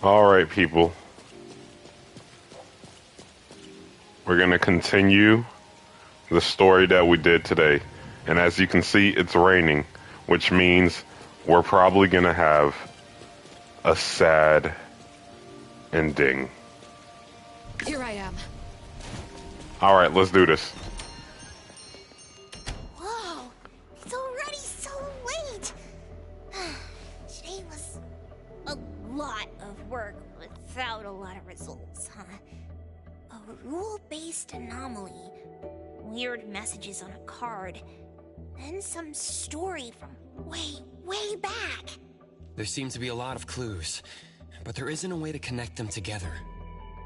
Alright, people. We're going to continue the story that we did today. And as you can see, it's raining, which means we're probably going to have a sad ending. Here I am. Alright, let's do this. Whoa, it's already so late. Today was a lot of work without a lot of results, huh? A rule-based anomaly, weird messages on a card, and some story from way back. There seem to be a lot of clues, but there isn't a way to connect them together.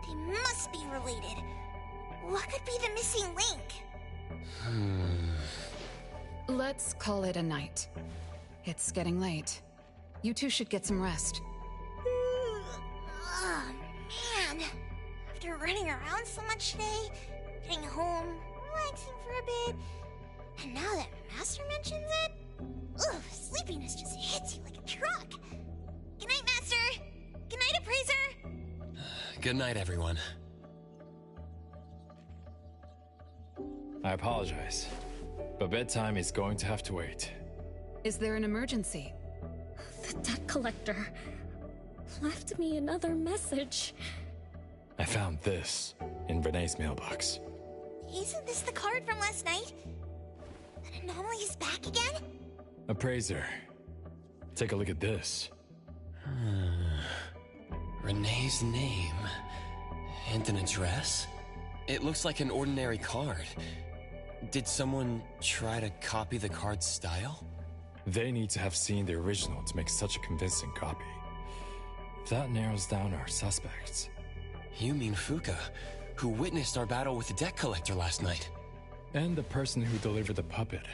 They must be related. What could be the missing link? Let's call it a night. It's getting late. You two should get some rest. Oh, man. After running around so much today, getting home, relaxing for a bit, and now that Master mentions it, ugh, sleepiness just hits you like a truck. Good night, Master. Good night, Appraiser. Good night, everyone. I apologize, but bedtime is going to have to wait. Is there an emergency? The debt collector left me another message. I found this in Renee's mailbox. Isn't this the card from last night? An anomaly is back again? Appraiser, take a look at this. Renee's name and an address? It looks like an ordinary card. Did someone try to copy the card's style? They need to have seen the original to make such a convincing copy. That narrows down our suspects. You mean Fuka, who witnessed our battle with the debt collector last night? And the person who delivered the puppet.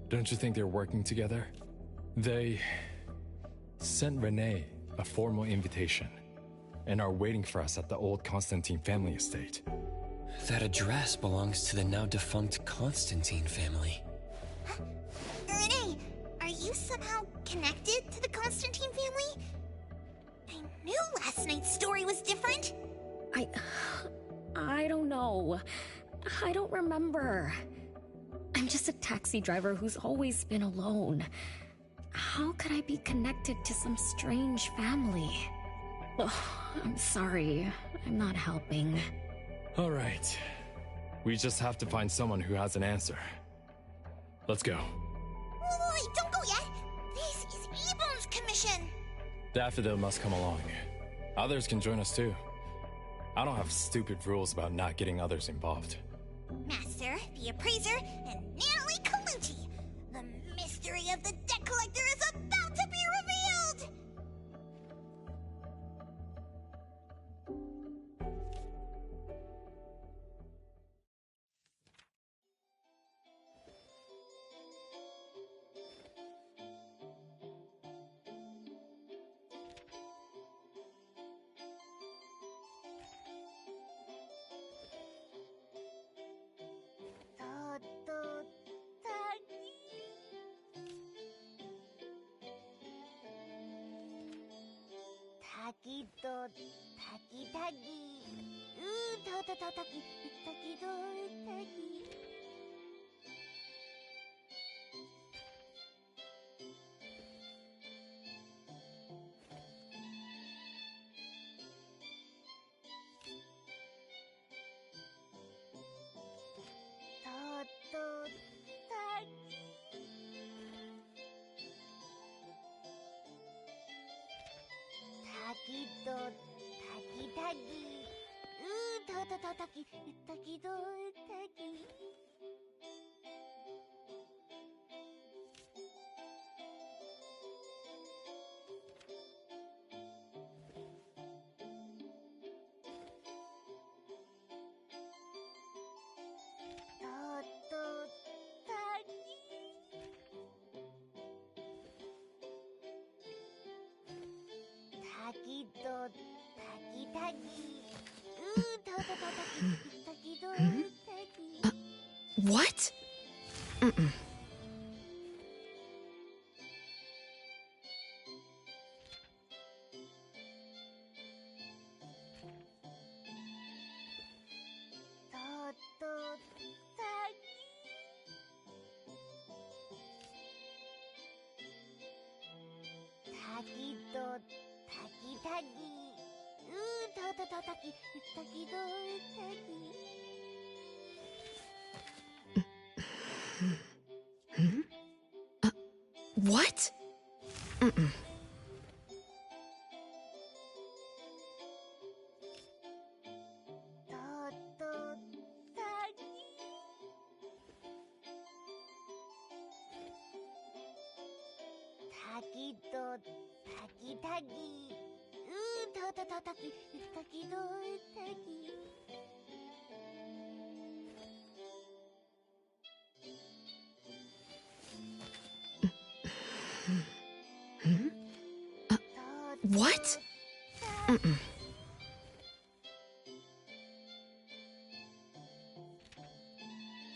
Don't you think they're working together? They sent Renee a formal invitation and are waiting for us at the old Constantine family estate. That address belongs to the now defunct Constantine family. Renee, are you somehow connected to the Constantine family? I knew last night's story was different. I don't know. I don't remember. I'm just a taxi driver who's always been alone. How could I be connected to some strange family? Oh, I'm sorry. I'm not helping. All right. We just have to find someone who has an answer. Let's go. Wait, don't go yet. This is Ebon's commission. Daffodil must come along. Others can join us too. I don't have stupid rules about not getting others involved. Master, the Appraiser, and Natalie Colucci. The mystery of the debt collector is about to be revealed! Taki to taki taki. Taki taki to taki. What? Mm-mm. Taki do taki taki. Taki taki do taki. What? Mm-mm. Taki do taki taki. Taki taki do taki. What? Mm-mm.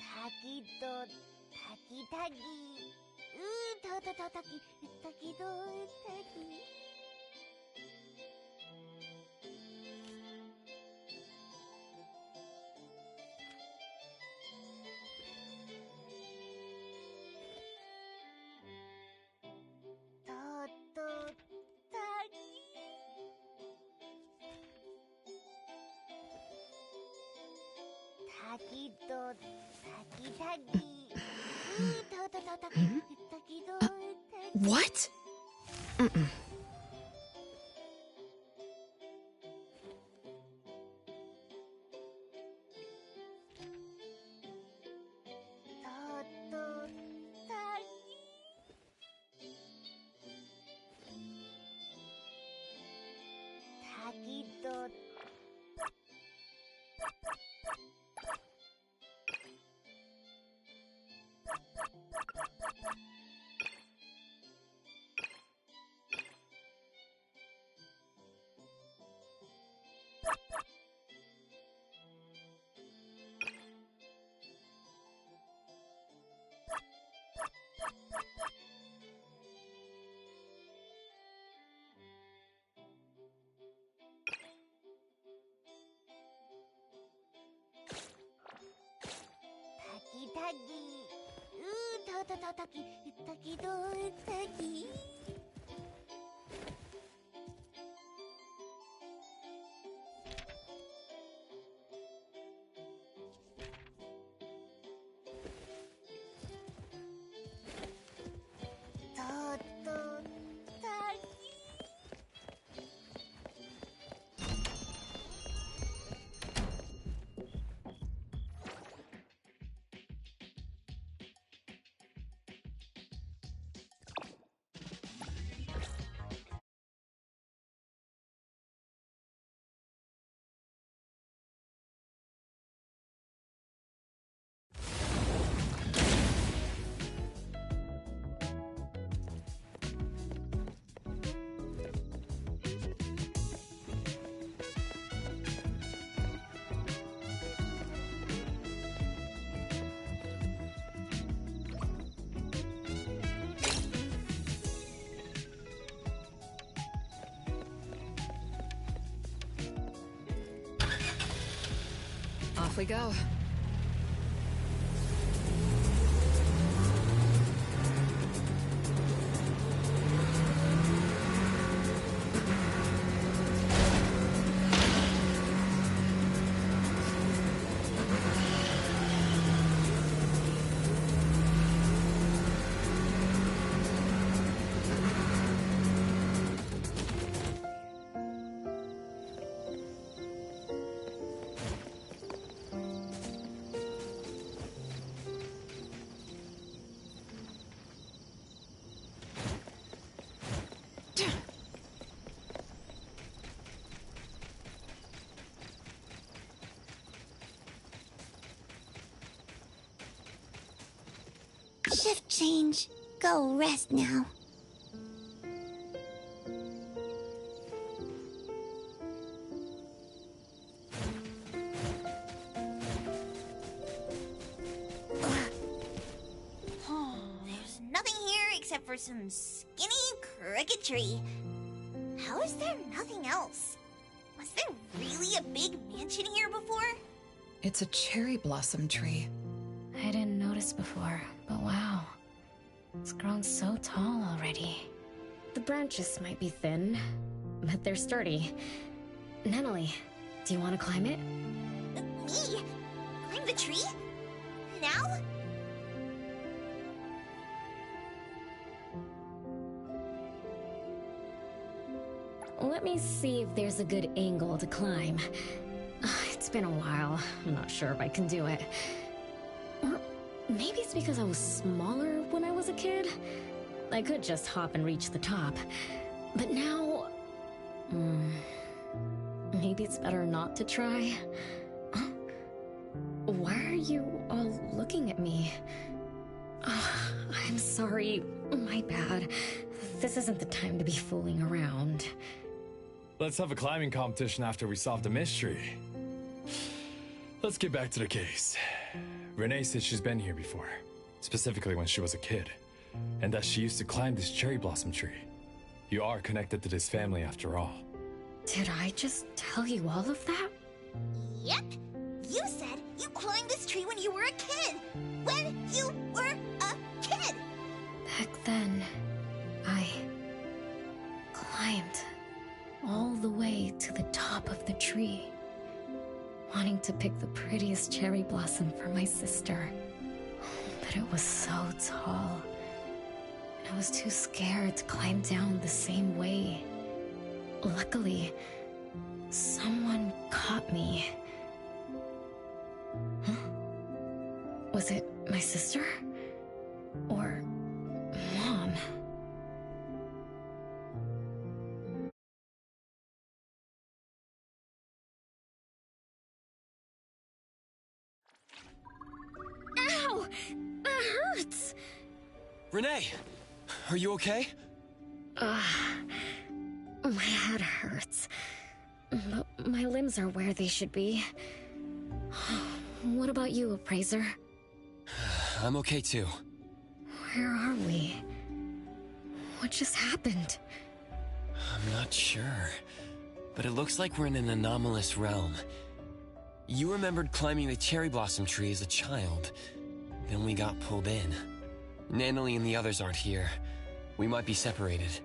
Taki do taki taki. Taki taki do taki. Taki do taki taki. Taki do taki. What? Mm-mm. Taki do taki taki. Taki taki do taki. Off we go. Shift change. Go rest now. There's nothing here except for some skinny cricket tree. How is there nothing else? Was there really a big mansion here before? It's a cherry blossom tree. I didn't notice before, but wow. It's grown so tall already. The branches might be thin, but they're sturdy. Natalie, do you want to climb it? Me? Climb the tree? Now? Let me see if there's a good angle to climb. It's been a while. I'm not sure if I can do it. Or maybe it's because I was smaller when I was a kid. I could just hop and reach the top. But now... maybe it's better not to try. Huh? Why are you all looking at me? I'm sorry. My bad. This isn't the time to be fooling around. Let's have a climbing competition after we solve the mystery. Let's get back to the case. Renee said she's been here before, specifically when she was a kid, and that she used to climb this cherry blossom tree. You are connected to this family after all. Did I just tell you all of that? Yep. You said you climbed this tree when you were a kid. When you were a kid. Back then, I climbed all the way to the top of the tree, wanting to pick the prettiest cherry blossom for my sister. But it was so tall, and I was too scared to climb down the same way. Luckily, someone caught me. Huh? Was it my sister? Or Mom? Ow! That hurts! Renee! Are you okay? My head hurts. But my limbs are where they should be. What about you, Appraiser? I'm okay too. Where are we? What just happened? I'm not sure, but it looks like we're in an anomalous realm. You remembered climbing the cherry blossom tree as a child. Then we got pulled in. Natalie and the others aren't here. We might be separated.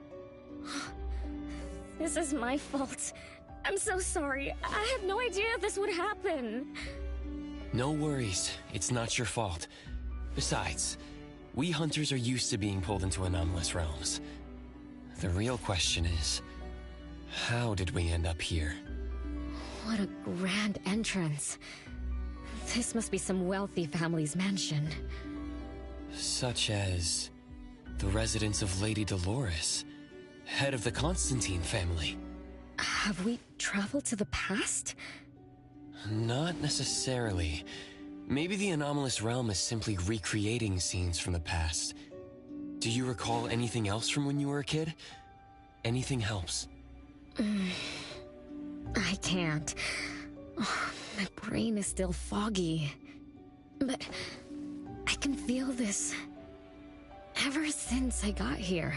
This is my fault. I'm so sorry. I had no idea this would happen. No worries. It's not your fault. Besides, we hunters are used to being pulled into anomalous realms. The real question is, how did we end up here? What a grand entrance. This must be some wealthy family's mansion. Such as the residence of Lady Dolores, head of the Constantine family. Have we traveled to the past? Not necessarily. Maybe the anomalous realm is simply recreating scenes from the past. Do you recall anything else from when you were a kid? Anything helps. I can't. My brain is still foggy. But I can feel this. Ever since I got here,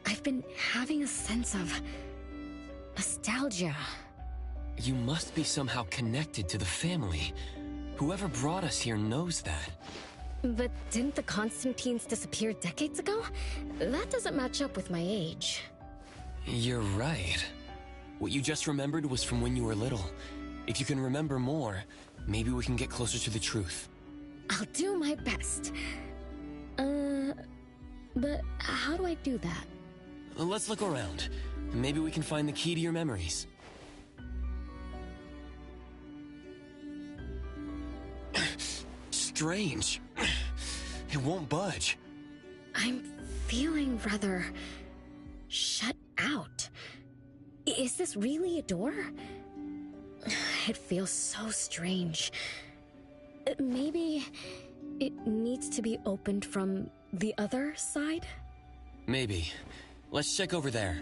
I've been having a sense of nostalgia. You must be somehow connected to the family. Whoever brought us here knows that. But didn't the Constantines disappear decades ago? That doesn't match up with my age. You're right. What you just remembered was from when you were little. If you can remember more, maybe we can get closer to the truth. I'll do my best. But how do I do that? Let's look around. Maybe we can find the key to your memories. Strange. It won't budge. I'm feeling rather shut out. Is this really a door? It feels so strange. Maybe it needs to be opened from the other side? Maybe. Let's check over there.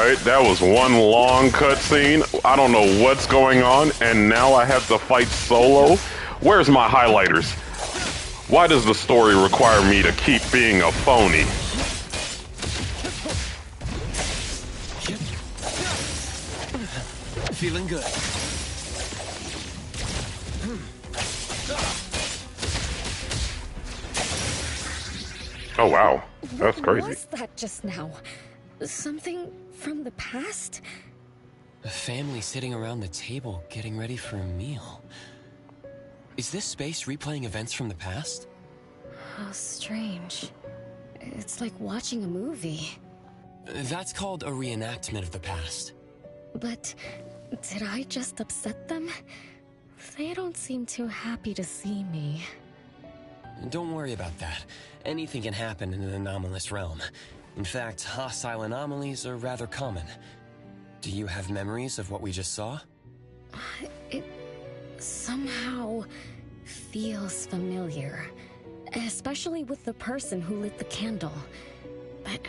Alright, that was one long cutscene. I don't know what's going on, and now I have to fight solo? Where's my highlighters? Why does the story require me to keep being a phony? Feeling good. Oh wow, that's crazy. What was that just now? Something from the past? A family sitting around the table getting ready for a meal. Is this space replaying events from the past? How strange. It's like watching a movie. That's called a reenactment of the past. But did I just upset them? They don't seem too happy to see me. Don't worry about that. Anything can happen in an anomalous realm. In fact, hostile anomalies are rather common. Do you have memories of what we just saw? It somehow feels familiar. Especially with the person who lit the candle. But,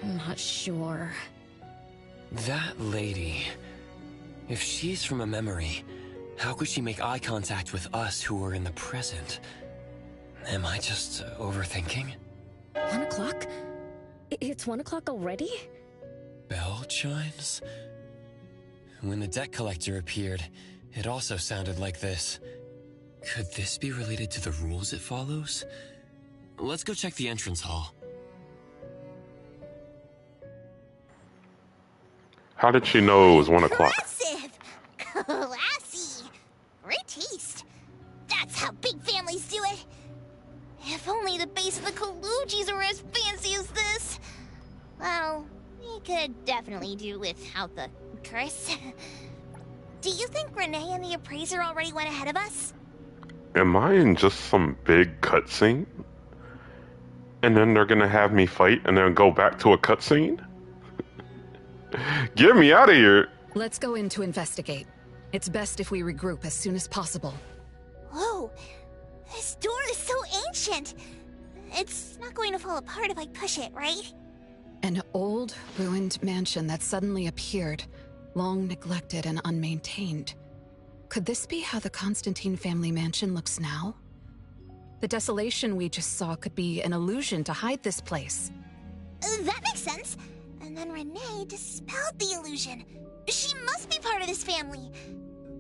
I'm not sure. That lady... If she's from a memory, how could she make eye contact with us who are in the present? Am I just overthinking? 1 o'clock? It's 1 o'clock already? Bell chimes? When the debt collector appeared, it also sounded like this. Could this be related to the rules it follows? Let's go check the entrance hall. How did she know it was 1 o'clock? Impressive! Classy! Great taste. That's how big families do it. If only the base of the Kalujis were as fancy as this. Well, we could definitely do without the curse. Do you think Renee and the appraiser already went ahead of us? Am I in just some big cutscene? And then they're gonna have me fight and then go back to a cutscene? Get me out of here! Let's go in to investigate. It's best if we regroup as soon as possible. Whoa! This door is so ancient! It's not going to fall apart if I push it, right? An old, ruined mansion that suddenly appeared, long neglected and unmaintained. Could this be how the Constantine family mansion looks now? The desolation we just saw could be an illusion to hide this place. That makes sense. And then Renee dispelled the illusion. She must be part of this family.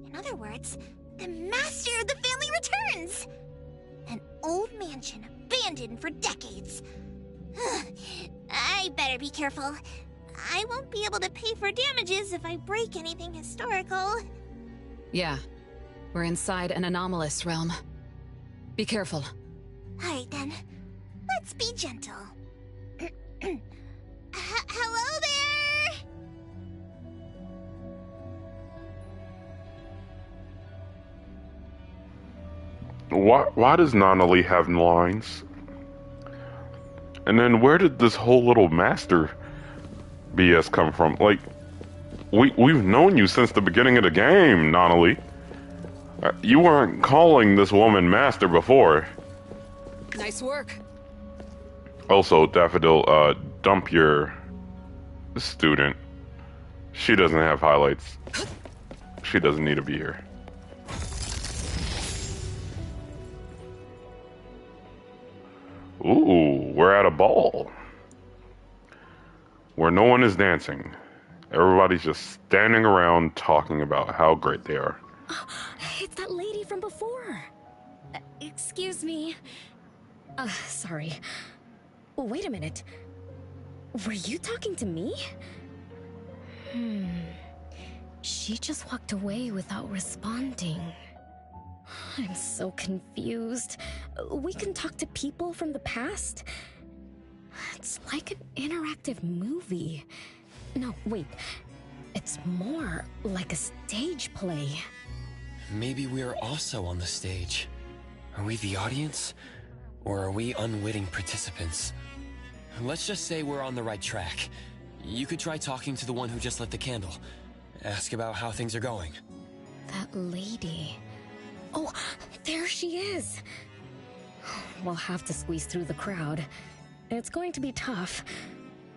In other words, the master of the family returns. An old mansion abandoned for decades. I better be careful. I won't be able to pay for damages if I break anything historical. Yeah, we're inside an anomalous realm. Be careful. Alright then, let's be gentle. Hello there! Why does Nonali have lines? And then where did this whole little master BS come from? Like, we've known you since the beginning of the game, Nonali. You weren't calling this woman master before. Nice work. Also, Daffodil, dump your student. She doesn't have highlights. She doesn't need to be here. Ooh, we're at a ball. Where no one is dancing. Everybody's just standing around talking about how great they are. Oh, it's that lady from before. Excuse me. Sorry. Wait a minute. Were you talking to me? She just walked away without responding. I'm so confused. We can talk to people from the past? It's like an interactive movie. No, wait. It's more like a stage play. Maybe we're also on the stage. Are we the audience? Or are we unwitting participants? Let's just say we're on the right track. You could try talking to the one who just lit the candle. Ask about how things are going. That lady. Oh, there she is. We'll have to squeeze through the crowd. It's going to be tough.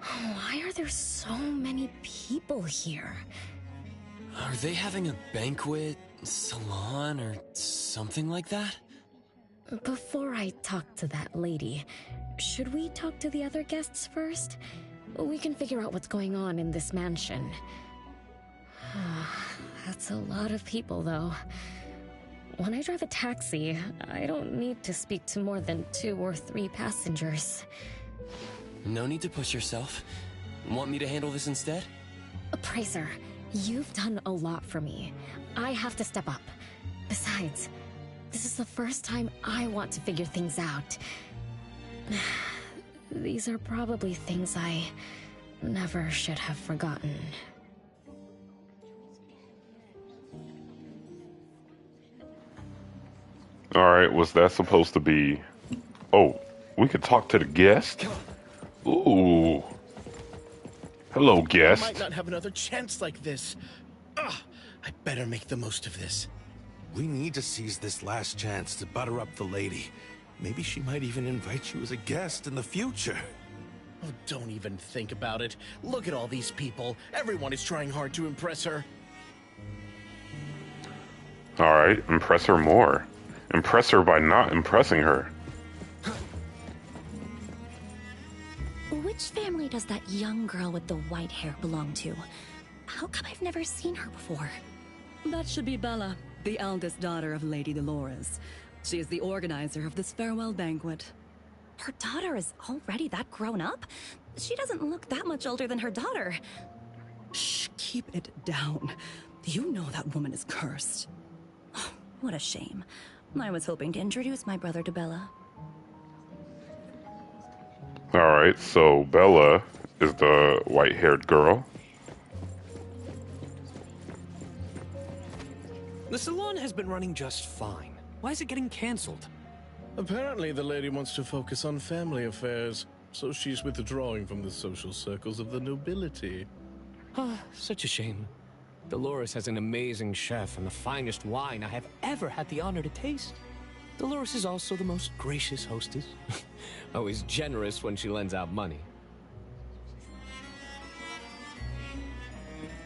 Why are there so many people here? Are they having a banquet, salon, or something like that? Before I talk to that lady, should we talk to the other guests first? We can figure out what's going on in this mansion. That's a lot of people, though. When I drive a taxi, I don't need to speak to more than 2 or 3 passengers. No need to push yourself. Want me to handle this instead? Pricer, you've done a lot for me. I have to step up. Besides, this is the first time I want to figure things out. These are probably things I never should have forgotten. Alright, was that supposed to be... Oh, we could talk to the guest? Ooh. Hello, I guest. might not have another chance like this. I better make the most of this. We need to seize this last chance to butter up the lady. Maybe she might even invite you as a guest in the future. Oh, don't even think about it. Look at all these people. Everyone is trying hard to impress her. Alright, impress her more. Impress her by not impressing her. Which family does that young girl with the white hair belong to? How come I've never seen her before? That should be Bella, the eldest daughter of Lady Dolores. She is the organizer of this farewell banquet. Her daughter is already that grown up? She doesn't look that much older than her daughter. Shh, keep it down. You know that woman is cursed. What a shame. I was hoping to introduce my brother to Bella. Alright, so Bella is the white-haired girl. The salon has been running just fine. Why is it getting cancelled? Apparently, the lady wants to focus on family affairs, so she's withdrawing from the social circles of the nobility. Such a shame. Dolores has an amazing chef and the finest wine I have ever had the honor to taste. Dolores is also the most gracious hostess. Always generous when she lends out money.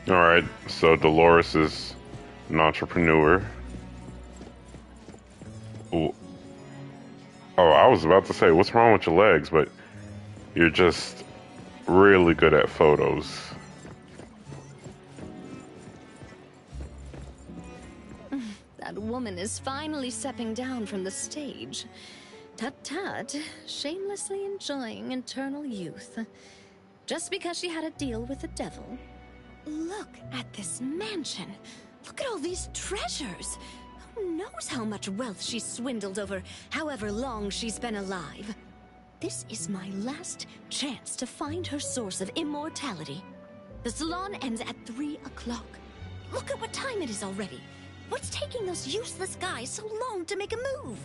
Alright, so Dolores is an entrepreneur. Ooh. Oh, I was about to say, what's wrong with your legs? But you're just really good at photos. That woman is finally stepping down from the stage. Tut-tut, shamelessly enjoying eternal youth. Just because she had a deal with the devil. Look at this mansion. Look at all these treasures. Who knows how much wealth she's swindled over however long she's been alive. This is my last chance to find her source of immortality. The salon ends at 3 o'clock. Look at what time it is already. What's taking those useless guys so long to make a move?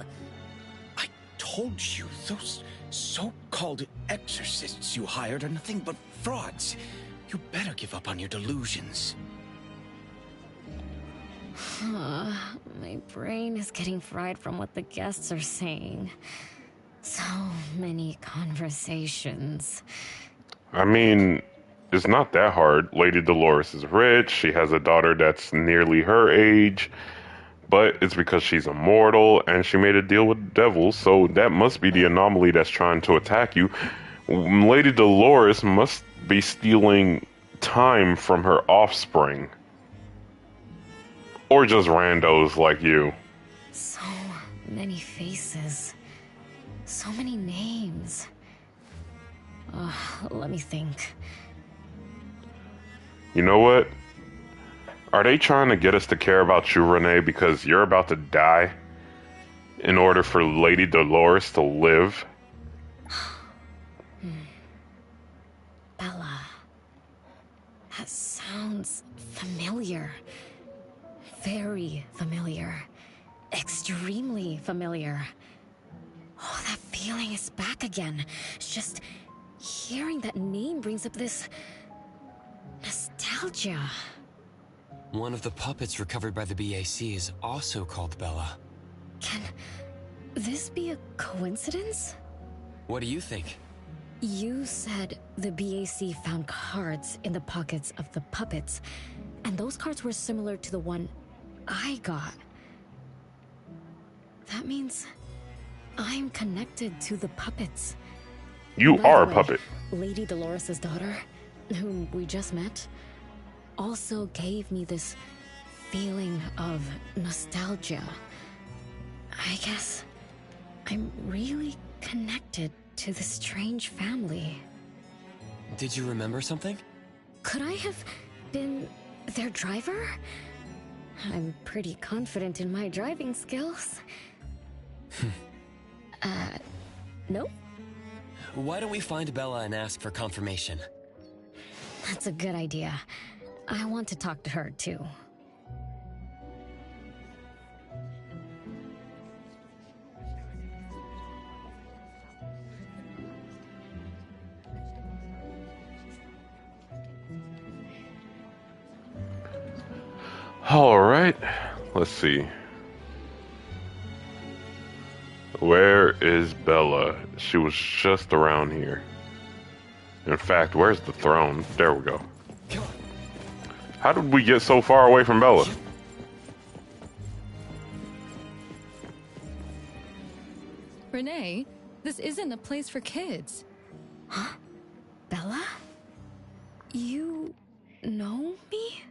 I told you, those so-called exorcists you hired are nothing but frauds. You better give up on your delusions. My brain is getting fried from what the guests are saying. So many conversations. I mean, it's not that hard. Lady Dolores is rich. She has a daughter that's nearly her age. But it's because she's immortal and she made a deal with the devil. So that must be the anomaly that's trying to attack you. Lady Dolores must be stealing time from her offspring. Or just randos like you. So many faces. So many names. Let me think. You know what? Are they trying to get us to care about you, Renee, because you're about to die in order for Lady Dolores to live? Bella. That sounds familiar. Very familiar. Extremely familiar. Oh, that feeling is back again. It's just hearing that name brings up this nostalgia. One of the puppets recovered by the BAC is also called Bella. Can this be a coincidence? What do you think? You said the BAC found cards in the pockets of the puppets, and those cards were similar to the one I got. That means I'm connected to the puppets. You By are a the way, puppet. Lady Dolores' daughter, whom we just met, also gave me this feeling of nostalgia. I guess I'm really connected to this strange family. Did you remember something? Could I have been their driver? I'm pretty confident in my driving skills. Nope. Why don't we find Bella and ask for confirmation? That's a good idea. I want to talk to her, too. All right, let's see. Where is Bella? She was just around here. In fact, where's the throne? There we go. How did we get so far away from Bella? Renee, this isn't a place for kids. Huh? Bella? You know me?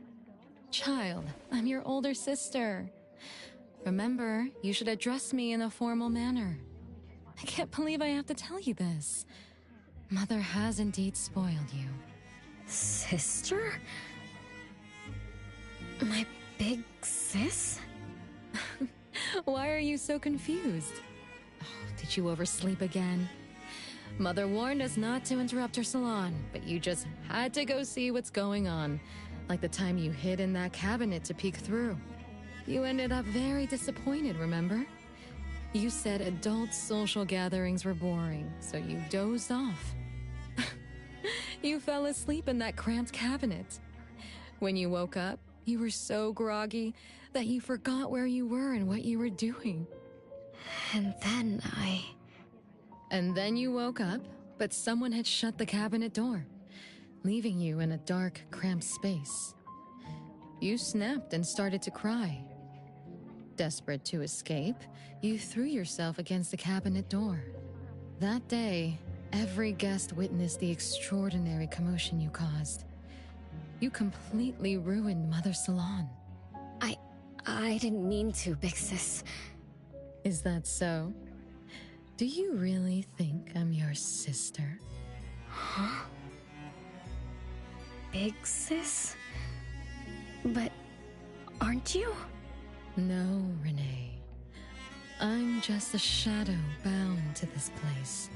Child, I'm your older sister. Remember, you should address me in a formal manner. I can't believe I have to tell you this. Mother has indeed spoiled you. Sister? My big sis? Why are you so confused? Oh, did you oversleep again? Mother warned us not to interrupt her salon, but you just had to go see what's going on. Like the time you hid in that cabinet to peek through. You ended up very disappointed, remember? You said adult social gatherings were boring, so you dozed off. You fell asleep in that cramped cabinet. When you woke up, you were so groggy that you forgot where you were and what you were doing. And then you woke up, but someone had shut the cabinet door, leaving you in a dark, cramped space. You snapped and started to cry. Desperate to escape, you threw yourself against the cabinet door. That day, every guest witnessed the extraordinary commotion you caused. You completely ruined Mother's salon. I didn't mean to, big sis. Is that so? Do you really think I'm your sister? Huh? Big sis? But aren't you? No, Renee. I'm just a shadow bound to this place,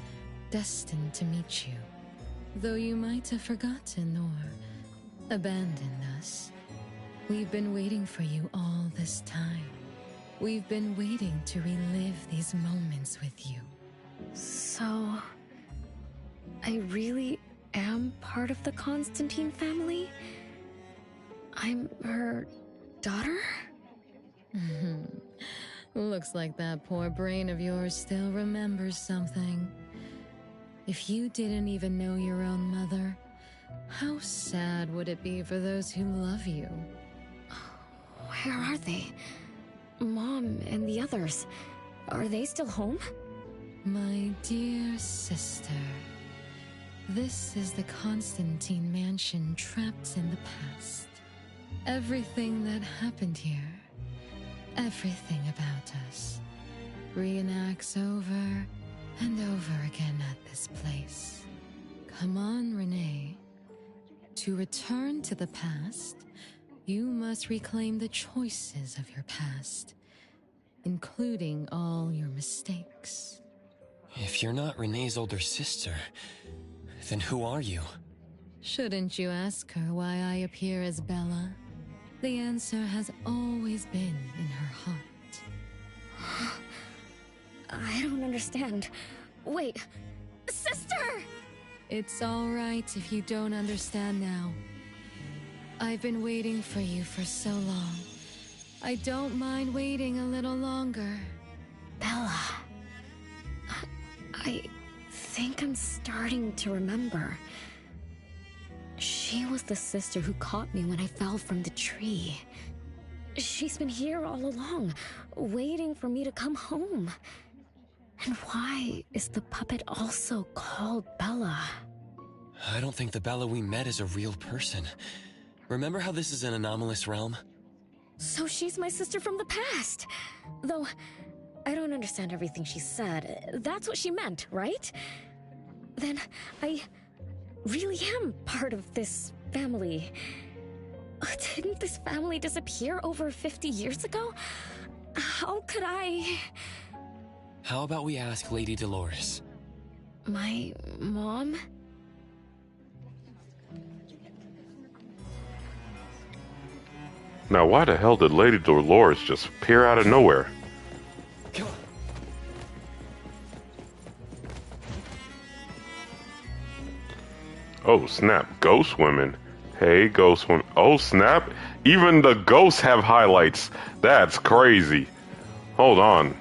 destined to meet you. Though you might have forgotten or abandoned us, we've been waiting for you all this time. We've been waiting to relive these moments with you. So, I really am part of the Constantine family? I'm her daughter? Looks like that poor brain of yours still remembers something. If you didn't even know your own mother, how sad would it be for those who love you? Where are they? Mom and the others. Are they still home? My dear sister, this is the Constantine mansion trapped in the past. Everything that happened here, everything about us, reenacts over and over again at this place. Come on, Renee. To return to the past, you must reclaim the choices of your past, including all your mistakes. If you're not Renee's older sister, then who are you? Shouldn't you ask her why I appear as Bella? The answer has always been in her heart. I don't understand. Wait, sister! It's all right if you don't understand now. I've been waiting for you for so long. I don't mind waiting a little longer. Bella. I think I'm starting to remember. She was the sister who caught me when I fell from the tree. She's been here all along, waiting for me to come home. And why is the puppet also called Bella? I don't think the Bella we met is a real person. Remember how this is an anomalous realm? So she's my sister from the past. Though, I don't understand everything she said. That's what she meant, right? Then, I really am part of this family. Didn't this family disappear over 50 years ago? How could I... How about we ask Lady Dolores? My mom? Now, why the hell did Lady Dolores just appear out of nowhere? Come on. Oh, snap. Ghost women. Hey, ghost women. Oh, snap. Even the ghosts have highlights. That's crazy. Hold on.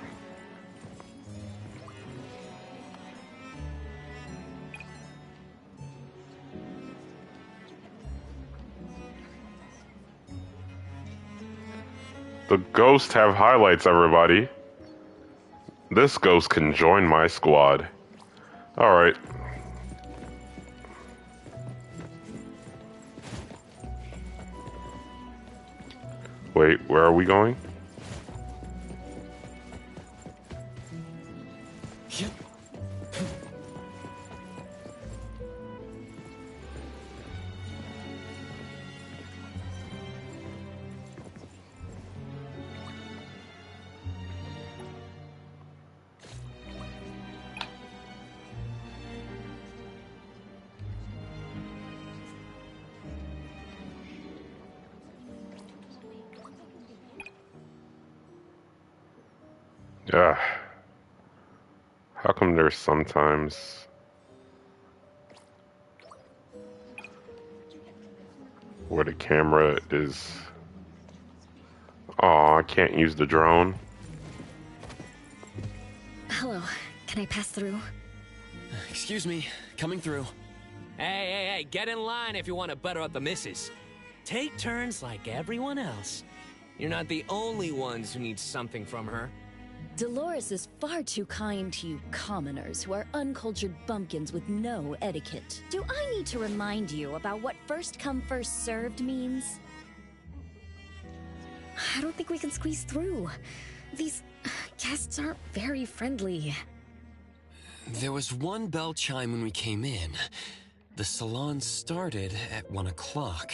The ghosts have highlights, everybody. This ghost can join my squad. Alright. Wait, where are we going? Yeah. How come there's sometimes... where the camera is... Aw, I can't use the drone. Hello, can I pass through? Excuse me, coming through. Hey, get in line if you want to butter up the missus. Take turns like everyone else. You're not the only ones who need something from her. Dolores is far too kind to you commoners who are uncultured bumpkins with no etiquette. Do I need to remind you about what first come first served means? I don't think we can squeeze through. These guests aren't very friendly. There was one bell chime when we came in. The salon started at 1 o'clock.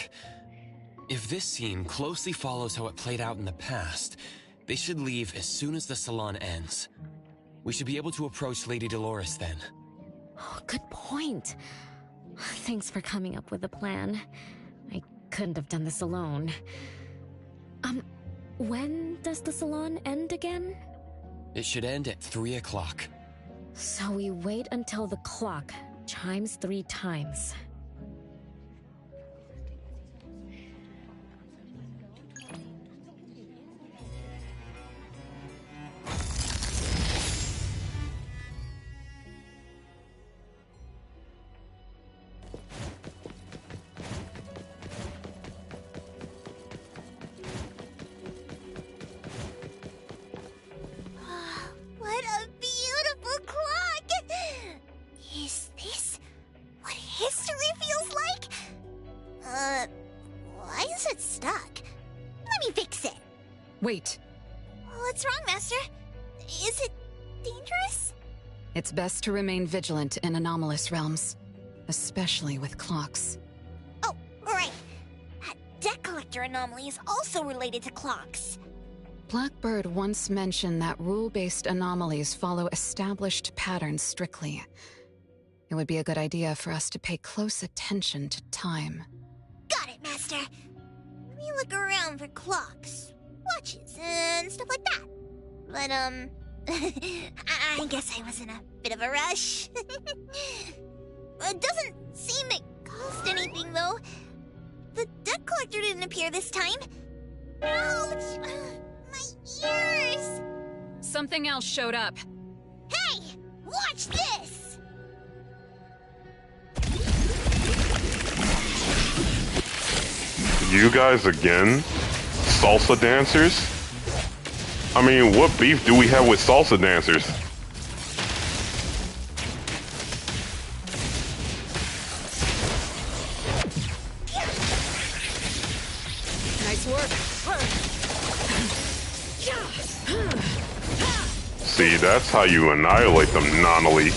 If this scene closely follows how it played out in the past, they should leave as soon as the salon ends. We should be able to approach Lady Dolores then. Oh, good point. Thanks for coming up with a plan. I couldn't have done this alone. When does the salon end again? It should end at 3 o'clock. So we wait until the clock chimes 3 times. What a beautiful clock! Is this what history feels like? Why is it stuck? Let me fix it. Wait. What's wrong, Master? Is it dangerous? It's best to remain vigilant in anomalous realms, especially with clocks. Oh, right. That debt collector anomaly is also related to clocks. Blackbird once mentioned that rule-based anomalies follow established patterns strictly. It would be a good idea for us to pay close attention to time. Got it, Master. Let me look around for clocks, watches, and stuff like that. But, I guess I was in a bit of a rush. It doesn't seem it cost anything, though. The debt collector didn't appear this time. Ouch! My ears! Something else showed up. Hey! Watch this! You guys again? Salsa dancers? I mean, what beef do we have with salsa dancers? Nice work. See, that's how you annihilate them, Nonali.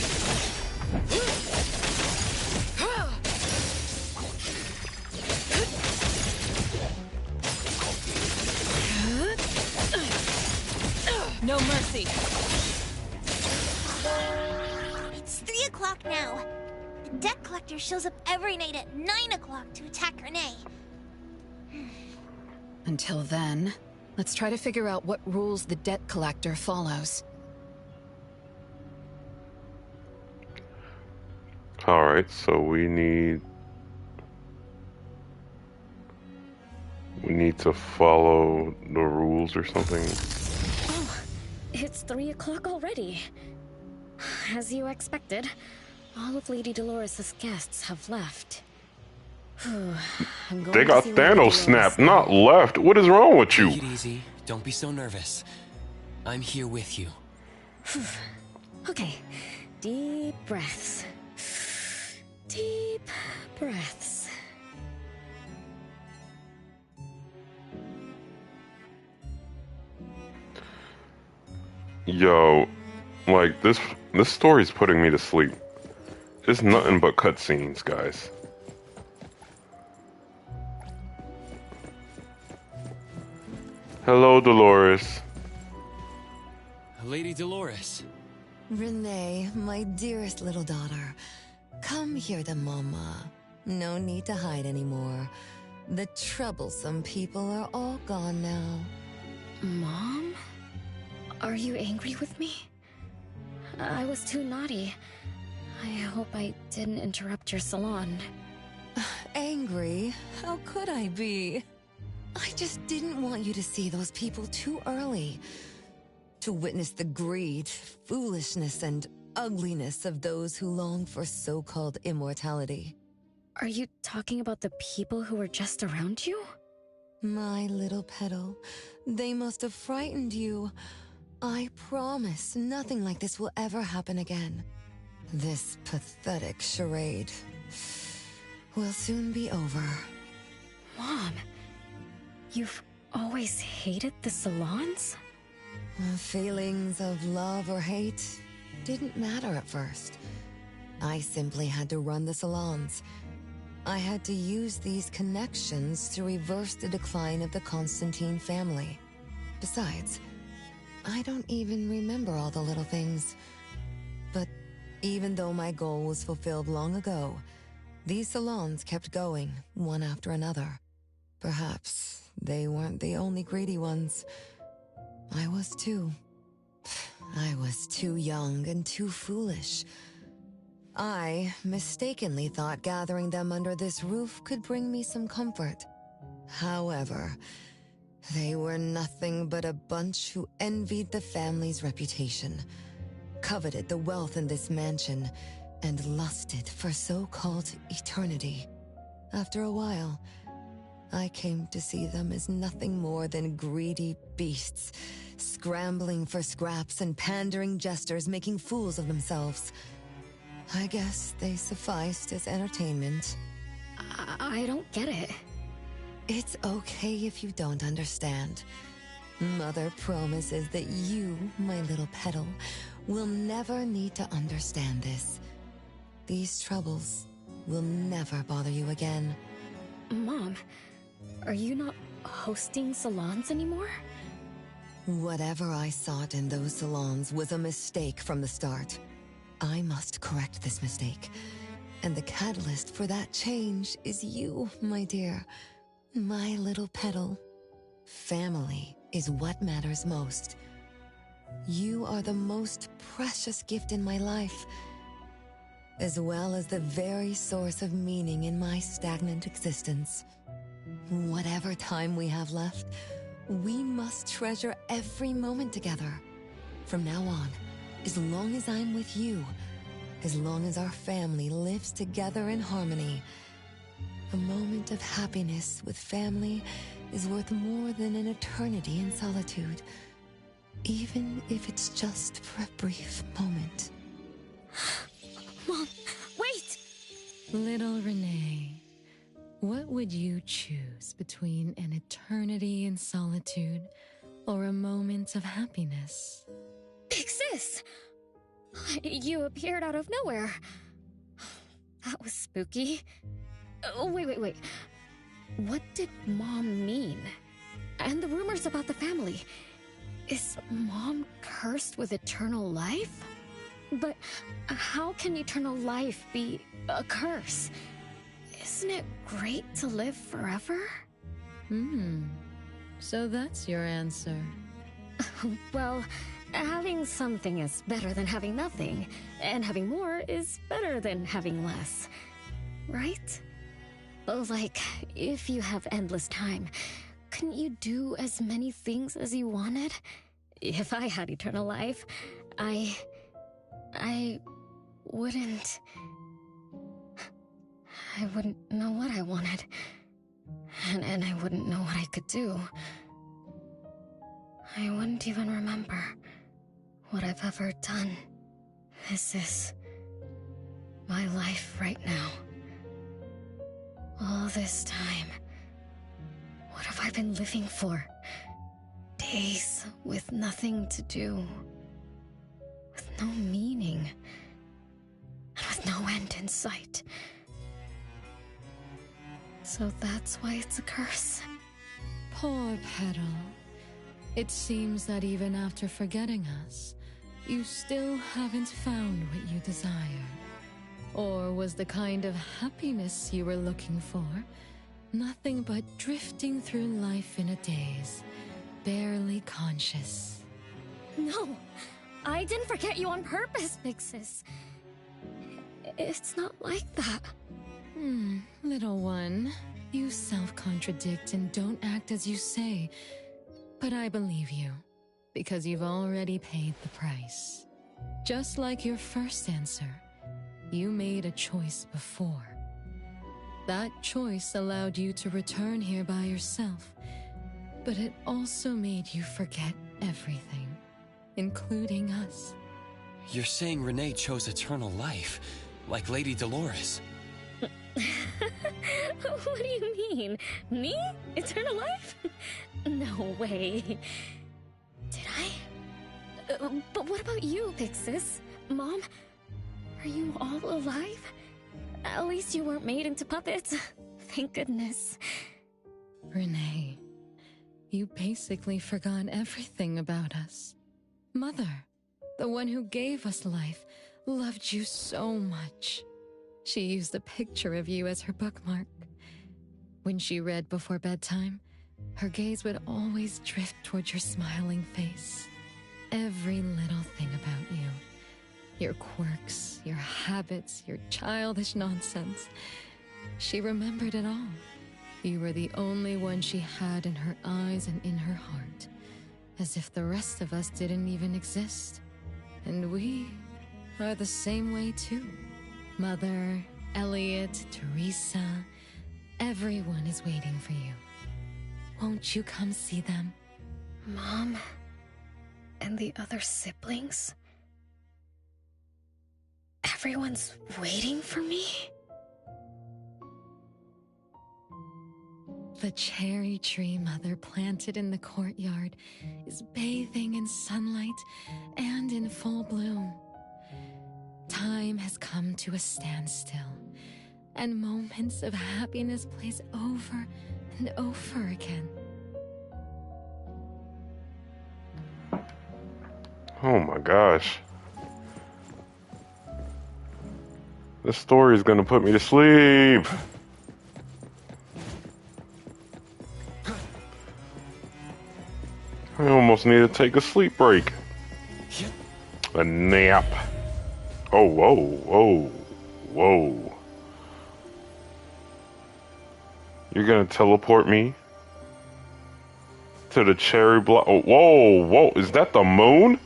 No mercy. It's 3 o'clock now. The debt collector shows up every night at 9 o'clock to attack Renee. Until then, let's try to figure out what rules the debt collector follows. Alright, so we need to follow the rules or something. Oh, it's 3 o'clock already. As you expected, all of Lady Dolores' guests have left. They got Thanos snapped, not left. What is wrong with you? Take it easy. Don't be so nervous. I'm here with you. Okay, deep breaths. Deep breaths. Yo, like this story's putting me to sleep. Just nothing but cutscenes, guys. Hello, Dolores. Lady Dolores. Renee, my dearest little daughter. Come here to Mama. No need to hide anymore. The troublesome people are all gone now. Mom? Are you angry with me? I was too naughty. I hope I didn't interrupt your salon. Angry? How could I be? I just didn't want you to see those people too early. To witness the greed, foolishness, and ugliness of those who long for so-called immortality. Are you talking about the people who were just around you? My little petal, they must have frightened you. I promise nothing like this will ever happen again. This pathetic charade will soon be over. Mom, you've always hated the salons? Feelings of love or hate didn't matter at first. I simply had to run the salons. I had to use these connections to reverse the decline of the Constantine family. Besides, I don't even remember all the little things. But even though my goal was fulfilled long ago, these salons kept going, one after another. Perhaps they weren't the only greedy ones. I was too. I was too young and too foolish. I mistakenly thought gathering them under this roof could bring me some comfort. However, they were nothing but a bunch who envied the family's reputation, coveted the wealth in this mansion, and lusted for so-called eternity. After a while, I came to see them as nothing more than greedy beasts, scrambling for scraps and pandering jesters making fools of themselves. I guess they sufficed as entertainment. I don't get it. It's okay if you don't understand. Mother promises that you, my little petal, will never need to understand this. These troubles will never bother you again. Mom, are you not hosting salons anymore? Whatever I sought in those salons was a mistake from the start. I must correct this mistake. And the catalyst for that change is you, my dear. My little petal. Family is what matters most. You are the most precious gift in my life, as well as the very source of meaning in my stagnant existence. Whatever time we have left, we must treasure every moment together. From now on, as long as I'm with you, as long as our family lives together in harmony, A moment of happiness with family is worth more than an eternity in solitude, even if it's just for a brief moment. Mom, wait! Little Renee, what would you choose between an eternity in solitude or a moment of happiness? Big Sis! You appeared out of nowhere. That was spooky. Oh, wait. What did Mom mean? And the rumors about the family. Is Mom cursed with eternal life? But how can eternal life be a curse? Isn't it great to live forever? So that's your answer. Well, having something is better than having nothing, and having more is better than having less. Right? Like, if you have endless time, couldn't you do as many things as you wanted? If I had eternal life, I wouldn't know what I wanted. And I wouldn't know what I could do. I wouldn't even remember what I've ever done. This is my life right now. All this time. What have I been living for? Days with nothing to do. With no meaning. And with no end in sight. So that's why it's a curse. Poor Petal. It seems that even after forgetting us, you still haven't found what you desire. Or was the kind of happiness you were looking for nothing but drifting through life in a daze, barely conscious? No, I didn't forget you on purpose, Big Sis. It's not like that. Little one, you self-contradict and don't act as you say. But I believe you, because you've already paid the price. Just like your first answer, you made a choice before. That choice allowed you to return here by yourself, but it also made you forget everything, including us. You're saying Renee chose eternal life, like Lady Dolores. What do you mean? Me? Eternal life? No way. Did I? But what about you, Big Sis? Mom? Are you all alive? At least you weren't made into puppets. Thank goodness. Renee, you basically forgot everything about us. Mother, the one who gave us life, loved you so much. She used a picture of you as her bookmark. When she read before bedtime, her gaze would always drift towards your smiling face. Every little thing about you. Your quirks, your habits, your childish nonsense. She remembered it all. You were the only one she had in her eyes and in her heart. As if the rest of us didn't even exist. And we are the same way too. Mother, Elliot, Teresa, everyone is waiting for you. Won't you come see them? Mom? And the other siblings? Everyone's waiting for me? The cherry tree Mother planted in the courtyard is bathing in sunlight and in full bloom. Time has come to a standstill, and moments of happiness plays over and over again. Oh my gosh. This story is gonna put me to sleep. I almost need to take a sleep break. A nap. Oh, whoa. You're gonna teleport me to the cherry block? Oh, whoa. Is that the moon?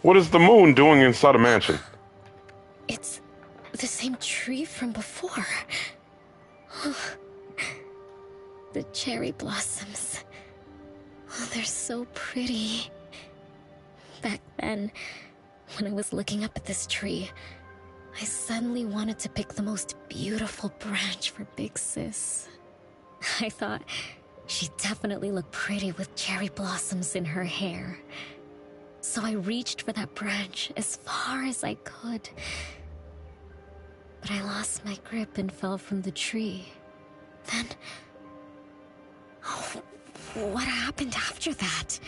What is the moon doing inside a mansion? It's the same tree tree from before. The cherry blossoms. Oh, they're so pretty. Back then, when I was looking up at this tree, I suddenly wanted to pick the most beautiful branch for Big Sis. I thought she'd definitely look pretty with cherry blossoms in her hair. So I reached for that branch as far as I could. But I lost my grip and fell from the tree. Then... oh, what happened after that?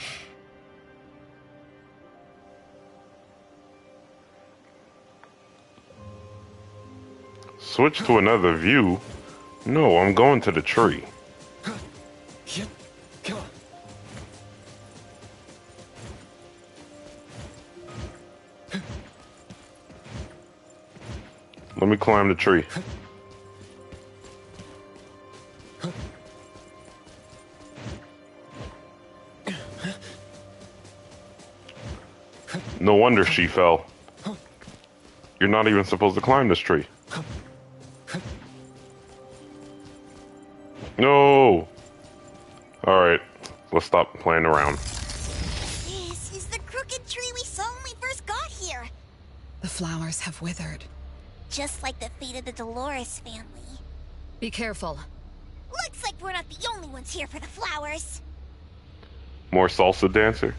Switch to another view? No, I'm going to the tree. Let me climb the tree. No wonder she fell. You're not even supposed to climb this tree. No! Alright, let's stop playing around. This is the crooked tree we saw when we first got here. The flowers have withered. Just like the fate of the Dolores family. Be careful. Looks like we're not the only ones here for the flowers. More salsa dancer?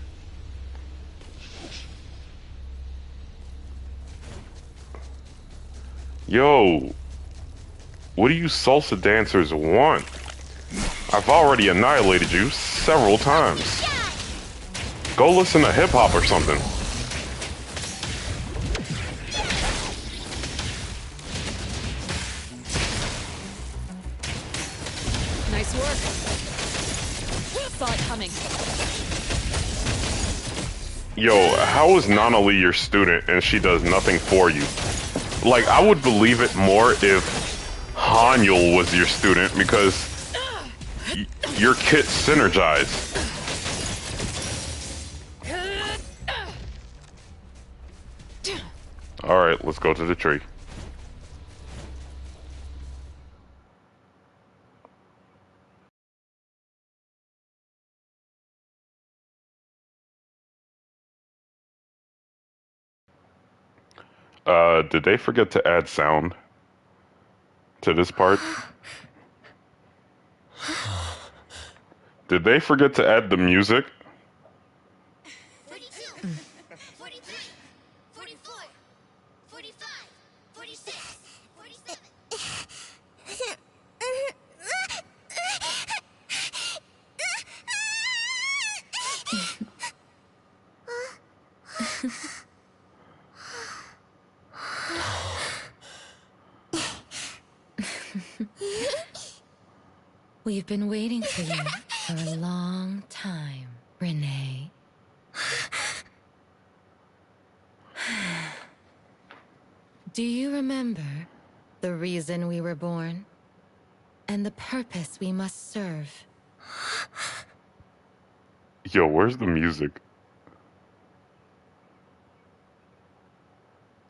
Yo, what do you salsa dancers want? I've already annihilated you several times. Go listen to hip hop or something. Nice work. Saw it coming. Yo, how is Nana Lee your student and she does nothing for you? Like, I would believe it more if Hanyul was your student because your kit synergized. Alright, let's go to the tree. Did they forget to add sound to this part? Did they forget to add the music? 42, 43, 44, 45, 46, 47. We've been waiting for you for a long time, Renee. Do you remember the reason we were born? And the purpose we must serve? Yo, where's the music?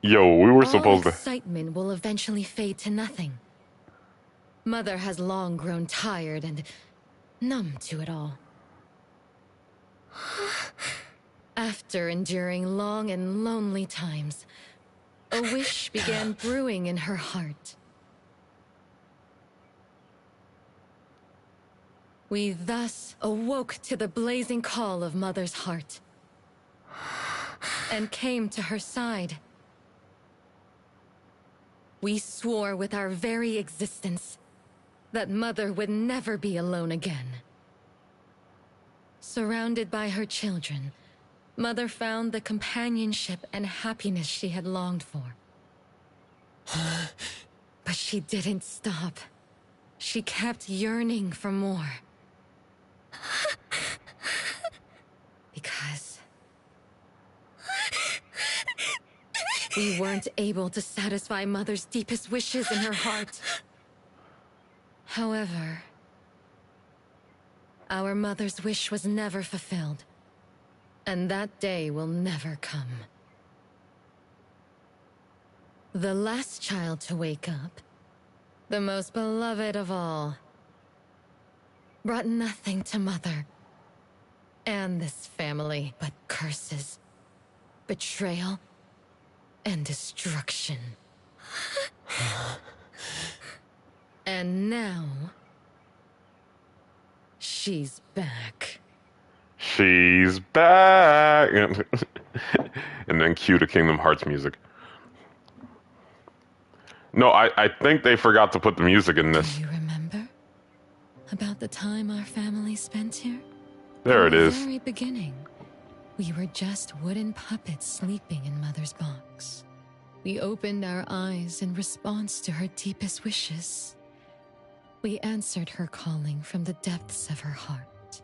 Yo, we were supposed to... Excitement will eventually fade to nothing. Mother has long grown tired and numb to it all. After enduring long and lonely times, a wish began brewing in her heart. We thus awoke to the blazing call of Mother's heart, and came to her side. We swore with our very existence that Mother would never be alone again. Surrounded by her children, Mother found the companionship and happiness she had longed for. But she didn't stop. She kept yearning for more. Because we weren't able to satisfy Mother's deepest wishes in her heart. However, our Mother's wish was never fulfilled, and that day will never come. The last child to wake up, the most beloved of all, brought nothing to Mother and this family but curses, betrayal, and destruction. And now, she's back. She's back! And then cue the Kingdom Hearts music. No, I think they forgot to put the music in this. Do you remember about the time our family spent here? There it is. From the very beginning, we were just wooden puppets sleeping in Mother's box. We opened our eyes in response to her deepest wishes. We answered her calling from the depths of her heart.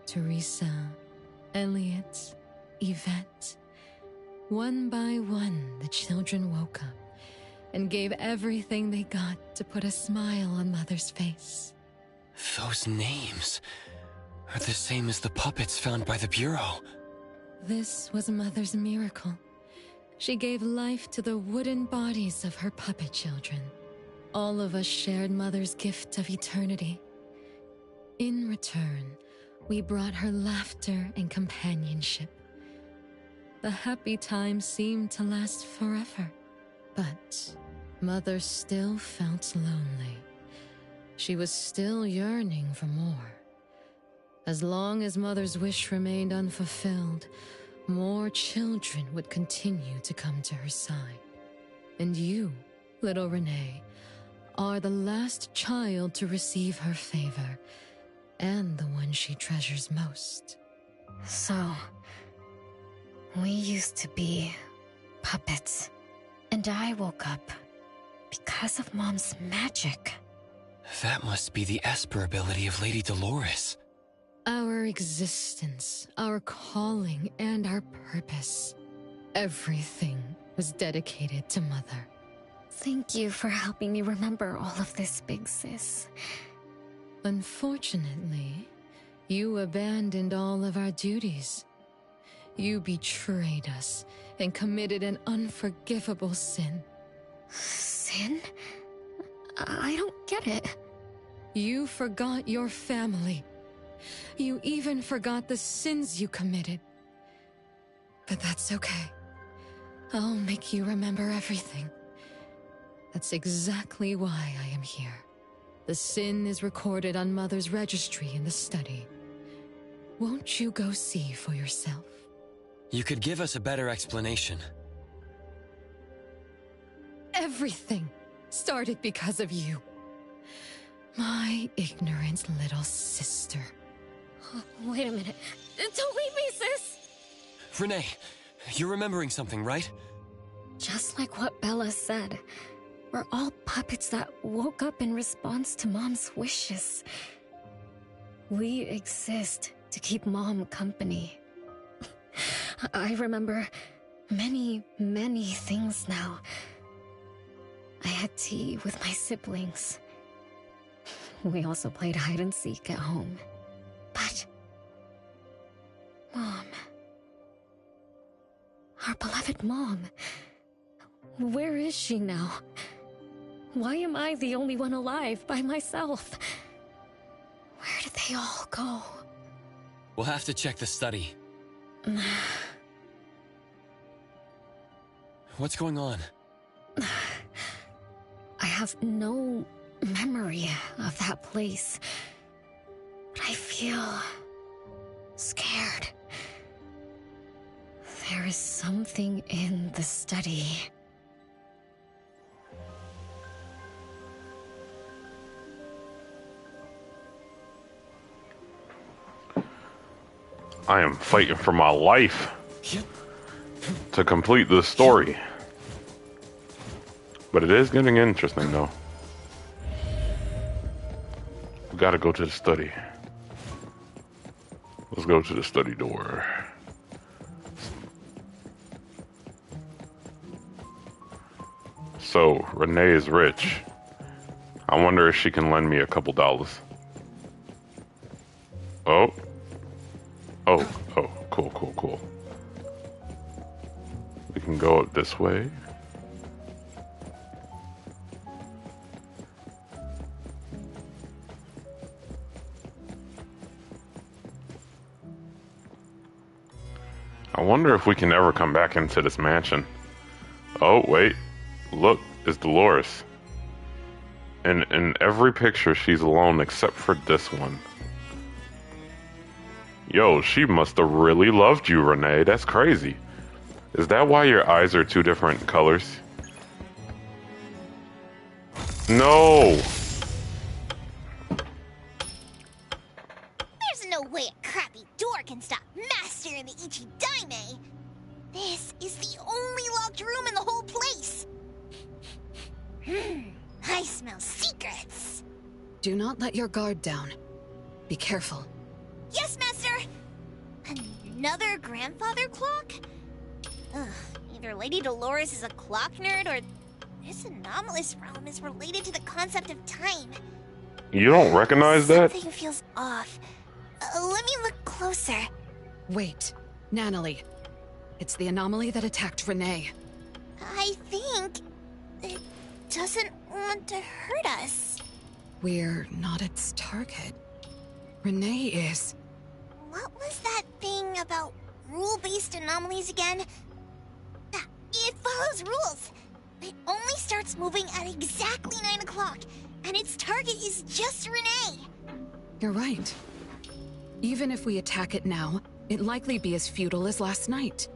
Teresa, Elliot, Yvette. One by one, the children woke up and gave everything they got to put a smile on Mother's face. Those names are the same as the puppets found by the Bureau. This was Mother's miracle. She gave life to the wooden bodies of her puppet children. All of us shared Mother's gift of eternity. In return, we brought her laughter and companionship. The happy times seemed to last forever, but Mother still felt lonely. She was still yearning for more. As long as Mother's wish remained unfulfilled, more children would continue to come to her side. And you, little Renee, are the last child to receive her favor, and the one she treasures most. So, we used to be puppets, and I woke up because of Mom's magic. That must be the Esper ability of Lady Dolores. Our existence, our calling, and our purpose. Everything was dedicated to Mother. Thank you for helping me remember all of this, Big Sis. Unfortunately, you abandoned all of our duties. You betrayed us and committed an unforgivable sin. Sin? I don't get it. You forgot your family. You even forgot the sins you committed. But that's okay. I'll make you remember everything. That's exactly why I am here. The sin is recorded on Mother's registry in the study. Won't you go see for yourself? You could give us a better explanation. Everything started because of you. My ignorant little sister. Oh, wait a minute. Don't leave me, sis! Renee, you're remembering something, right? Just like what Bella said. We're all puppets that woke up in response to Mom's wishes. We exist to keep Mom company. I remember many, many things now. I had tea with my siblings. We also played hide and seek at home. But Mom, our beloved Mom, where is she now? Why am I the only one alive by myself? Where did they all go? We'll have to check the study. What's going on? I have no memory of that place, but I feel scared. There is something in the study. I am fighting for my life to complete this story. But it is getting interesting, though. We gotta go to the study. Let's go to the study door. So, Renee is rich. I wonder if she can lend me a couple dollars. Oh. Oh, cool. We can go up this way. I wonder if we can ever come back into this mansion. Oh, wait. Look, it's Dolores. And in every picture, she's alone except for this one. Yo, she must have really loved you, Renee. That's crazy. Is that why your eyes are two different colors? No! There's no way a crappy door can stop Master and the Ichidaime. This is the only locked room in the whole place. I smell secrets. Do not let your guard down. Be careful. Yes, Master! Another grandfather clock? Ugh, either Lady Dolores is a clock nerd or this anomalous realm is related to the concept of time. You don't recognize that? Something feels off. Let me look closer. Wait, Nanalie. It's the anomaly that attacked Renee. I think it doesn't want to hurt us. We're not its target. Renee is. What was that thing about rule-based anomalies again? It follows rules. It only starts moving at exactly 9 o'clock, and its target is just Renee. You're right. Even if we attack it now, it'd likely be as futile as last night.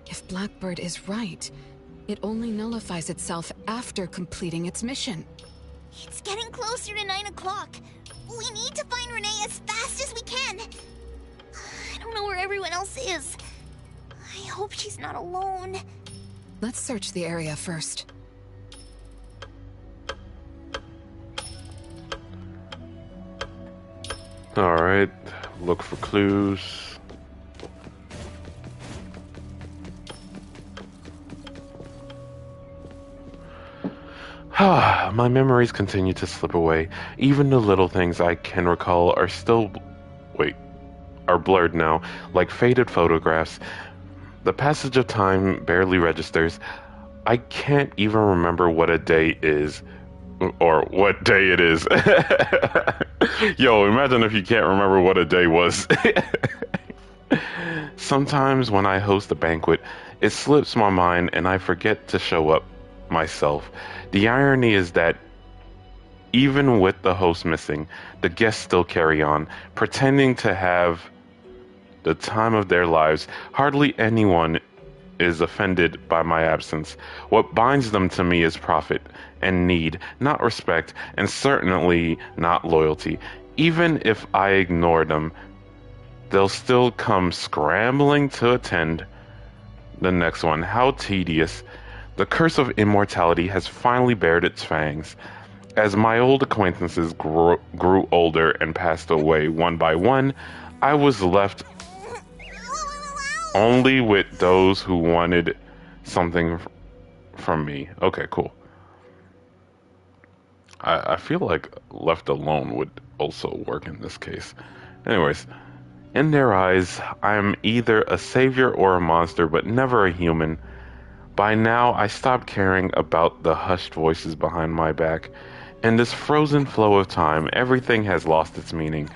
If Blackbird is right, it only nullifies itself after completing its mission. It's getting closer to 9 o'clock. We need to find Renee as fast as we can. I don't know where everyone else is. I hope she's not alone. Let's search the area first. Alright, look for clues. My memories continue to slip away. Even the little things I can recall are still... are blurred now, like faded photographs. The passage of time barely registers. I can't even remember what a day is. Or what day it is. Yo, imagine if you can't remember what a day was. Sometimes when I host a banquet, it slips my mind and I forget to show up myself. The irony is that even with the host missing, the guests still carry on, pretending to have the time of their lives. Hardly anyone is offended by my absence. What binds them to me is profit and need, not respect, and certainly not loyalty. Even if I ignore them, they'll still come scrambling to attend the next one. How tedious. The curse of immortality has finally bared its fangs. As my old acquaintances grew older and passed away one by one, I was left only with those who wanted something from me. Okay, cool. I feel like left alone would also work in this case. Anyways, in their eyes, I'm either a savior or a monster, but never a human. By now, I stopped caring about the hushed voices behind my back. In this frozen flow of time, everything has lost its meaning.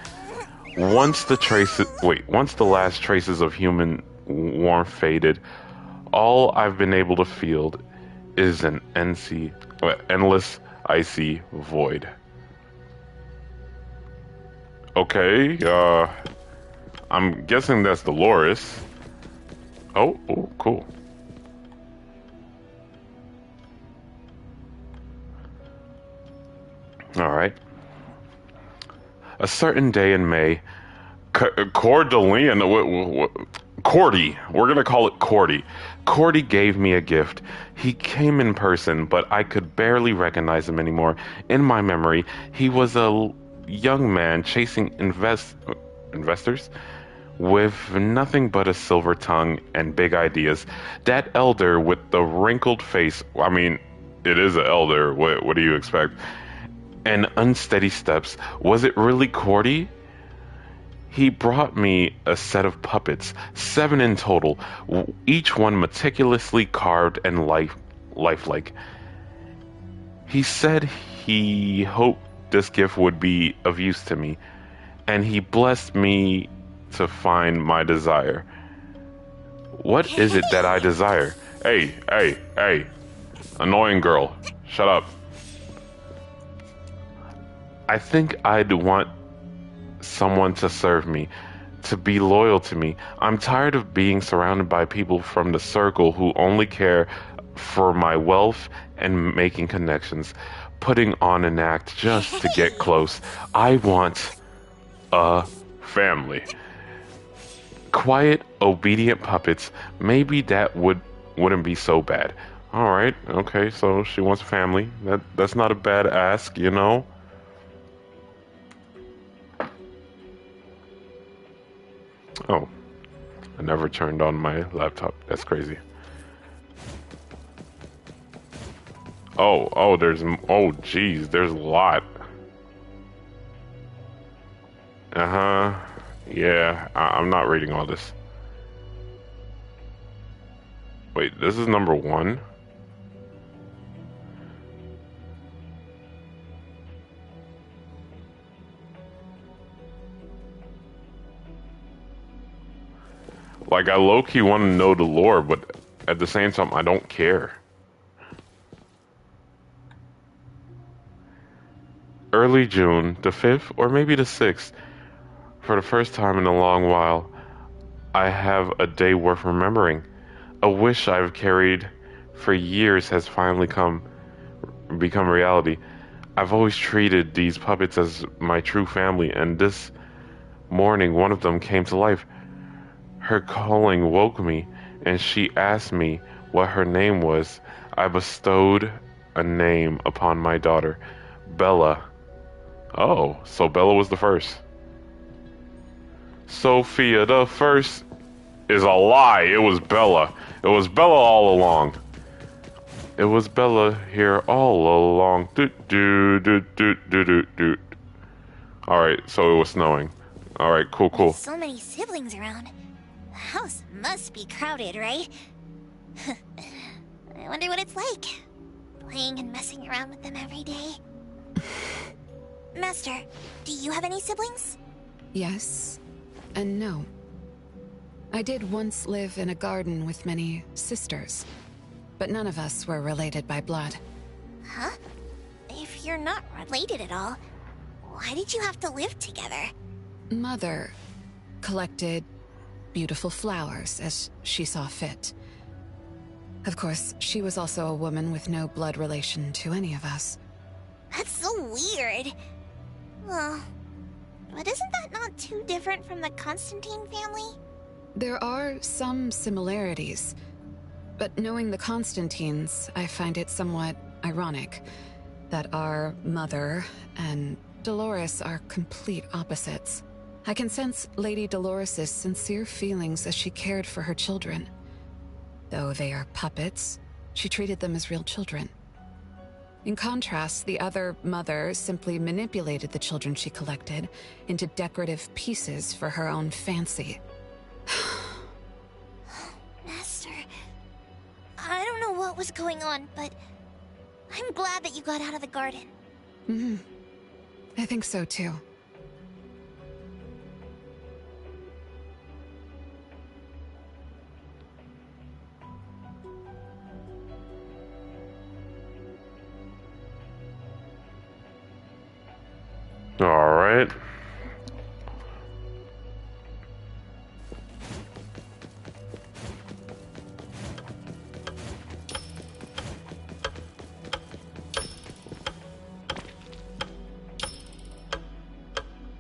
Once the last traces of human warmth faded, all I've been able to feel is an endless, icy void. Okay, I'm guessing that's Dolores. Oh, cool. Alright. A certain day in May, Cordy, we're gonna call it Cordy. Cordy gave me a gift. He came in person, but I could barely recognize him anymore. In my memory, he was a young man chasing investors with nothing but a silver tongue and big ideas. That elder with the wrinkled face, I mean, it is an elder, what do you expect? And unsteady steps. Was it really Cordy? He brought me a set of puppets, 7 in total, each one meticulously carved and lifelike. He said he hoped this gift would be of use to me, and he blessed me to find my desire. What is it that I desire? Hey, hey, hey. Annoying girl. Shut up. I think I'd want someone to serve me, to be loyal to me. I'm tired of being surrounded by people from the circle who only care for my wealth and making connections, putting on an act just to get close. I want a family. Quiet, obedient puppets. Maybe that wouldn't be so bad. All right, okay, so she wants a family. That's not a bad ask, you know. Oh, I never turned on my laptop. That's crazy. Oh, geez, there's a lot. Uh-huh. Yeah, I'm not reading all this. Wait, this is number 1? Like, I low-key want to know the lore, but at the same time, I don't care. Early June, the 5th, or maybe the 6th. For the first time in a long while, I have a day worth remembering. A wish I've carried for years has finally become reality. I've always treated these puppets as my true family, and this morning one of them came to life. Her calling woke me, and she asked me what her name was. I bestowed a name upon my daughter, Bella. Oh, so Bella was the first. Sophia the first is a lie. It was Bella. It was Bella all along. It was Bella here all along. Doot doot doot doot doot doot doot. All right, so it was snowing. All right, cool. With so many siblings around, the house must be crowded, right? I wonder what it's like, playing and messing around with them every day. Master, do you have any siblings? Yes and no. I did once live in a garden with many sisters, but none of us were related by blood. Huh? If you're not related at all, why did you have to live together? Mother collected beautiful flowers as she saw fit. Of course, she was also a woman with no blood relation to any of us. That's so weird. Well, but isn't that not too different from the Constantine family? There are some similarities, but knowing the Constantines, I find it somewhat ironic that our mother and Dolores are complete opposites. I can sense Lady Dolores' sincere feelings as she cared for her children. Though they are puppets, she treated them as real children. In contrast, the other mother simply manipulated the children she collected into decorative pieces for her own fancy. Master, I don't know what was going on, but I'm glad that you got out of the garden. Mm-hmm. I think so too. All right.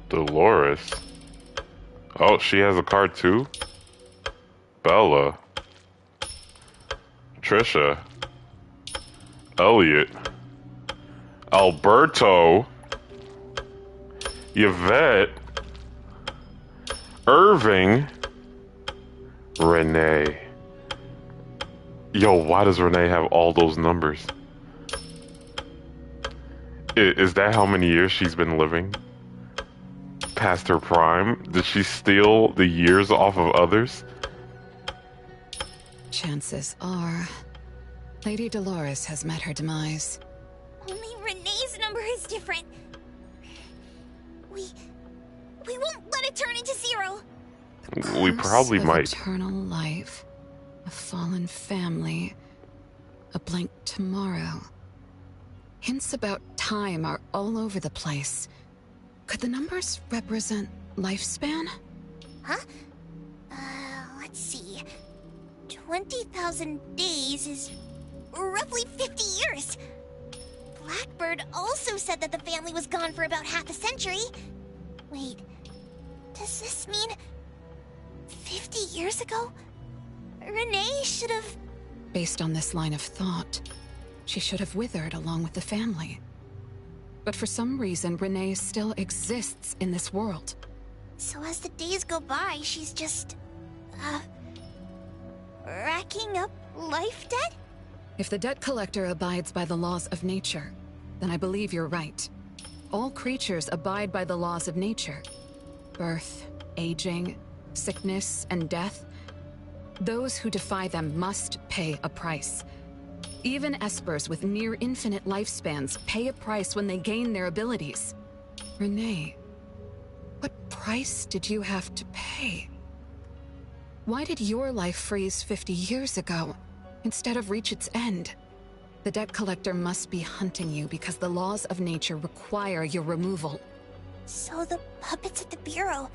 Dolores. Oh, she has a card too? Bella. Trisha. Elliot. Alberto. Yvette. Irving. Renee. Yo, why does Renee have all those numbers? Is that how many years she's been living? Past her prime? Did she steal the years off of others? Chances are, Lady Dolores has met her demise. Only Renee's number is different. We won't let it turn into 0. We probably Of might. Eternal life. A fallen family. A blank tomorrow. Hints about time are all over the place. Could the numbers represent lifespan? Huh? Let's see. 20,000 days is roughly 50 years. Blackbird also said that the family was gone for about half a century. Wait, does this mean 50 years ago? Renee should have... Based on this line of thought, she should have withered along with the family. But for some reason, Renee still exists in this world. So as the days go by, she's just... racking up life debt? If the debt collector abides by the laws of nature, then I believe you're right. All creatures abide by the laws of nature. Birth, aging, sickness, and death. Those who defy them must pay a price. Even espers with near-infinite lifespans pay a price when they gain their abilities. Renee, what price did you have to pay? Why did your life freeze 50 years ago, instead of reach its end? The debt collector must be hunting you because the laws of nature require your removal. So the puppets at the Bureau,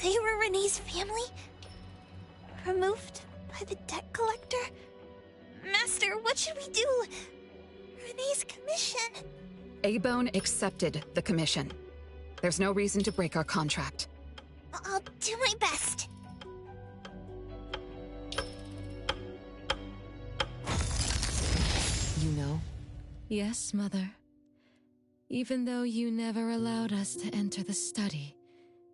they were Renee's family? Removed by the debt collector? Master, what should we do? Renee's commission. A-Bone accepted the commission. There's no reason to break our contract. I'll do my best. You know? Yes, Mother. Even though you never allowed us to enter the study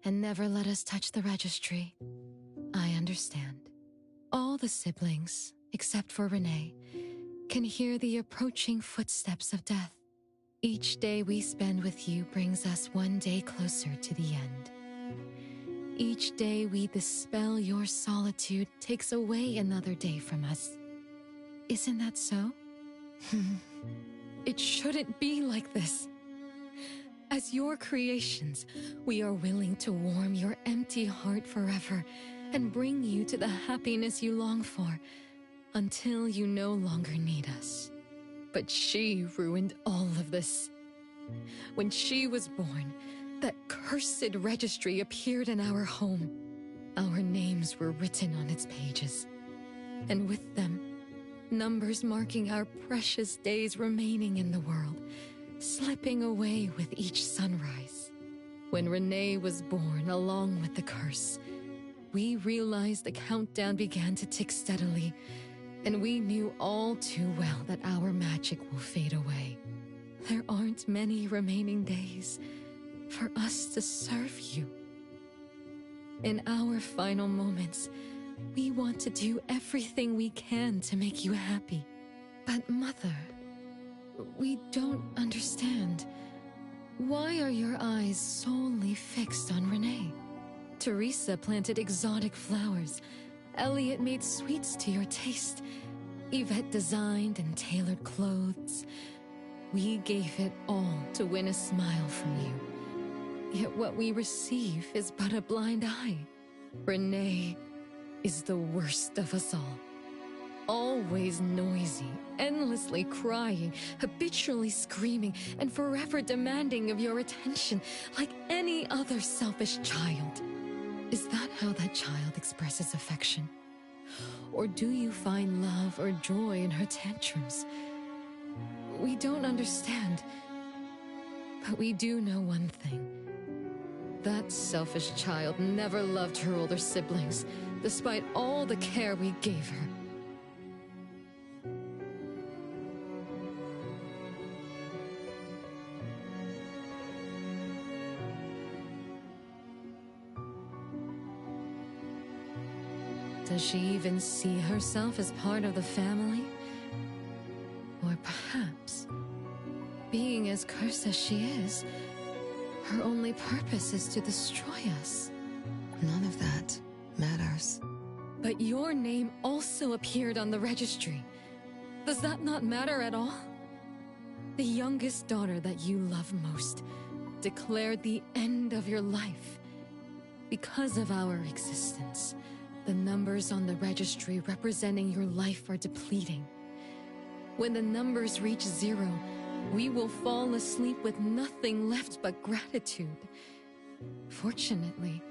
and never let us touch the registry, I understand. All the siblings, except for Renee, can hear the approaching footsteps of death. Each day we spend with you brings us one day closer to the end. Each day we dispel your solitude takes away another day from us. Isn't that so? It shouldn't be like this. As your creations, we are willing to warm your empty heart forever and bring you to the happiness you long for until you no longer need us. But she ruined all of this. When she was born, that cursed registry appeared in our home. Our names were written on its pages, and with them, numbers marking our precious days remaining in the world, slipping away with each sunrise. When Renee was born along with the curse, we realized the countdown began to tick steadily, and we knew all too well that our magic will fade away. There aren't many remaining days for us to serve you. In our final moments, we want to do everything we can to make you happy. But Mother, we don't understand. Why are your eyes solely fixed on Renee? Teresa planted exotic flowers. Elliot made sweets to your taste. Yvette designed and tailored clothes. We gave it all to win a smile from you. Yet what we receive is but a blind eye. Renee is the worst of us all. Always noisy, endlessly crying, habitually screaming, and forever demanding of your attention like any other selfish child. Is that how that child expresses affection? Or do you find love or joy in her tantrums? We don't understand. But we do know one thing. That selfish child never loved her older siblings, despite all the care we gave her. Does she even see herself as part of the family? Or perhaps, being as cursed as she is, her only purpose is to destroy us. None of that matters. But your name also appeared on the registry. Does that not matter at all? The youngest daughter that you love most declared the end of your life. Because of our existence, the numbers on the registry representing your life are depleting. When the numbers reach 0, we will fall asleep with nothing left but gratitude. Fortunately,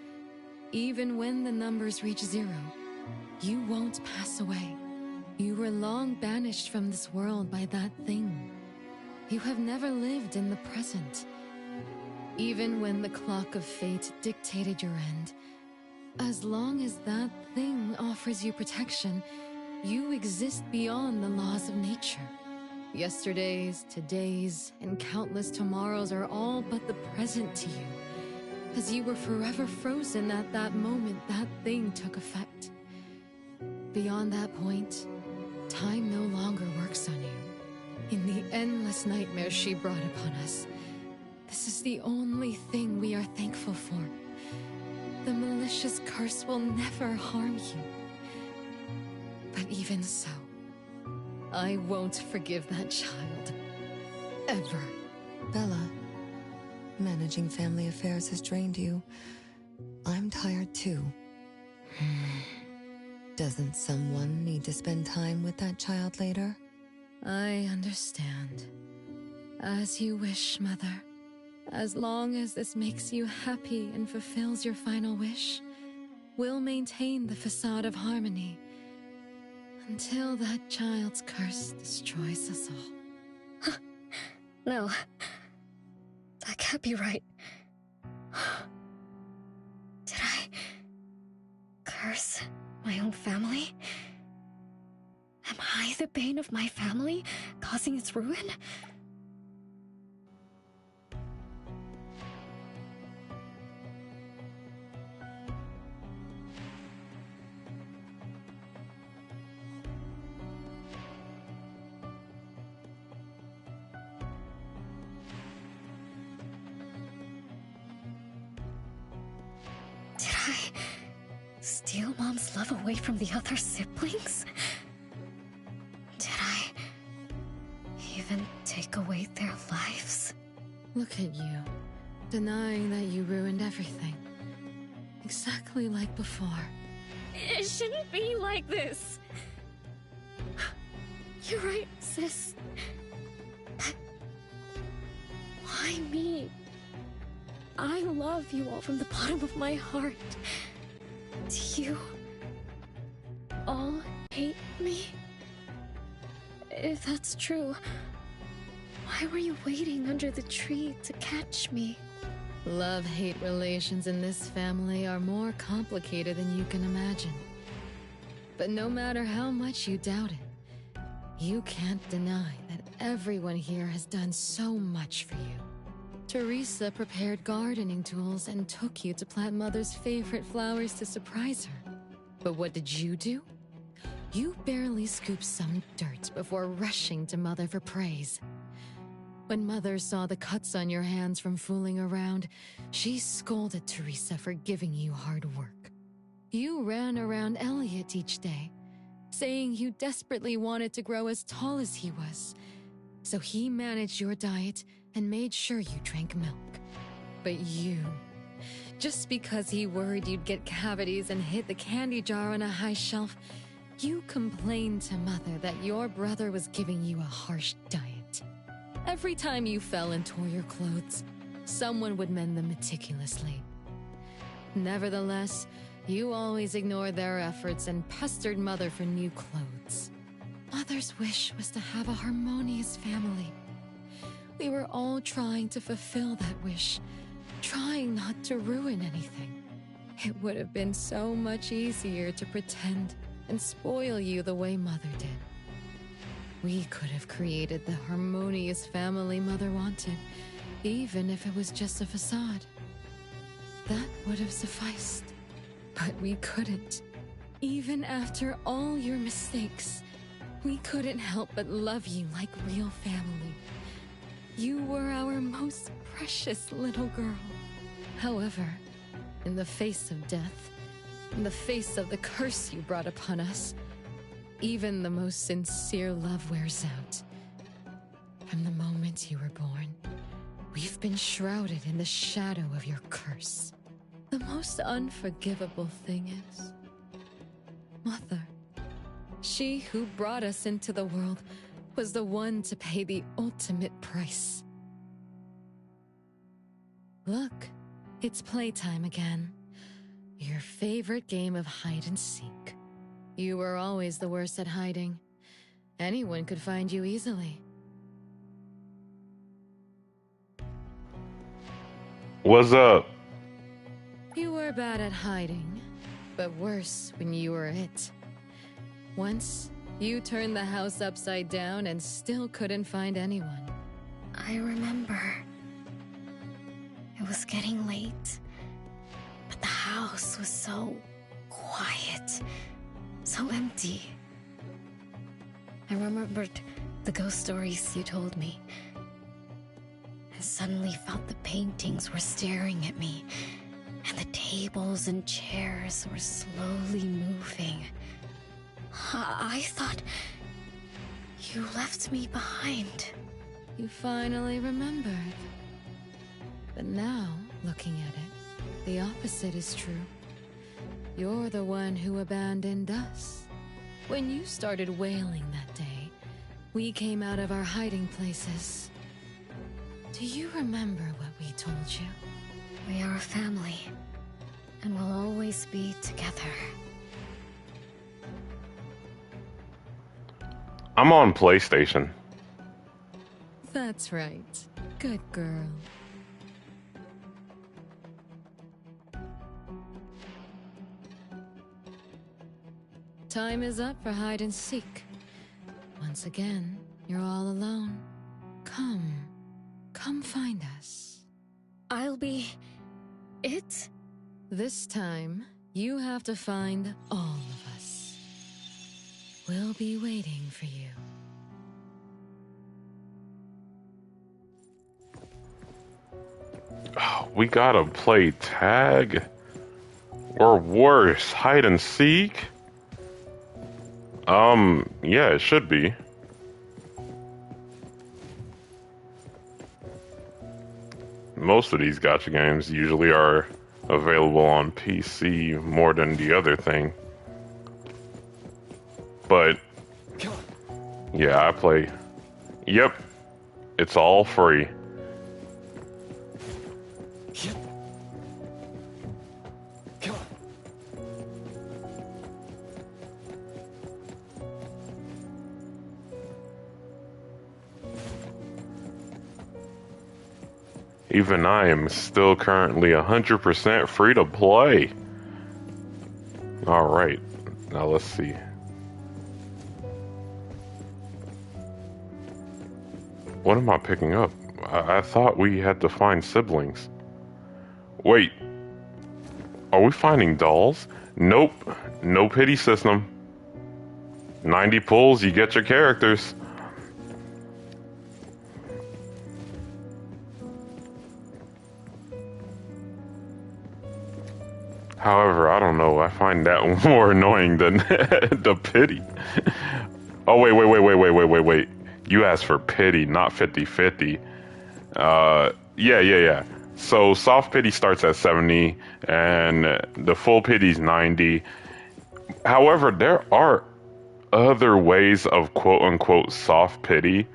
even when the numbers reach 0, you won't pass away. You were long banished from this world by that thing. You have never lived in the present. Even when the clock of fate dictated your end, as long as that thing offers you protection, you exist beyond the laws of nature. Yesterdays, todays, and countless tomorrows are all but the present to you, as you were forever frozen at that moment that thing took effect. Beyond that point, time no longer works on you. In the endless nightmares she brought upon us, this is the only thing we are thankful for. The malicious curse will never harm you. But even so, I won't forgive that child. Ever. Bella, managing family affairs has drained you. I'm tired too. Doesn't someone need to spend time with that child later? I understand. As you wish, Mother. As long as this makes you happy and fulfills your final wish, we'll maintain the facade of harmony until that child's curse destroys us all. No. That can't be right. Did I curse my own family? Am I the bane of my family, causing its ruin? Did I steal Mom's love away from the other siblings? Did I even take away their lives? Look at you, denying that you ruined everything. Exactly like before. It shouldn't be like this. You're right, sis. But why me? I love you all from the bottom of my heart. Do you all hate me? If that's true, why were you waiting under the tree to catch me? Love-hate relations in this family are more complicated than you can imagine. But no matter how much you doubt it, you can't deny that everyone here has done so much for you. Teresa prepared gardening tools and took you to plant Mother's favorite flowers to surprise her. But what did you do? You barely scooped some dirt before rushing to Mother for praise. When Mother saw the cuts on your hands from fooling around, she scolded Teresa for giving you hard work. You ran around Elliot each day, saying you desperately wanted to grow as tall as he was. So he managed your diet and made sure you drank milk. But you, just because he worried you'd get cavities and hid the candy jar on a high shelf, you complained to Mother that your brother was giving you a harsh diet. Every time you fell and tore your clothes, someone would mend them meticulously. Nevertheless, you always ignored their efforts and pestered Mother for new clothes. Mother's wish was to have a harmonious family. We were all trying to fulfill that wish, trying not to ruin anything. It would have been so much easier to pretend and spoil you the way Mother did. We could have created the harmonious family Mother wanted, even if it was just a facade. That would have sufficed. But we couldn't. Even after all your mistakes, we couldn't help but love you like real family. You were our most precious little girl. However, in the face of death, in the face of the curse you brought upon us, even the most sincere love wears out. From the moment you were born, we've been shrouded in the shadow of your curse. The most unforgivable thing is, Mother. She who brought us into the world was the one to pay the ultimate price. Look, it's playtime again. Your favorite game of hide and seek. You were always the worst at hiding. Anyone could find you easily. What's up? You were bad at hiding, but worse when you were it. Once, you turned the house upside down and still couldn't find anyone. I remember. It was getting late, but the house was so quiet, so empty. I remembered the ghost stories you told me, and suddenly felt the paintings were staring at me, and the tables and chairs were slowly moving. I thought you left me behind. You finally remembered. But now, looking at it, the opposite is true. You're the one who abandoned us. When you started wailing that day, we came out of our hiding places. Do you remember what we told you? We are a family, and we'll always be together. I'm on PlayStation. That's right. Good girl. Time is up for hide and seek. Once again, you're all alone. Come find us. I'll be... it? This time, you have to find all of us. We'll be waiting for you. Oh, we gotta play tag? Or worse, hide and seek? Yeah, it should be. Most of these gacha games usually are available on PC more than the other thing. But, yeah, I play. Yep, it's all free. Even I am still currently 100% free to play. Alright, now let's see. What am I picking up? I thought we had to find siblings. Wait, are we finding dolls? Nope, no pity system. 90 pulls, you get your characters. However, I don't know, I find that more annoying than the pity. Oh, wait. You asked for pity, not 50-50. Yeah. So soft pity starts at 70, and the full pity's 90. However, there are other ways of quote-unquote soft pity.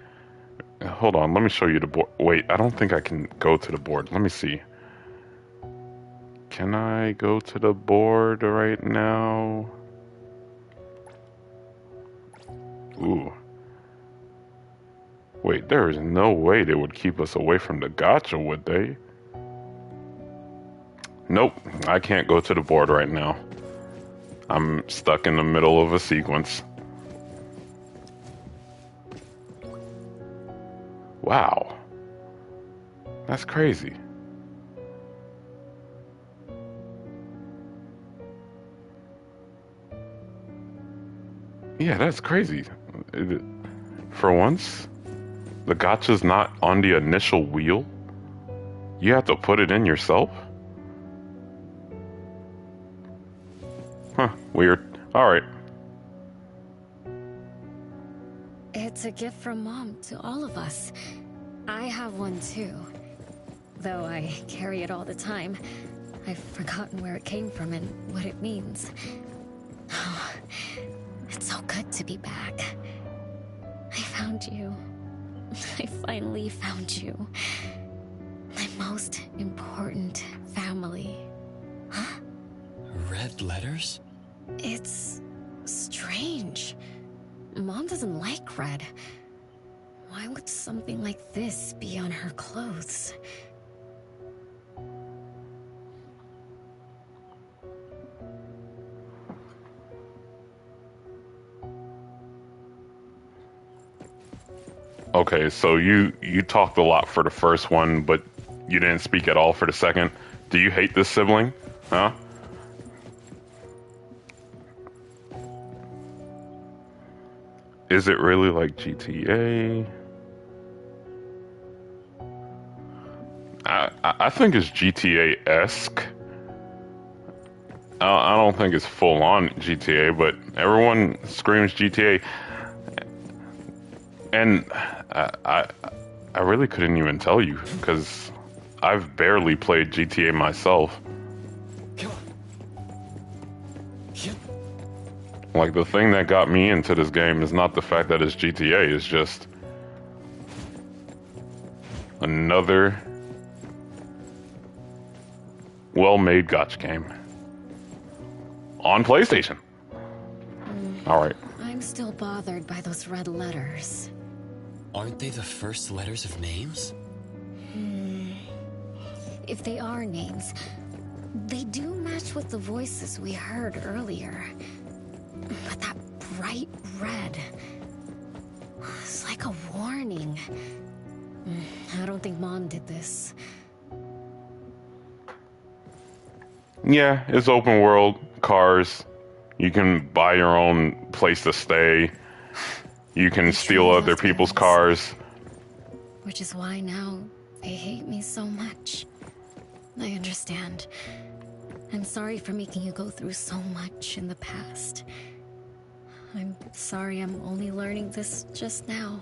Hold on, let me show you the board. Wait, I don't think I can go to the board. Let me see. Can I go to the board right now? Ooh. Wait, there is no way they would keep us away from the gacha, would they? Nope, I can't go to the board right now. I'm stuck in the middle of a sequence. Wow. That's crazy. Yeah, that's crazy. For once, the gacha's not on the initial wheel. You have to put it in yourself? Huh, weird. Alright. It's a gift from Mom to all of us. I have one too. Though I carry it all the time, I've forgotten where it came from and what it means. It's so good to be back. I found you. I finally found you. My most important family. Huh? Red letters? It's strange. Mom doesn't like red. Why would something like this be on her clothes? Okay, so you talked a lot for the first one, but you didn't speak at all for the second. Do you hate this sibling? Huh? Is it really like GTA? I think it's GTA-esque. I don't think it's full-on GTA, but everyone screams GTA. And I really couldn't even tell you, because I've barely played GTA myself. Like, the thing that got me into this game is not the fact that it's GTA, it's just another well-made gotcha game on PlayStation. Alright. I'm still bothered by those red letters. Aren't they the first letters of names? If they are names, they do match with the voices we heard earlier. But that bright red, it's like a warning. I don't think Mom did this. Yeah, it's open world, cars. You can buy your own place to stay. You can steal other people's cars. Which is why now they hate me so much. I understand. I'm sorry for making you go through so much in the past. I'm sorry I'm only learning this just now.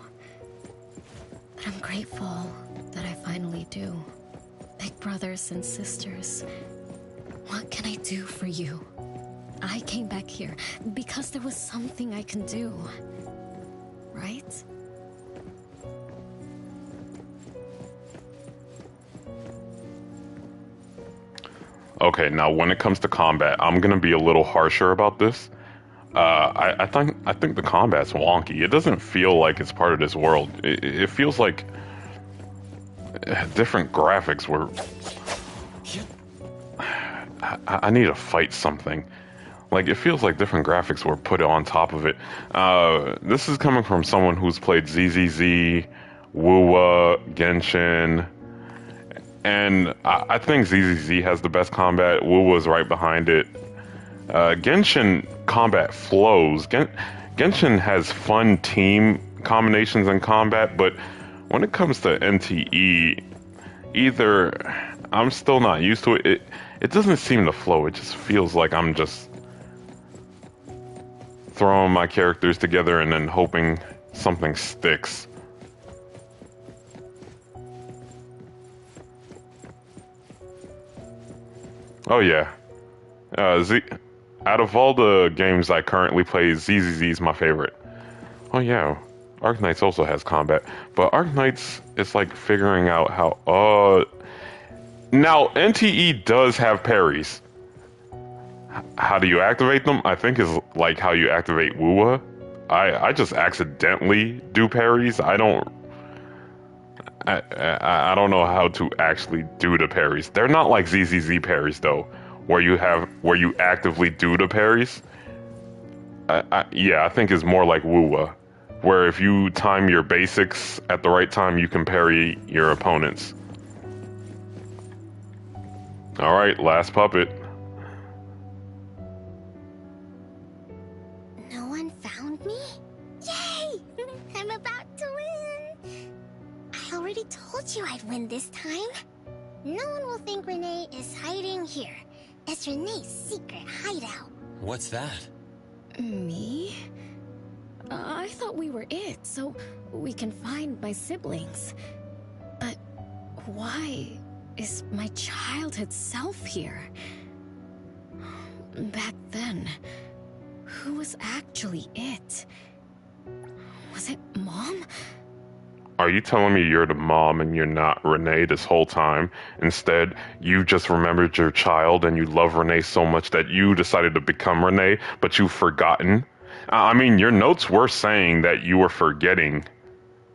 But I'm grateful that I finally do. Big brothers and sisters, what can I do for you? I came back here because there was something I can do. Right? Okay, now when it comes to combat, I'm gonna be a little harsher about this. I think the combat's wonky. It doesn't feel like it's part of this world. It feels like different graphics were. I need to fight something. Like, it feels like different graphics were put on top of it. This is coming from someone who's played ZZZ, Wuwa, Genshin, and I think ZZZ has the best combat. Wuwa's right behind it. Genshin combat flows. Genshin has fun team combinations in combat, but when it comes to NTE, either I'm still not used to it. It doesn't seem to flow. It just feels like I'm just throwing my characters together and then hoping something sticks. Oh yeah. Out of all the games I currently play, ZZZ is my favorite. Oh yeah, Arknights also has combat, but Arknights is like figuring out how. Now NTE does have parries. How do you activate them? I think is like how you activate Wuwa. I just accidentally do parries. I don't know how to actually do the parries. They're not like ZZZ parries though, where you actively do the parries. Yeah, I think it's more like Wuwa, where if you time your basics at the right time, you can parry your opponents. All right, last puppet. No one found me? Yay! I'm about to win! I already told you I'd win this time. No one will think Renee is hiding here. It's Renee's secret hideout. What's that? Me? I thought we were it, so we can find my siblings. But why is my childhood self here? Back then, Who was actually it? Was it Mom? Are you telling me you're the mom and you're not Renee this whole time? Instead, you just remembered your child and you love Renee so much that you decided to become Renee, but you've forgotten? I mean, your notes were saying that you were forgetting.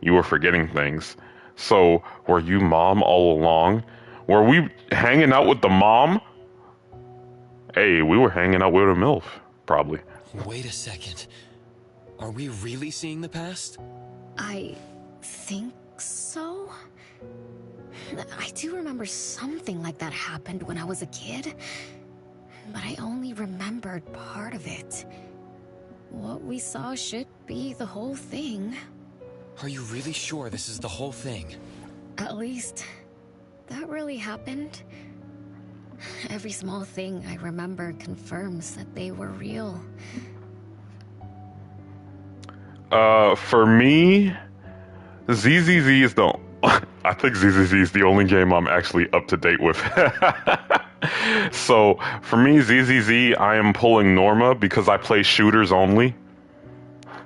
You were forgetting things. So, were you Mom all along? Were we hanging out with the mom? Hey, we were hanging out with a MILF, probably. Wait a second. Are we really seeing the past? I think so. I do remember something like that happened when I was a kid, but I only remembered part of it. What we saw should be the whole thing. Are you really sure this is the whole thing? At least, that really happened. Every small thing I remember confirms that they were real. For me, ZZZ is the... I think ZZZ is the only game I'm actually up to date with. So, for me, ZZZ, I am pulling Norma because I play shooters only.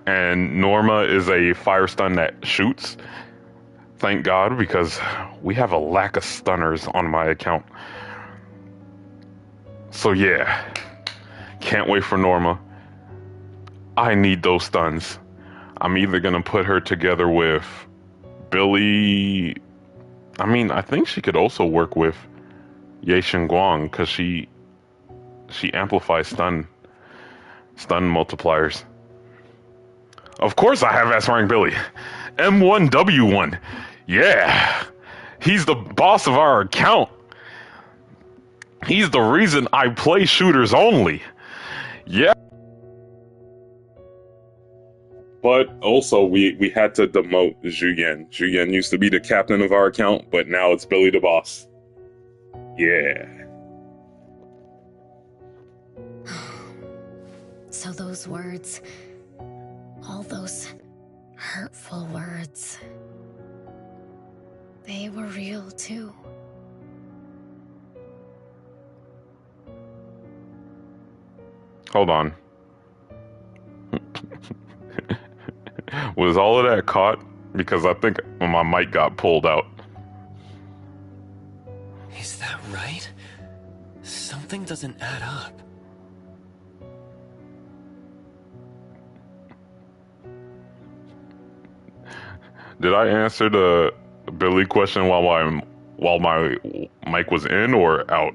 And Norma is a fire stun that shoots. Thank God, because we have a lack of stunners on my account. So yeah, can't wait for Norma. I need those stuns. I'm either gonna put her together with Billy. I mean, I think she could also work with Ye Guang because she amplifies stun multipliers. Of course I have S rank Billy. M1W1. Yeah. He's the boss of our account. He's the reason I play shooters only. Yeah. But also we had to demote Zhu Yan. Zhu Yan used to be the captain of our account, but now it's Billy the boss. Yeah. So those words, all those hurtful words, they were real too. Hold on. Was all of that caught? Because I think my mic got pulled out. Is that right? Something doesn't add up. Did I answer the Billy question while my mic was in or out?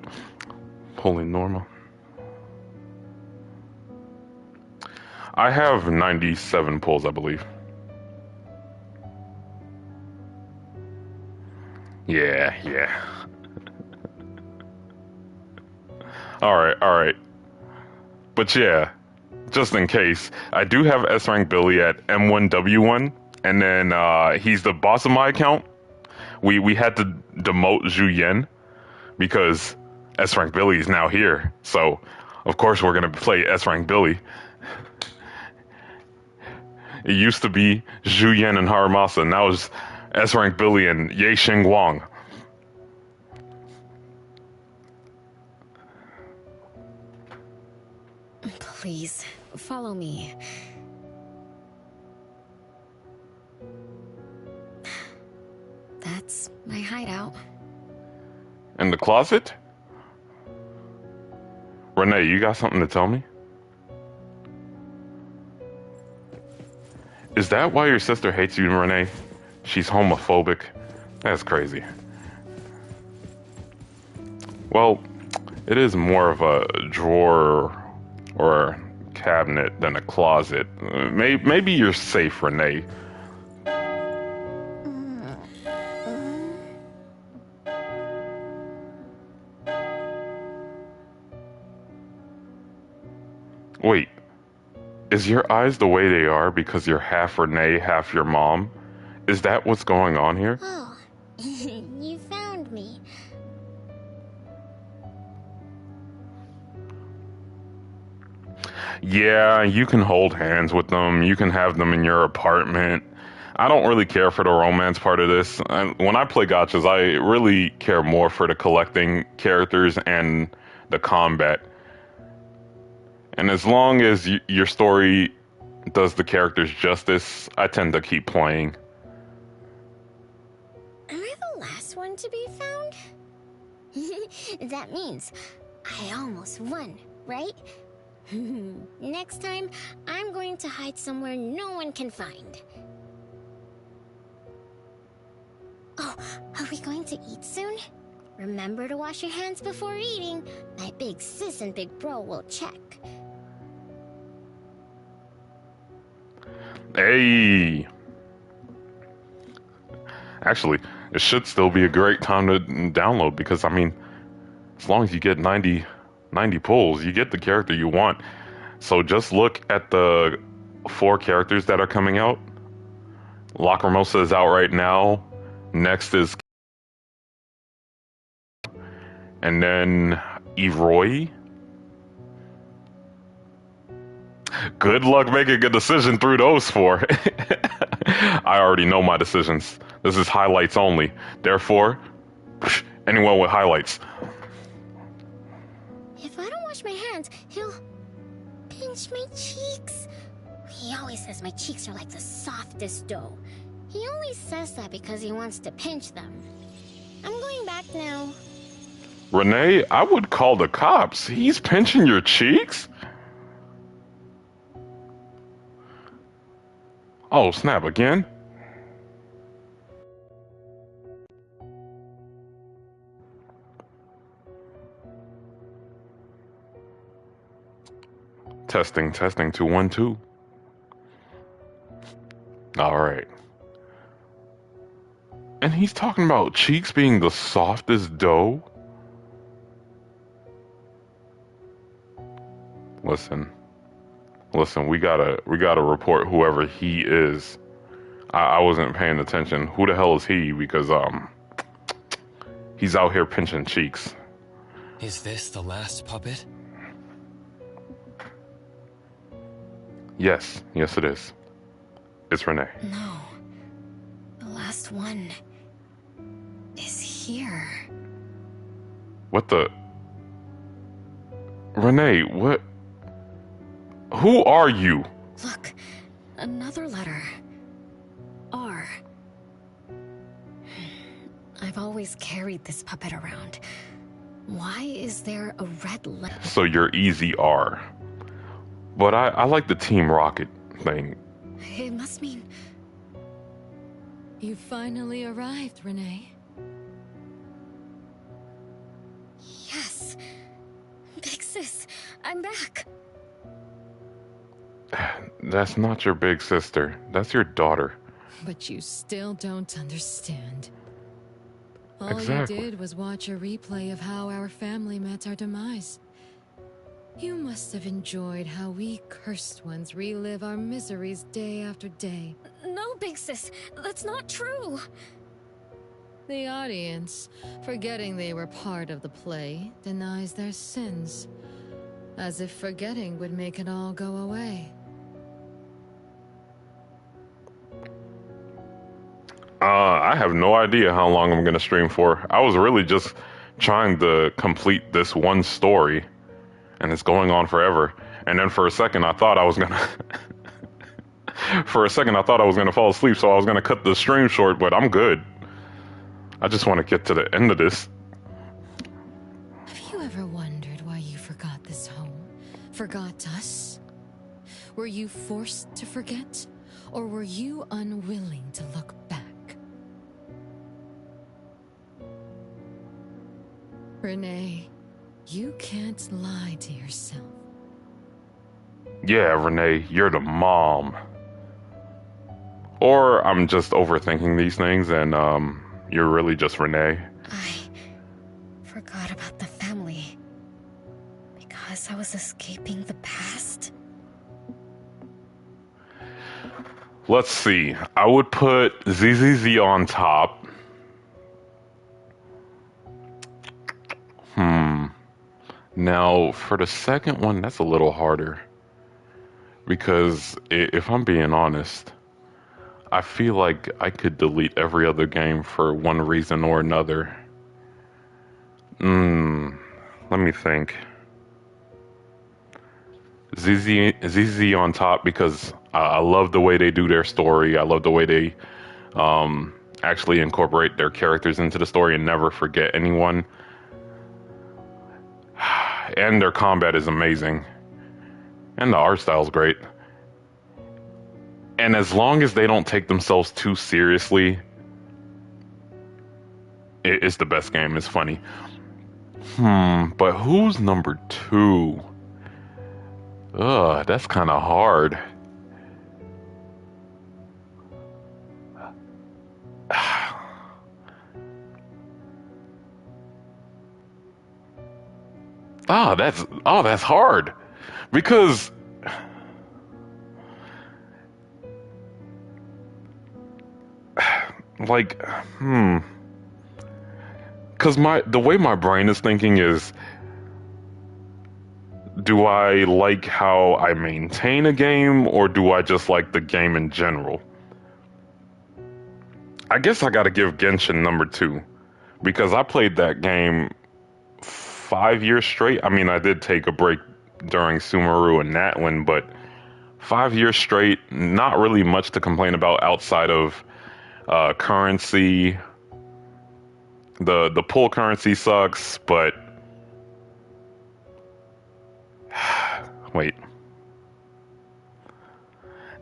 Holy Norma. I have 97 pulls, I believe. Yeah. Alright. But yeah, just in case, I do have S rank Billy at M1W1, and then he's the boss of my account. We had to demote Zhu Yan because S rank Billy is now here. So, of course, we're gonna play S rank Billy. It used to be Zhu Yan and Haramasa, now it's S rank Billy and Ye Guang. Please, follow me. That's my hideout. In the closet? Renee, you got something to tell me? Is that why your sister hates you, Renee? She's homophobic? That's crazy. Well, it is more of a drawer or a cabinet than a closet. Maybe you're safe, Renee. Wait. Is your eyes the way they are because you're half Renee, half your mom? Is that what's going on here? Oh, you found me. Yeah, you can hold hands with them. You can have them in your apartment. I don't really care for the romance part of this. When I play gachas, I really care more for the collecting characters and the combat. And as long as your story does the characters justice, I tend to keep playing. Am I the last one to be found? That means I almost won, right? Next time, I'm going to hide somewhere no one can find. Oh, are we going to eat soon? Remember to wash your hands before eating. My big sis and big bro will check. Hey! Actually, it should still be a great time to download because, I mean, as long as you get 90 pulls, you get the character you want. So just look at the 4 characters that are coming out. Lacrimosa is out right now. Next is... And then Eroy. Good luck making a decision through those 4. I already know my decisions. This is highlights only. Therefore, anyone with highlights. If I don't wash my hands, he'll pinch my cheeks. He always says my cheeks are like the softest dough. He only says that because he wants to pinch them. I'm going back now. Renee, I would call the cops. He's pinching your cheeks? Oh, snap, again? Testing, 2 1 2. All right. And he's talking about cheeks being the softest dough? Listen, we gotta report whoever he is. I wasn't paying attention. Who the hell is he? Because he's out here pinching cheeks. Is this the last puppet? Yes it is. It's Renee. No. The last one is here. What the? Renee, what? Who are you? Look, another letter. R. I've always carried this puppet around. Why is there a red letter? So you're Easy R. But I like the Team Rocket thing. It must mean... You finally arrived, Renee. Yes. Big sis, I'm back. That's not your big sister. That's your daughter. But you still don't understand. All Exactly. you did was watch a replay of how our family met our demise. You must have enjoyed how we cursed ones relive our miseries day after day. No, big sis, that's not true. The audience, forgetting they were part of the play, denies their sins. As if forgetting would make it all go away. I have no idea how long I'm gonna stream for. I was really just trying to complete this one story, and it's going on forever. And then for a second, I thought I was gonna... for a second, I thought I was gonna fall asleep, so I was gonna cut the stream short, but I'm good. I just want to get to the end of this. Have you ever wondered why you forgot this home? Forgot us? Were you forced to forget? Or were you unwilling to look back? Renee, you can't lie to yourself. Yeah, Renee, you're the mom. Or I'm just overthinking these things and you're really just Renee. I forgot about the family. Because I was escaping the past. Let's see. I would put ZZZ on top. Now, for the second one, that's a little harder. Because if I'm being honest, I feel like I could delete every other game for one reason or another. Let me think. ZZ on top because I love the way they do their story. I love the way they actually incorporate their characters into the story and never forget anyone. And their combat is amazing. And the art style is great. And as long as they don't take themselves too seriously, it's the best game. It's funny. But who's number 2? Ugh, that's kind of hard. That's hard. Because like because the way my brain is thinking is, do I like how I maintain a game, or do I just like the game in general? I guess I gotta give Genshin number 2, because I played that game 5 years straight. I mean, I did take a break during Sumeru and Natlin, but 5 years straight, not really much to complain about outside of currency. The pull currency sucks, but wait.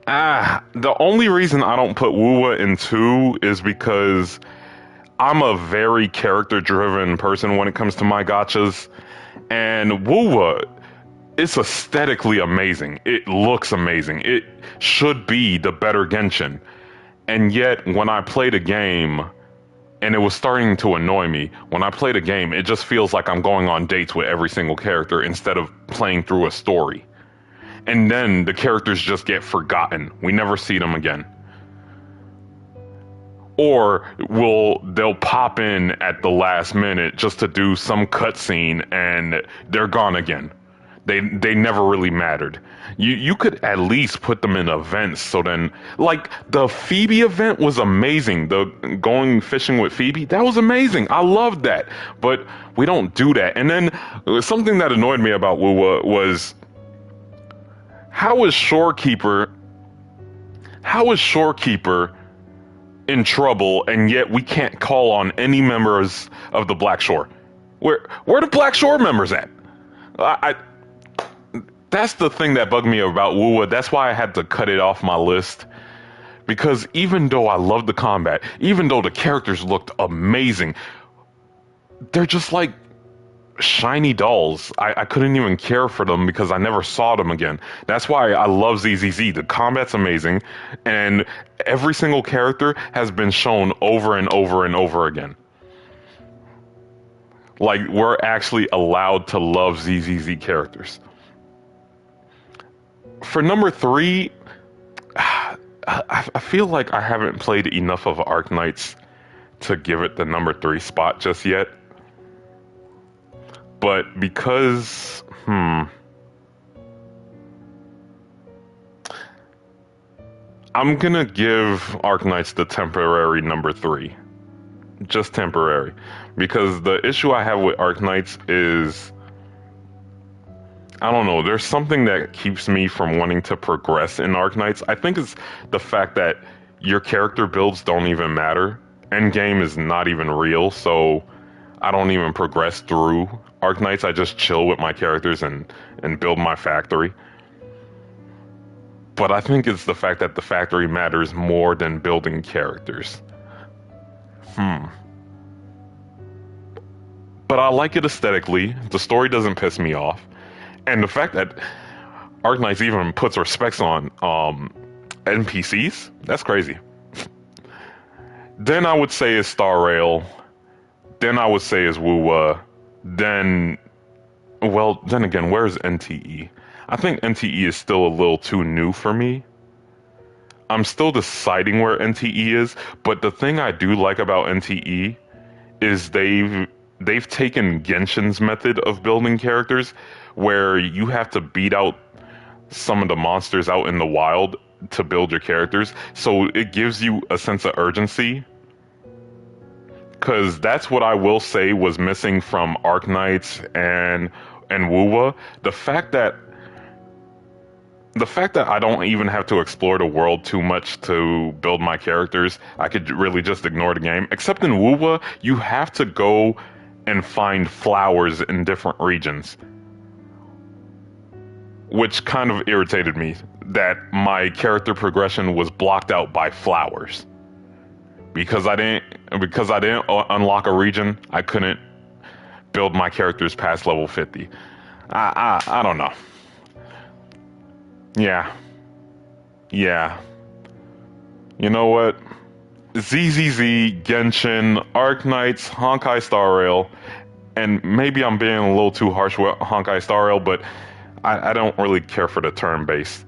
The only reason I don't put Wuwa in 2 is because I'm a very character-driven person when it comes to my gachas, and Wuwa, it's aesthetically amazing. It looks amazing. It should be the better Genshin. And yet, when I played a game, and it was starting to annoy me, when I played a game, it just feels like I'm going on dates with every single character instead of playing through a story. And then the characters just get forgotten. We never see them again. Or they'll pop in at the last minute just to do some cutscene and they're gone again. They never really mattered. You could at least put them in events, so then, like, the Phoebe event was amazing. The going fishing with Phoebe, that was amazing. I loved that. But we don't do that. And then something that annoyed me about Wuwa was, how is Shorekeeper in trouble, and yet we can't call on any members of the Black Shore? Where the Black Shore members at? That's the thing that bugged me about Wuwa. That's why I had to cut it off my list. Because even though I loved the combat, even though the characters looked amazing, they're just like shiny dolls. I couldn't even care for them because I never saw them again. That's why I love ZZZ. The combat's amazing, and every single character has been shown over and over and over again. Like, we're actually allowed to love ZZZ characters. For number 3, I feel like I haven't played enough of Arknights to give it the number 3 spot just yet. But because, I'm gonna give Arknights the temporary number 3. Just temporary. Because the issue I have with Arknights is, I don't know, there's something that keeps me from wanting to progress in Arknights. I think it's the fact that your character builds don't even matter. Endgame is not even real, so I don't even progress through Arknights. I just chill with my characters and build my factory. But I think it's the fact that the factory matters more than building characters. But I like it aesthetically. The story doesn't piss me off. And the fact that Arknights even puts respects on NPCs, that's crazy. Then I would say is Star Rail. Then I would say is Wuwa. Then again, where's NTE? I think NTE is still a little too new for me. I'm still deciding where NTE is, but the thing I do like about NTE is they've taken Genshin's method of building characters, where you have to beat out some of the monsters out in the wild to build your characters. So it gives you a sense of urgency. Because that's what I will say was missing from Arknights and Wuwa. The fact that the fact that I don't even have to explore the world too much to build my characters, I could really just ignore the game. Except in Wuwa, you have to go and find flowers in different regions, which kind of irritated me that my character progression was blocked out by flowers. Because I didn't unlock a region, I couldn't build my characters past level 50. I don't know. Yeah. You know what? ZZZ, Genshin, Arknights, Honkai Star Rail, and maybe I'm being a little too harsh with Honkai Star Rail, but I don't really care for the turn-based.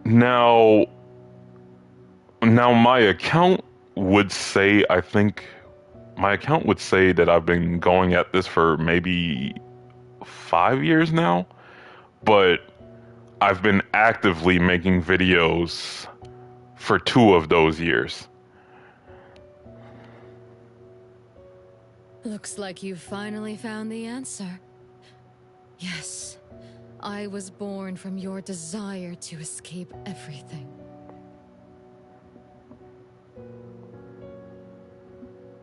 Now my account would say, I think my account would say that I've been going at this for maybe 5 years now, but I've been actively making videos for 2 of those years. Looks like you finally found the answer. Yes, I was born from your desire to escape everything.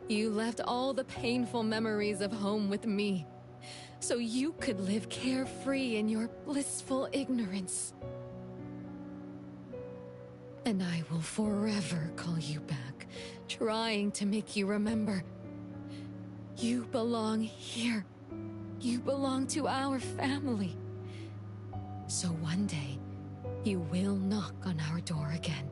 You left all the painful memories of home with me, so you could live carefree in your blissful ignorance. And I will forever call you back, trying to make you remember. You belong here. You belong to our family. So one day, you will knock on our door again.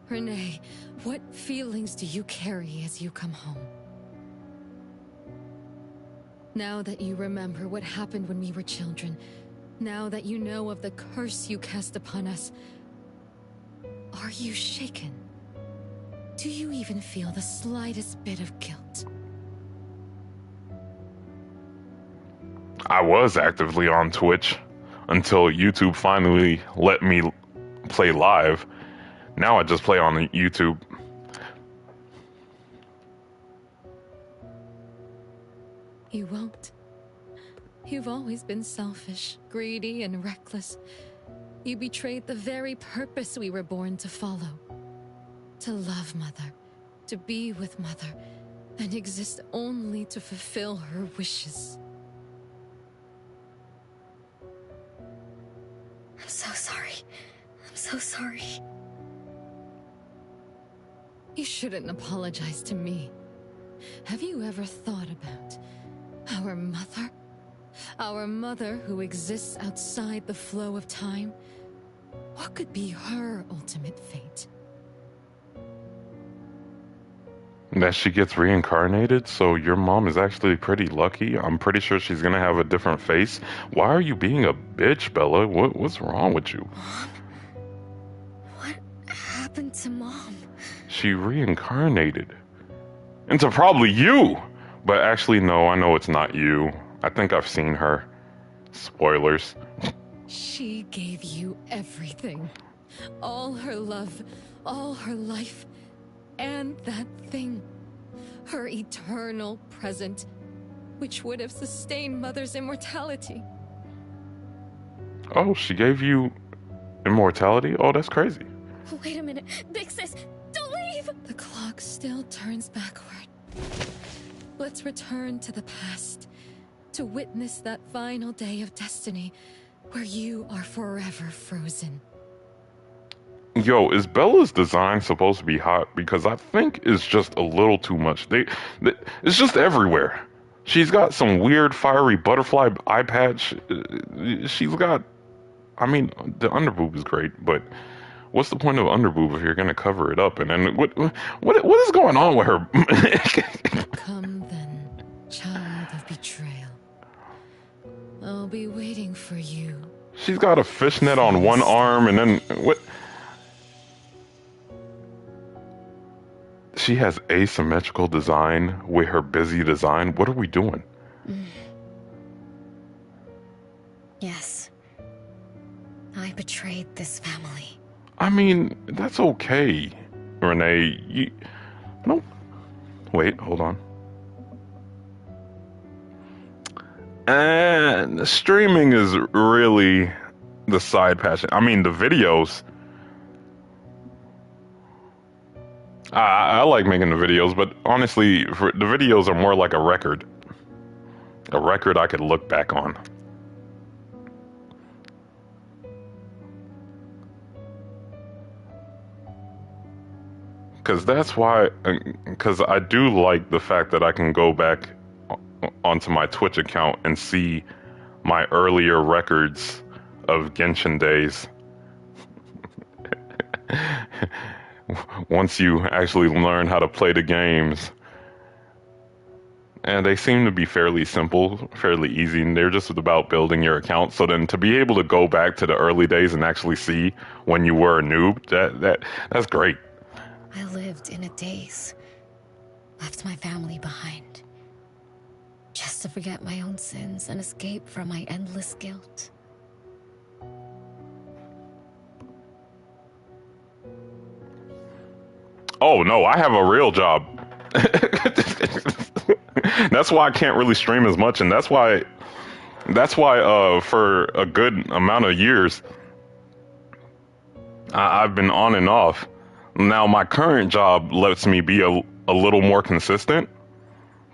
Renee, what feelings do you carry as you come home? Now that you remember what happened when we were children, now that you know of the curse you cast upon us, are you shaken? Do you even feel the slightest bit of guilt? I was actively on Twitch until YouTube finally let me play live. Now I just play on YouTube. You won't. You've always been selfish, greedy, and reckless. You betrayed the very purpose we were born to follow. To love Mother, to be with Mother, and exist only to fulfill her wishes. I'm so sorry. I'm so sorry. You shouldn't apologize to me. Have you ever thought about our mother? Our mother who exists outside the flow of time? What could be her ultimate fate? That she gets reincarnated, so your mom is actually pretty lucky. I'm pretty sure she's gonna have a different face. Why are you being a bitch, Bella? What's wrong with you? Mom? What happened to Mom? She reincarnated. Into probably you! But actually, no, I know it's not you. I think I've seen her. Spoilers. She gave you everything. All her love, all her life, and that thing. Her eternal present, which would have sustained Mother's immortality. Oh, she gave you immortality? Oh, that's crazy. Wait a minute. Big Sis, don't leave! The clock still turns backward. Let's return to the past, to witness that final day of destiny, where you are forever frozen. Yo, is Bella's design supposed to be hot? Because I think it's just a little too much. It's just everywhere. She's got some weird fiery butterfly eye patch. She's got, I mean, the underboob is great, but what's the point of underboob if you're gonna cover it up? And then what is going on with her? Come then, child of betrayal. I'll be waiting for you. She's got a fishnet on one arm, and then what? She has asymmetrical design with her busy design. What are we doing? Yes. I betrayed this family. I mean, that's okay, Renee. You... No. Wait, hold on. And streaming is really the side passion. I mean, the videos. I like making the videos, but honestly, the videos are more like a record. A record I could look back on. Because that's why, because I do like the fact that I can go back onto my Twitch account and see my earlier records of Genshin days. Once you actually learn how to play the games. And they seem to be fairly simple, fairly easy, and they're just about building your account. So then to be able to go back to the early days and actually see when you were a noob, that's great. I lived in a daze. Left my family behind. Just to forget my own sins and escape from my endless guilt. Oh no, I have a real job. That's why I can't really stream as much, and that's why for a good amount of years I've been on and off. Now my current job lets me be a little more consistent,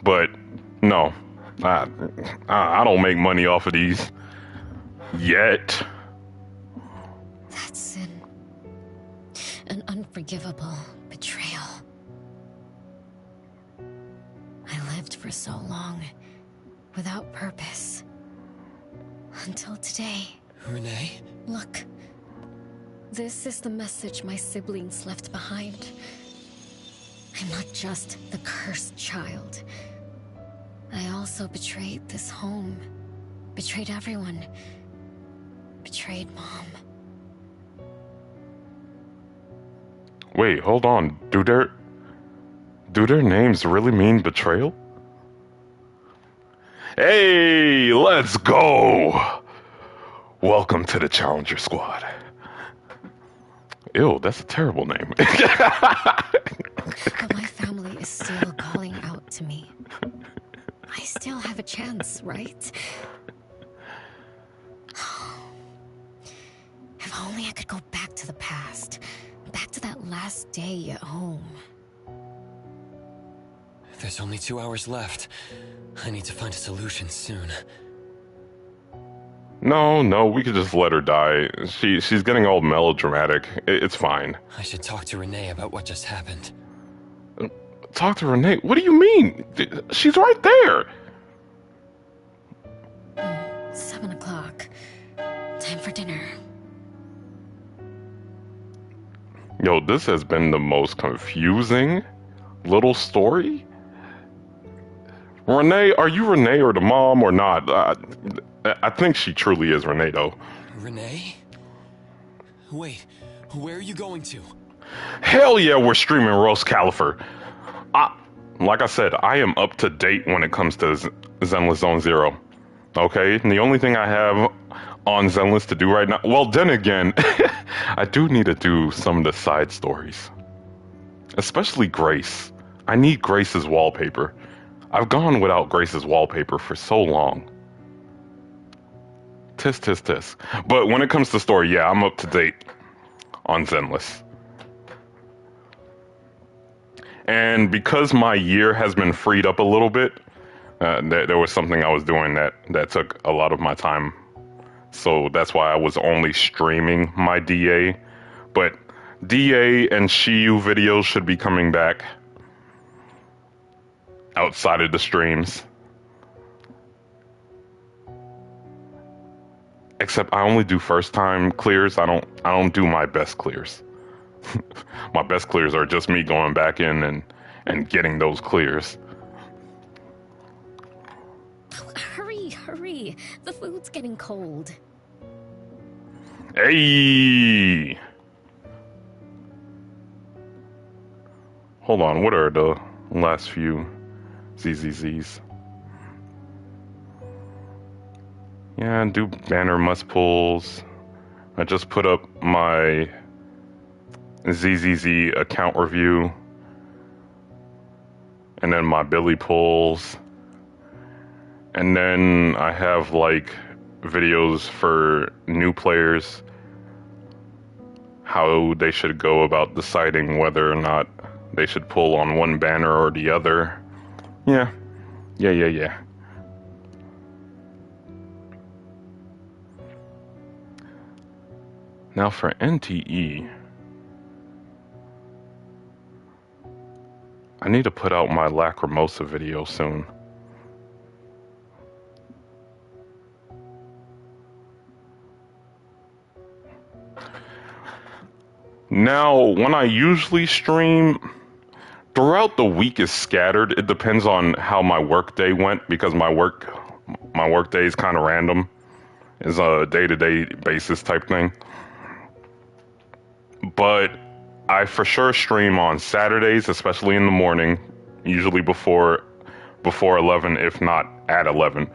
but no, I don't make money off of these yet. That's an unforgivable betrayal. I lived for so long, without purpose. Until today. Renee? Look. This is the message my siblings left behind. I'm not just the cursed child. I also betrayed this home. Betrayed everyone. Betrayed Mom. Wait, hold on. Do their names really mean betrayal? Hey, let's go! Welcome to the Challenger Squad. Ew, that's a terrible name. But my family is still calling out to me. I still have a chance, right? If only I could go back to the past. Back to that last day at home. There's only 2 hours left. I need to find a solution soon. No, we could just let her die. She's getting all melodramatic. It's fine. I should talk to Renee about what just happened. Talk to Renee? What do you mean? She's right there. 7 o'clock. Time for dinner. Yo, this has been the most confusing little story. Renee, are you Renee or the mom or not? I think she truly is Renee, though. Renee? Wait, where are you going to? Hell yeah, we're streaming Roast Califer. Like I said, I am up to date when it comes to Zenless Zone Zero. Okay, and the only thing I have on Zenless to do right now, well, then again, I do need to do some of the side stories. Especially Grace. I need Grace's wallpaper. I've gone without Grace's wallpaper for so long. Tisk, tisk, tisk. But when it comes to story, yeah, I'm up to date on Zenless. And because my year has been freed up a little bit, there was something I was doing that took a lot of my time. So that's why I was only streaming my DA. But DA and Shiyu videos should be coming back outside of the streams. Except I only do first time clears. I don't do my best clears. My best clears are just me going back in and getting those clears. Oh, hurry. The food's getting cold. Hey! Hold on, what are the last few ZZZs? Yeah, do banner must pulls. I just put up my ZZZ account review, and then my Billy pulls, and then I have like videos for new players, how they should go about deciding whether or not they should pull on one banner or the other. Yeah. Now for NTE, I need to put out my Lacrimosa video soon. Now, when I usually stream, throughout the week is scattered. It depends on how my work day went, because my work day is kind of random. It's a day-to-day basis type thing. But I for sure stream on Saturdays, especially in the morning, usually before 11, if not at 11.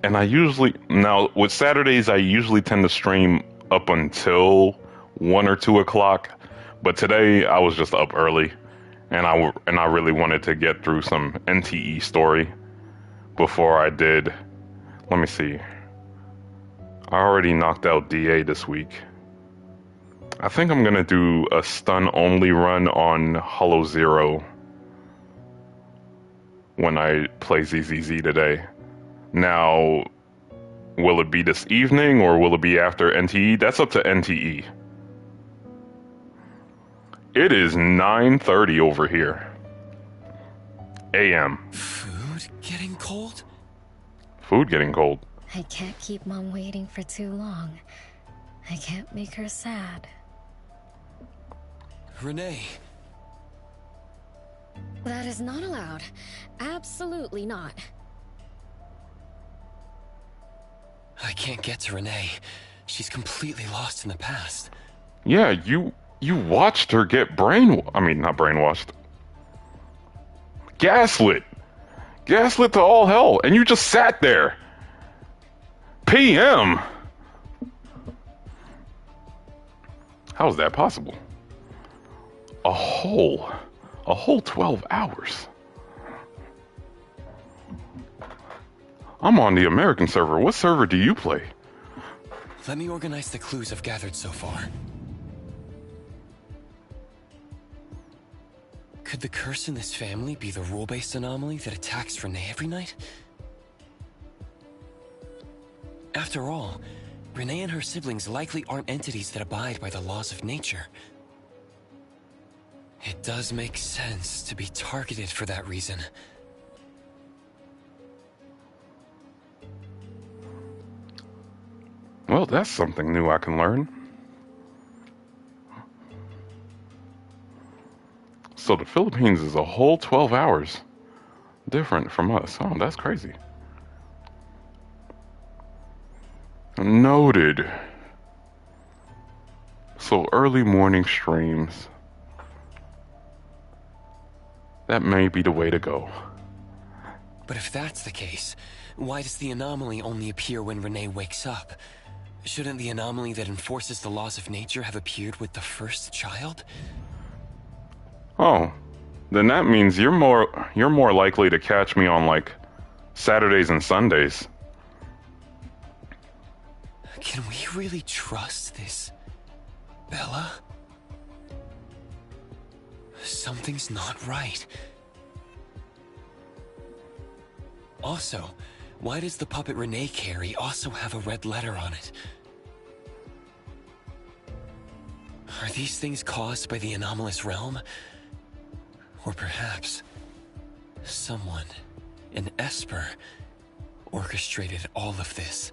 And I usually, now with Saturdays, I usually tend to stream up until 1 or 2 o'clock. But today I was just up early, and I really wanted to get through some NTE story before I did. Let me see. I already knocked out DA this week. I think I'm gonna do a stun only run on Hollow Zero when I play ZZZ today. Now, will it be this evening or will it be after NTE? That's up to NTE. It is 9:30 over here. AM. Food getting cold? Food getting cold. I can't keep Mom waiting for too long. I can't make her sad. Renee. That is not allowed. Absolutely not. I can't get to Renee. She's completely lost in the past. Yeah, you watched her get not brainwashed. Gaslit. Gaslit to all hell, and you just sat there. PM. How is that possible? A whole 12 hours. I'm on the American server. What server do you play? Let me organize the clues I've gathered so far. Could the curse in this family be the rule-based anomaly that attacks Renee every night? After all, Renee and her siblings likely aren't entities that abide by the laws of nature. It does make sense to be targeted for that reason. Well, that's something new I can learn. So the Philippines is a whole 12 hours different from us. Oh, that's crazy. Noted. So early morning streams. That may be the way to go. But if that's the case, why does the anomaly only appear when Renee wakes up? Shouldn't the anomaly that enforces the laws of nature have appeared with the first child? Oh, then that means you're more likely to catch me on like Saturdays and Sundays. Can we really trust this Bella? Something's not right. Also, why does the puppet Renee carry also have a red letter on it? Are these things caused by the anomalous realm? Or perhaps someone, an Esper, orchestrated all of this?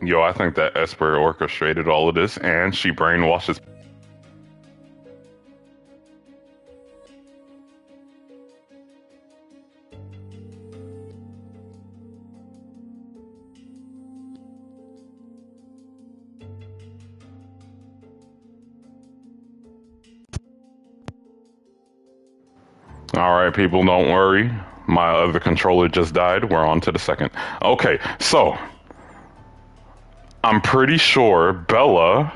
Yo, I think that Esper orchestrated all of this, and she brainwashes. All right, people, don't worry. My other controller just died. We're on to the second. Okay, so I'm pretty sure Bella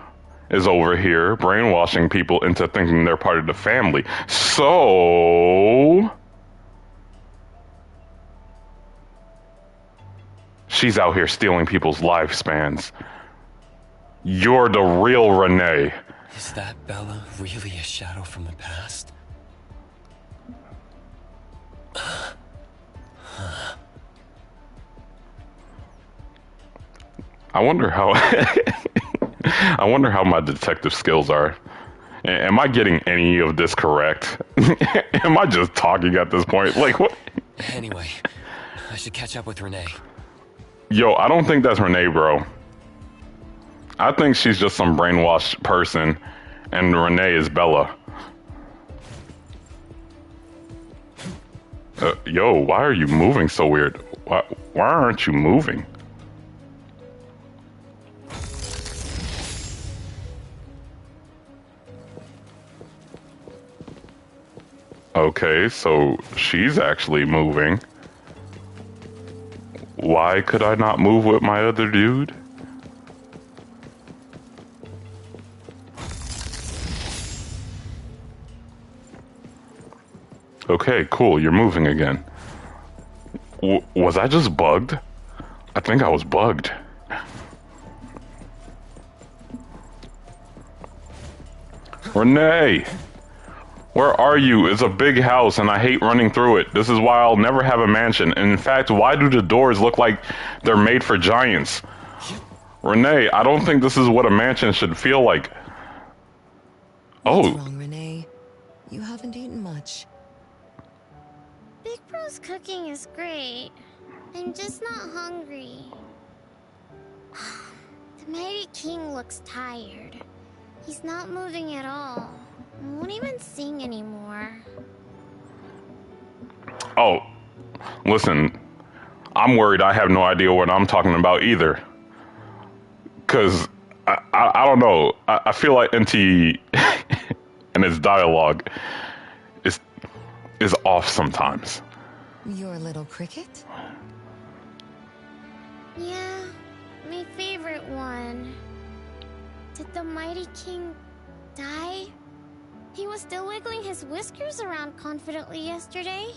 is over here brainwashing people into thinking they're part of the family. So she's out here stealing people's lifespans. You're the real Renee. Is that Bella really a shadow from the past? I wonder how I wonder how my detective skills are. Am I getting any of this correct? Am I just talking at this point? Like, what? Anyway, I should catch up with Renee. Yo, I don't think that's Renee, bro. I think she's just some brainwashed person, and Renee is Bella. Yo, why are you moving so weird? Why aren't you moving? Okay, so she's actually moving. Why could I not move with my other dude? Okay, cool, you're moving again. Was I just bugged? I think I was bugged. Renee! Where are you? It's a big house and I hate running through it. This is why I'll never have a mansion. And in fact, why do the doors look like they're made for giants? Renee, I don't think this is what a mansion should feel like. What's wrong, Renee? You haven't eaten much. Big Bro's cooking is great. I'm just not hungry. The Mighty King looks tired. He's not moving at all. Won't even sing anymore. Oh, listen, I'm worried I have no idea what I'm talking about either. Because, I don't know, I feel like NT and its dialogue is off sometimes. Your little cricket? Yeah, my favorite one. Did the Mighty King die? He was still wiggling his whiskers around confidently yesterday.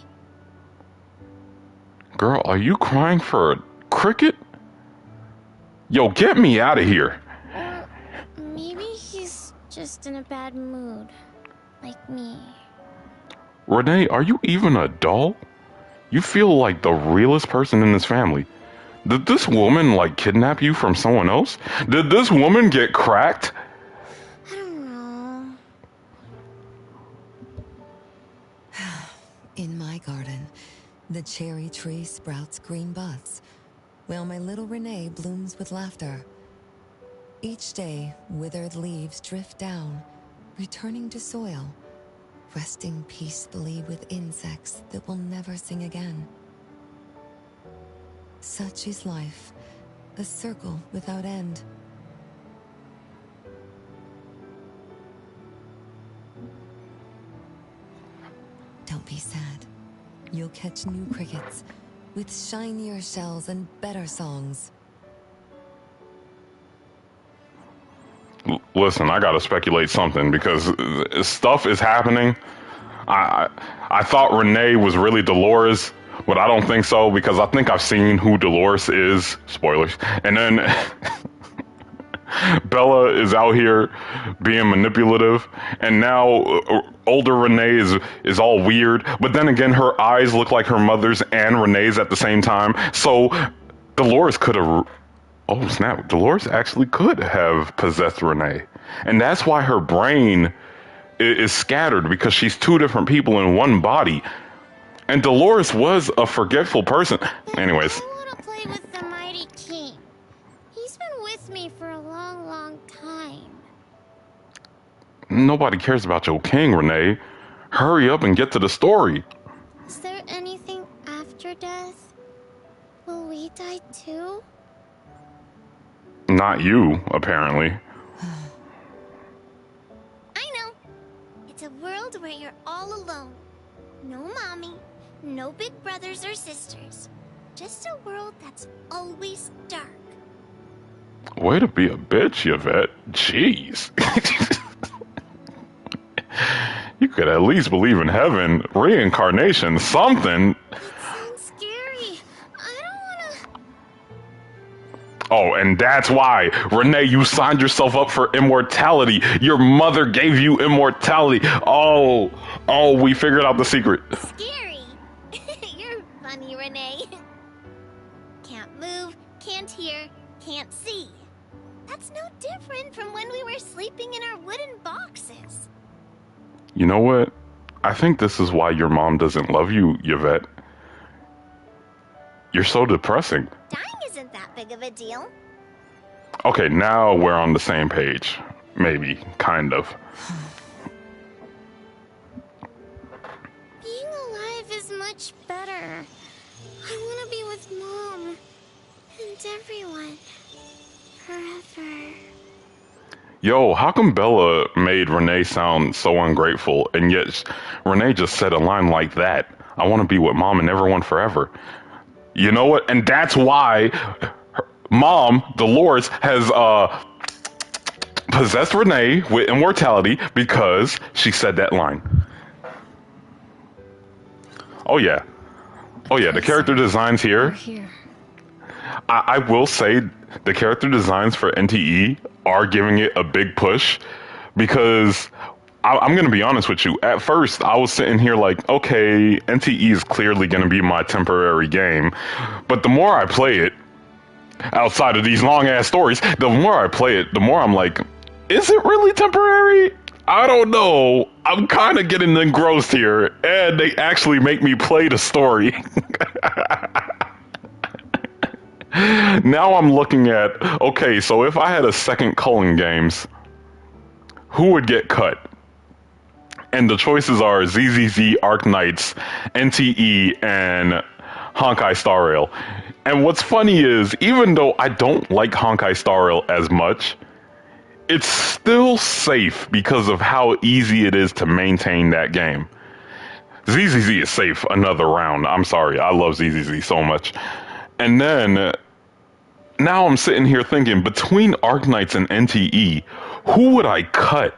Girl, are you crying for a cricket? Yo, get me out of here. Or maybe he's just in a bad mood. Like me. Renee, are you even a doll? You feel like the realest person in this family. Did this woman, like, kidnap you from someone else? Did this woman get cracked? I don't know. In my garden, the cherry tree sprouts green buds, while my little Renee blooms with laughter. Each day, withered leaves drift down, returning to soil, resting peacefully with insects that will never sing again. Such is life, a circle without end. Don't be sad. You'll catch new crickets with shinier shells and better songs. Listen, I gotta speculate something because stuff is happening. I thought Renee was really Dolores, but I don't think so because I think I've seen who Dolores is. Spoilers. And then Bella is out here being manipulative, and now older Renee is all weird. But then again, her eyes look like her mother's and Renee's at the same time. So Dolores could have... Oh, snap. Dolores actually could have possessed Renee. And that's why her brain is scattered, because she's two different people in one body. And Dolores was a forgetful person. Anyways. I want to play with the Mighty King. He's been with me for a long, long time. Nobody cares about your king, Renee. Hurry up and get to the story. Is there anything after death? Will we die too? Not you, apparently. I know. It's a world where you're all alone. No mommy, no No big brothers or sisters. Just a world that's always dark. Way to be a bitch, Yvette. Jeez. You could at least believe in heaven, reincarnation, something. That sounds scary. I don't wanna... Oh, and that's why, Renee, you signed yourself up for immortality. Your mother gave you immortality. Oh, we figured out the secret. Scary. You're funny, Renee. Can't move, can't hear, can't see. That's no different from when we were sleeping in our wooden boxes. You know what? I think this is why your mom doesn't love you, Yvette. You're so depressing. Dying isn't that big of a deal. Okay, now we're on the same page. Maybe, kind of. Being alive is much better. I want to be with Mom and everyone forever. Yo, how come Bella made Renee sound so ungrateful, and yet Renee just said a line like that? I want to be with Mom and everyone forever. You know what? And that's why her Mom, Dolores, has possessed Renee with immortality, because she said that line. Oh yeah, the character designs here. I will say the character designs for NTE are giving it a big push, because I'm going to be honest with you. At first, I was sitting here like, okay, NTE is clearly going to be my temporary game. But the more I play it, outside of these long-ass stories, the more I play it, the more I'm like, is it really temporary? I don't know. I'm kind of getting engrossed here, and they actually make me play the story. Now I'm looking at, okay, so if I had a second Cullen Games, who would get cut? And the choices are ZZZ, Arknights, NTE, and Honkai Star Rail. And what's funny is, even though I don't like Honkai Star Rail as much, it's still safe because of how easy it is to maintain that game. ZZZ is safe another round. I'm sorry, I love ZZZ so much. And then, now I'm sitting here thinking, between Arknights and NTE, who would I cut?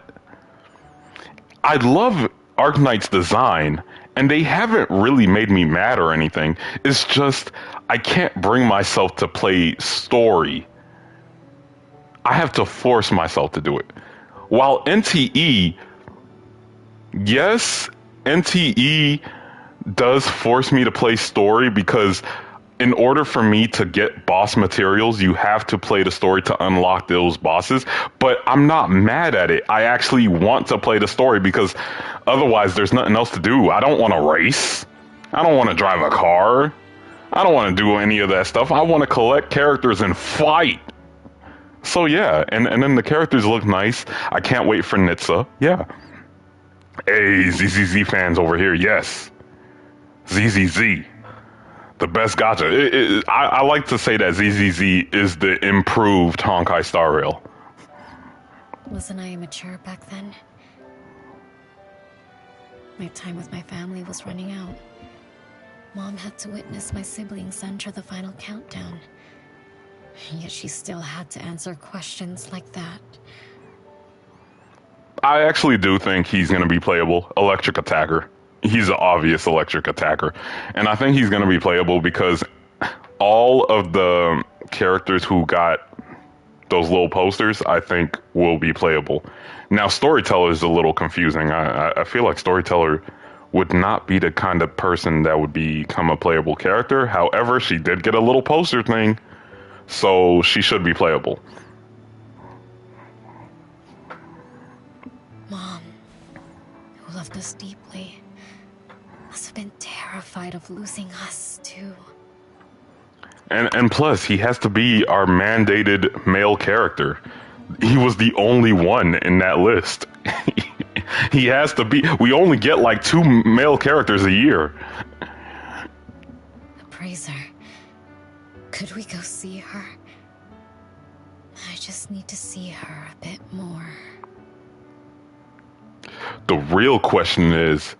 I love Arknight's design, and they haven't really made me mad or anything. It's just, I can't bring myself to play story. I have to force myself to do it. While NTE, yes, NTE does force me to play story, because in order for me to get boss materials, you have to play the story to unlock those bosses. But I'm not mad at it. I actually want to play the story, because otherwise there's nothing else to do. I don't want to race. I don't want to drive a car. I don't want to do any of that stuff. I want to collect characters and fight. So yeah, and then the characters look nice. I can't wait for Nitsa. Yeah. Hey, ZZZ fans over here. Yes. ZZZ. The best gacha. I like to say that ZZZ is the improved Honkai Star Rail. Wasn't I immature back then? My time with my family was running out. Mom had to witness my siblings enter the final countdown. Yet she still had to answer questions like that. I actually do think he's going to be playable. Electric Attacker. He's an obvious electric attacker. And I think he's going to be playable because all of the characters who got those little posters, I think, will be playable. Now, Storyteller is a little confusing. I feel like Storyteller would not be the kind of person that would become a playable character. However, she did get a little poster thing, so she should be playable. Mom, who loved us deeply, must have been terrified of losing us, too. And plus, he has to be our mandated male character. He was the only one in that list. He has to be. We only get like 2 male characters a year. Appraiser, could we go see her? I just need to see her a bit more. The real question is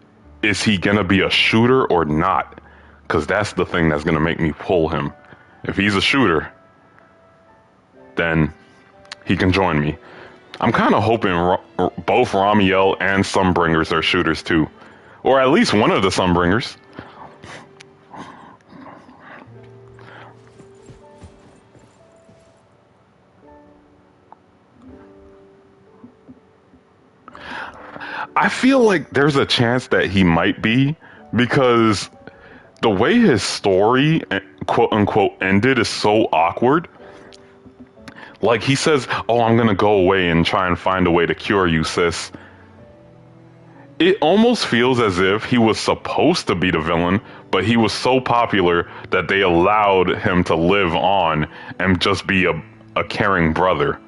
he gonna be a shooter or not? because that's the thing that's going to make me pull him. If he's a shooter, then he can join me. I'm kind of hoping both Ramiel and Sunbringers are shooters too. Or at least one of the Sunbringers. I feel like there's a chance that he might be, because the way his story, quote unquote, ended is so awkward. Like, he says, oh, I'm gonna go away and try and find a way to cure you, sis. It almost feels as if he was supposed to be the villain, but he was so popular that they allowed him to live on and just be a caring brother.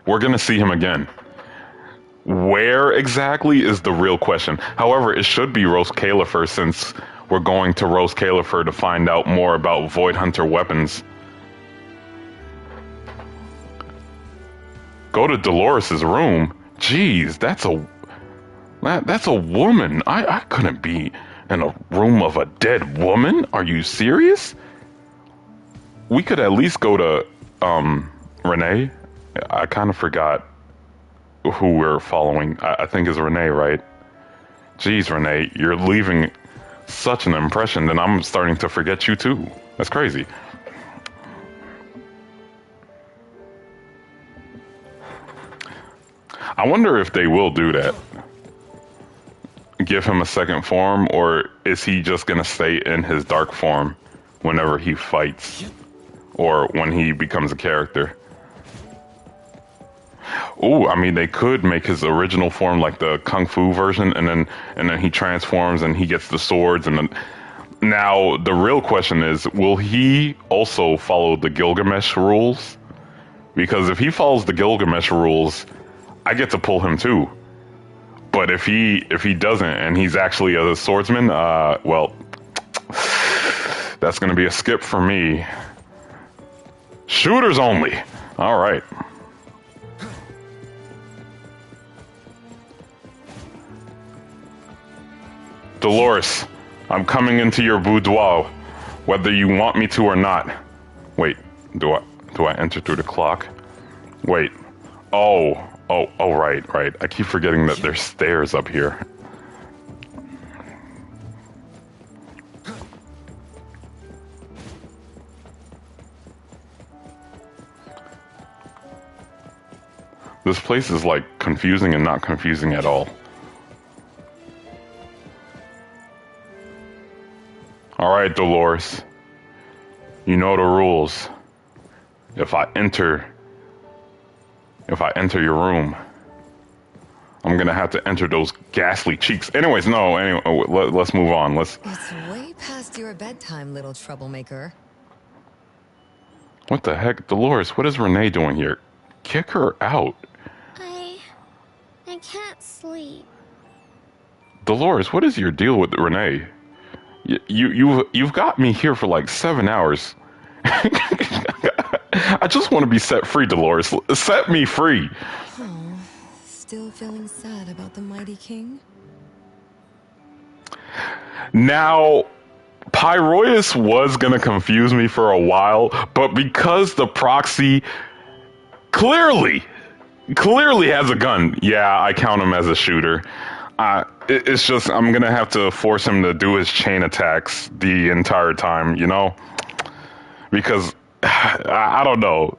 We're gonna see him again. Where exactly is the real question. However, it should be Rose Califer, since we're going to Rose Califer to find out more about Void Hunter weapons. Go to Dolores's room. Jeez, that's a woman. I couldn't be in a room of a dead woman. Are you serious? We could at least go to Renee. I kind of forgot who we're following. I think it's Renee, right? Jeez, Renee, you're leaving such an impression that I'm starting to forget you too. That's crazy. I wonder if they will do that. Give him a second form, or is he just gonna stay in his dark form whenever he fights, or when he becomes a character? Oh, I mean, they could make his original form like the Kung Fu version, and then he transforms and he gets the swords, and then now the real question is, will he also follow the Gilgamesh rules? Because if he follows the Gilgamesh rules, I get to pull him too. But if he doesn't and he's actually a swordsman, well, that's gonna be a skip for me. Shooters only. All right. Dolores, I'm coming into your boudoir, whether you want me to or not. Wait, do I enter through the clock? Wait. Oh, right. I keep forgetting that there's stairs up here. This place is like confusing and not confusing at all. All right, Dolores. You know the rules. If I enter your room, I'm gonna have to enter those ghastly cheeks. Anyway, let's move on. It's way past your bedtime, little troublemaker. What the heck? Dolores, what is Renee doing here? Kick her out. I can't sleep. Dolores, what is your deal with Renee? You've got me here for like 7 hours. I just want to be set free, Dolores. Set me free. Oh, still feeling sad about the mighty king? Now, Pyroius was gonna confuse me for a while, but because the proxy clearly has a gun, yeah, I count him as a shooter. It's just, I'm gonna have to force him to do his chain attacks the entire time, you know? Because, I don't know.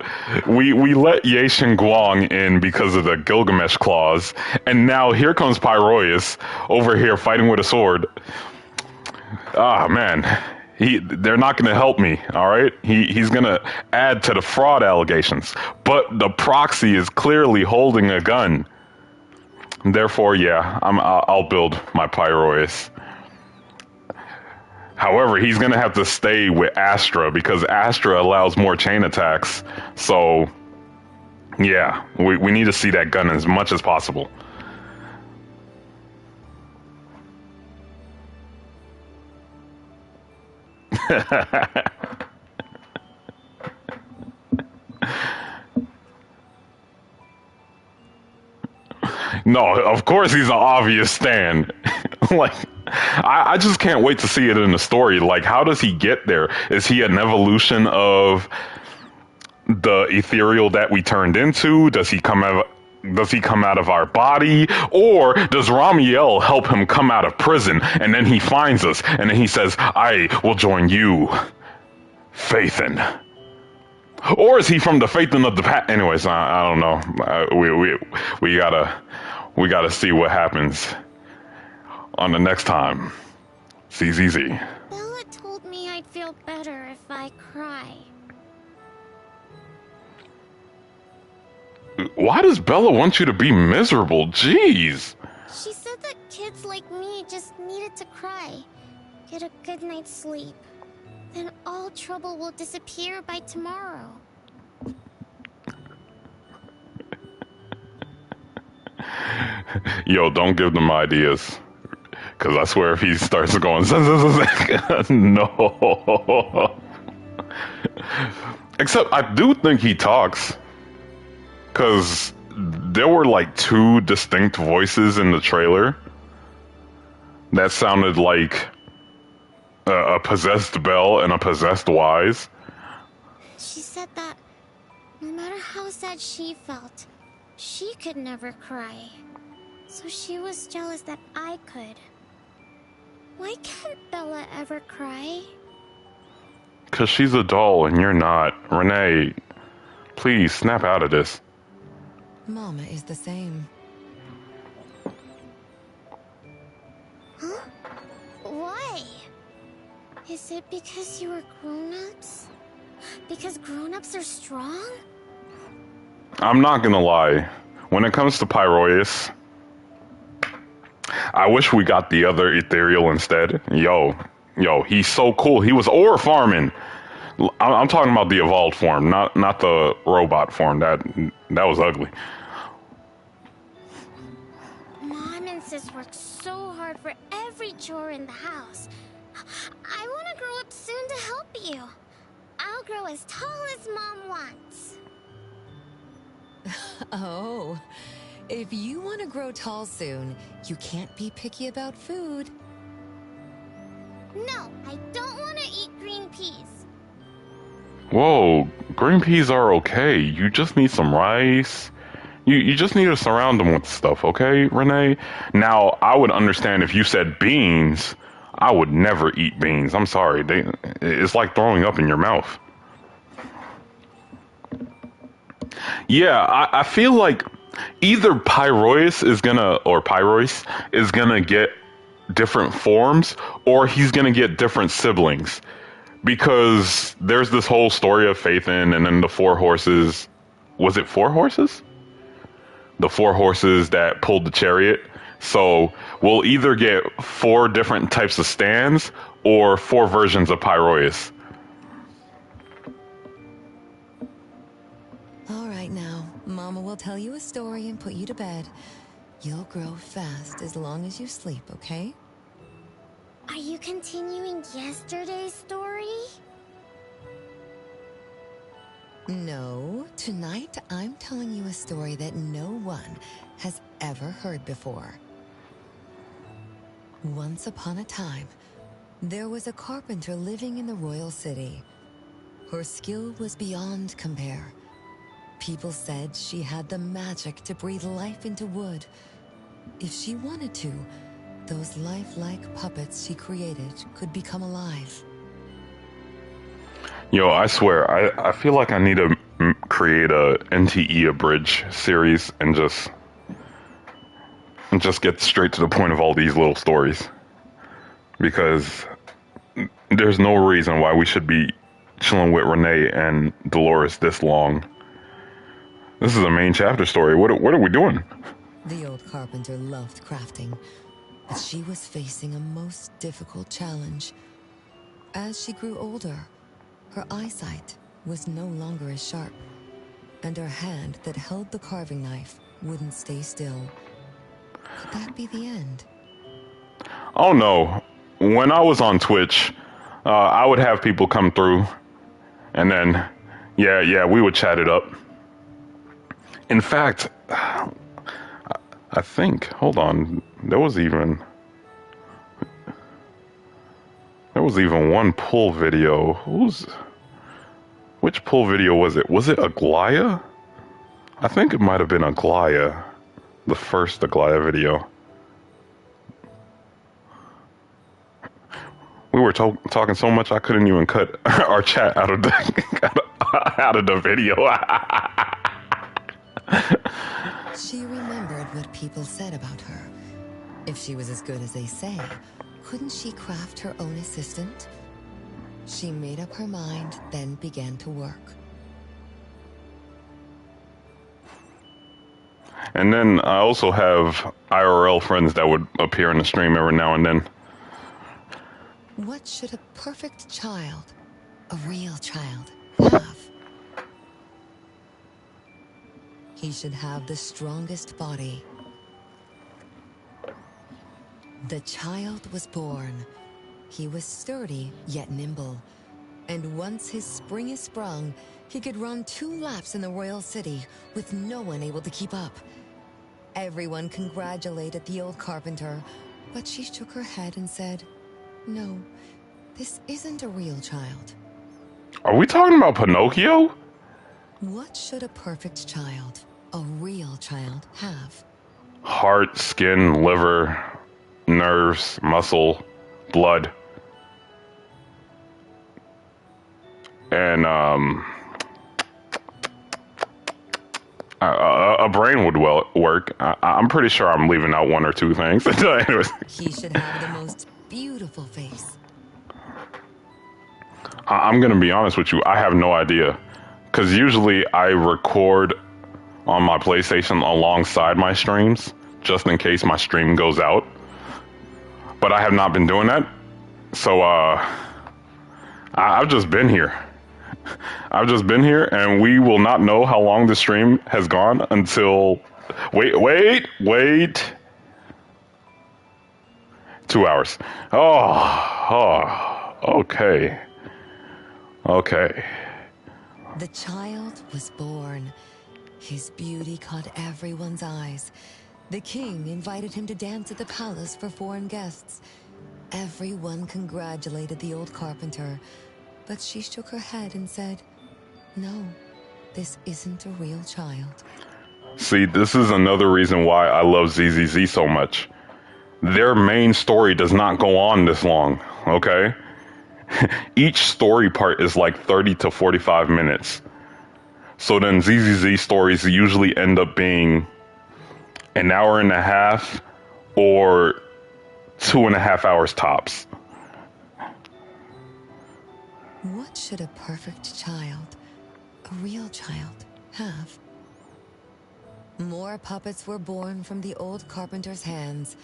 We let Ye Guang in because of the Gilgamesh clause, and now here comes Pyroius over here fighting with a sword. Ah, man. They're not gonna help me, alright? He's gonna add to the fraud allegations. But the proxy is clearly holding a gun. Therefore, yeah, I'll build my Pyroius. However, he's gonna have to stay with Astra because Astra allows more chain attacks. So, yeah, we need to see that gun as much as possible. No, of course he's an obvious stan. Like, I just can't wait to see it in the story. Like, how does he get there? Is he an evolution of the ethereal that we turned into? Does he come out of our body? Or does Ramiel help him come out of prison and then he finds us and then he says, I will join you, Phaethon? Or is he from the Phaethon of the past? Anyways, I don't know. We gotta see what happens on the next time. CZZ. Bella told me I'd feel better if I cry. Why does Bella want you to be miserable? Jeez. She said that kids like me just needed to cry, get a good night's sleep. Then all trouble will disappear by tomorrow. Yo, don't give them ideas. Because I swear if he starts going, no. Except I do think he talks. Because there were like two distinct voices in the trailer that sounded like a possessed Belle and a possessed Wise. She said that no matter how sad she felt, she could never cry. So she was jealous that I could. Why can't Bella ever cry? Because she's a doll and you're not. Renee, please snap out of this. Mama is the same. Huh? Why? Is it because you were grown-ups? Because grown-ups are strong? I'm not gonna lie. When it comes to Pyroeus, I wish we got the other ethereal instead. Yo, he's so cool. He was ore farming. I'm talking about the evolved form, not the robot form. That was ugly. Mom and Sis work so hard for every chore in the house. I want to grow up soon to help you. I'll grow as tall as Mom wants. Oh, if you want to grow tall soon, you can't be picky about food. No, I don't want to eat green peas. Whoa, green peas are okay. You just need some rice. You just need to surround them with stuff, okay, Renee? Now, I would understand if you said beans. I would never eat beans. I'm sorry. It's like throwing up in your mouth. Yeah, I feel like either Pyroeus is gonna get different forms, or he's gonna get different siblings. Because there's this whole story of Phaethon and then the 4 horses. Was it 4 horses? The 4 horses that pulled the chariot. So we'll either get 4 different types of stands or 4 versions of Pyroeus. All right now, Mama will tell you a story and put you to bed. You'll grow fast as long as you sleep, okay? Are you continuing yesterday's story? No, tonight I'm telling you a story that no one has ever heard before. Once upon a time, there was a carpenter living in the royal city. Her skill was beyond compare. People said she had the magic to breathe life into wood. If she wanted to, those lifelike puppets she created could become alive. Yo, I swear, I feel like I need to create a NTE Abridged series and just get straight to the point of all these little stories. Because there's no reason why we should be chilling with Renee and Dolores this long. This is a main chapter story. What are we doing? The old carpenter loved crafting, but she was facing a most difficult challenge. As she grew older, her eyesight was no longer as sharp, and her hand that held the carving knife wouldn't stay still. Could that be the end? Oh no. When I was on Twitch, I would have people come through, and then, yeah, we would chat it up. In fact, I think, hold on, there was even, was even one pull video. Which pull video was it? Was it Aglaya? I think it might have been Aglaya. The first Aglaya video. We were talking so much I couldn't even cut our chat out of the out of the video. She remembered what people said about her. If she was as good as they say, couldn't she craft her own assistant? She made up her mind, then began to work. And then I also have IRL friends that would appear in the stream every now and then. What should a perfect child, a real child, have? He should have the strongest body. The child was born. He was sturdy, yet nimble. And once his spring is sprung, he could run 2 laps in the royal city with no one able to keep up. Everyone congratulated the old carpenter, but she shook her head and said, "No, this isn't a real child." Are we talking about Pinocchio? What should a perfect child, a real child, have? Heart, skin, liver, nerves, muscle, blood. And a brain would work. I'm pretty sure I'm leaving out 1 or 2 things. Anyways. He should have the most beautiful face. I'm going to be honest with you. I have no idea. Because usually I record on my PlayStation alongside my streams, just in case my stream goes out. But I have not been doing that. So I've just been here. I've just been here, and we will not know how long the stream has gone until... Wait. 2 hours. Oh, okay. Okay. The child was born. His beauty caught everyone's eyes. The king invited him to dance at the palace for foreign guests. Everyone congratulated the old carpenter, but she shook her head and said, "No, this isn't a real child." See, this is another reason why I love ZZZ so much. Their main story does not go on this long, okay? Each story part is like 30 to 45 minutes. So then ZZZ stories usually end up being an hour and a half or 2.5 hours tops. What should a perfect child, a real child, have? More puppets were born from the old carpenter's hands.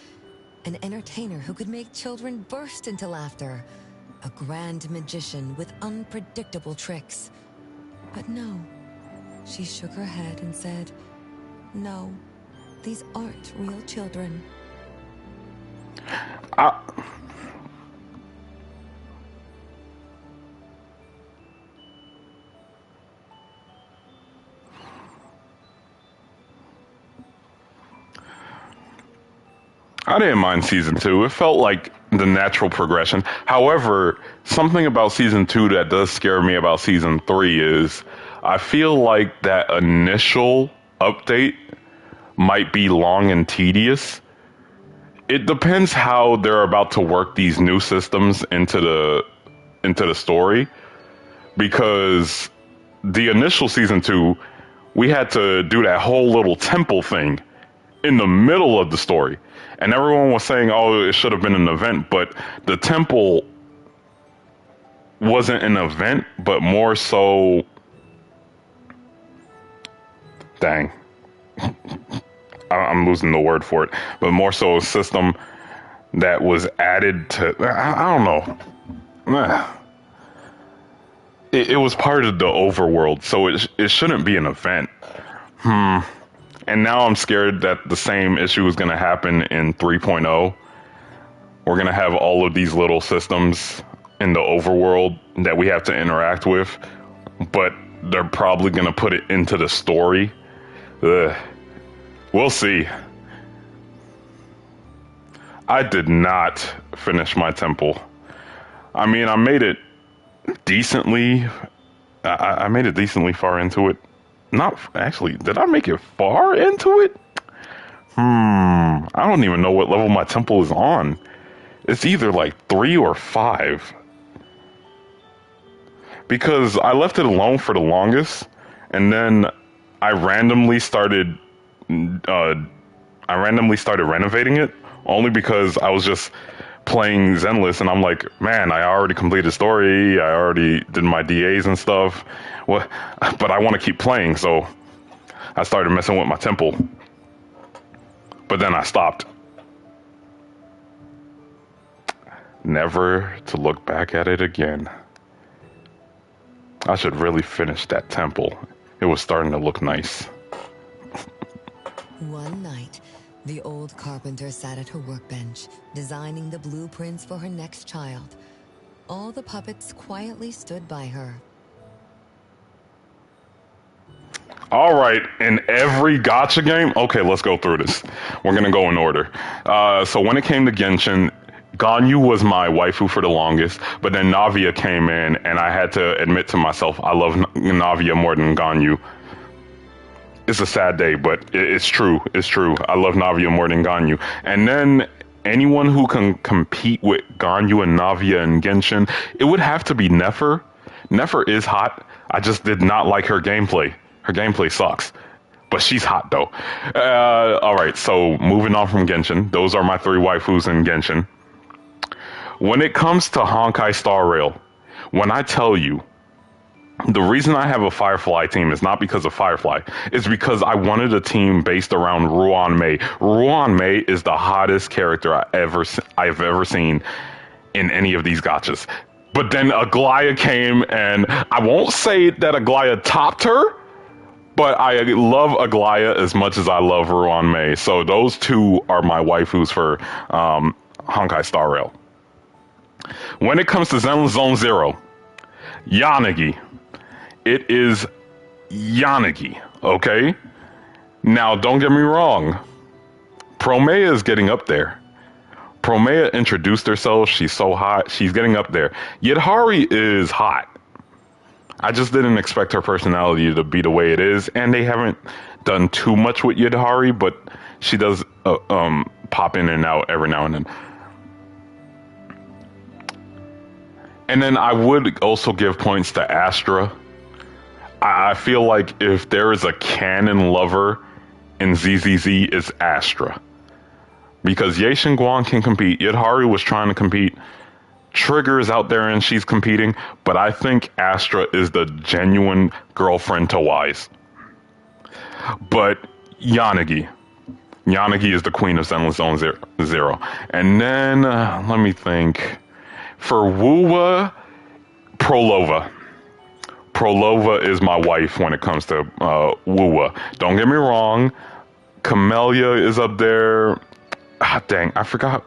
An entertainer who could make children burst into laughter. A grand magician with unpredictable tricks. But no, she shook her head and said, "No, these aren't real children." I didn't mind season 2. It felt like the natural progression. However, something about season 2 that does scare me about season 3 is I feel like that initial update might be long and tedious. It depends how they're about to work these new systems into the story, because the initial season 2, we had to do that whole little temple thing in the middle of the story. And everyone was saying, oh, it should have been an event, but the temple wasn't an event, but more so... Dang. I'm losing the word for it. But more so a system that was added to... I don't know. It was part of the overworld, so it shouldn't be an event. And now I'm scared that the same issue is going to happen in 3.0. We're going to have all of these little systems in the overworld that we have to interact with, but they're probably going to put it into the story. Ugh. We'll see. I did not finish my temple. I mean, I made it decently. I made it decently far into it. Not actually. Did I make it far into it? I don't even know what level my temple is on. It's either like 3 or 5. Because I left it alone for the longest, and then I randomly started renovating it only because I was just playing Zenless, and I'm like, man, I already completed the story, I already did my DAs and stuff, but I want to keep playing, so I started messing with my temple. But then I stopped. Never to look back at it again. I should really finish that temple. It was starting to look nice. One night, the old carpenter sat at her workbench, designing the blueprints for her next child. All the puppets quietly stood by her. All right, in every gacha game, okay, let's go through this. We're gonna go in order. So when it came to Genshin, Ganyu was my waifu for the longest, but then Navia came in, and I had to admit to myself, I love Navia more than Ganyu. It's a sad day, but it's true. It's true. I love Navia more than Ganyu. And then anyone who can compete with Ganyu and Navia and Genshin, it would have to be Nefer. Nefer is hot. I just did not like her gameplay. Her gameplay sucks. But she's hot, though. All right, so moving on from Genshin. Those are my 3 waifus in Genshin. When it comes to Honkai Star Rail, when I tell you, the reason I have a Firefly team is not because of Firefly. It's because I wanted a team based around Ruan Mei. Ruan Mei is the hottest character I've ever seen in any of these gachas. But then Aglaya came, and I won't say that Aglaya topped her, but I love Aglaya as much as I love Ruan Mei. So those 2 are my waifus for Honkai Star Rail. When it comes to Zenless Zone Zero, Yanagi. It is Yanagi, okay? Now, don't get me wrong. Promea is getting up there. Promea introduced herself. She's so hot. She's getting up there. Yidhari is hot. I just didn't expect her personality to be the way it is, and they haven't done too much with Yidhari, but she does pop in and out every now and then. And then I would also give points to Astra. I feel like if there is a canon lover in ZZZ, it's Astra. Because Ye Guan can compete. Yidhari was trying to compete. Trigger is out there and she's competing. But I think Astra is the genuine girlfriend to Wise. But Yanagi. Yanagi is the queen of Zenless Zone Zero. And then, let me think. For Wuwa, Prolova. Prolova is my wife when it comes to Wuwa. Don't get me wrong. Camellia is up there. Dang, I forgot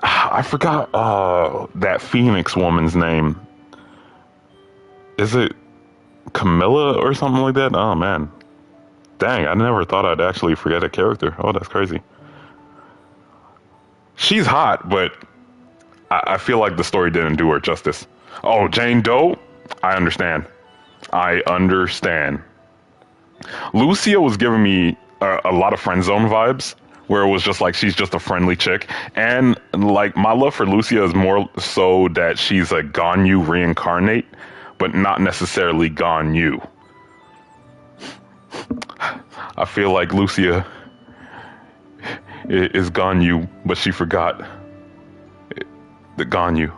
that Phoenix woman's name. Is it Camilla or something like that? Oh, man. Dang, I never thought I'd actually forget a character. Oh, that's crazy. She's hot, but I feel like the story didn't do her justice. Oh, Jane Doe? I understand. Lucia was giving me a lot of friend zone vibes, where it was just like she's just a friendly chick. And like my love for Lucia is more so that she's a Ganyu reincarnate, but not necessarily Ganyu. I feel like Lucia is Ganyu, but she forgot the Ganyu.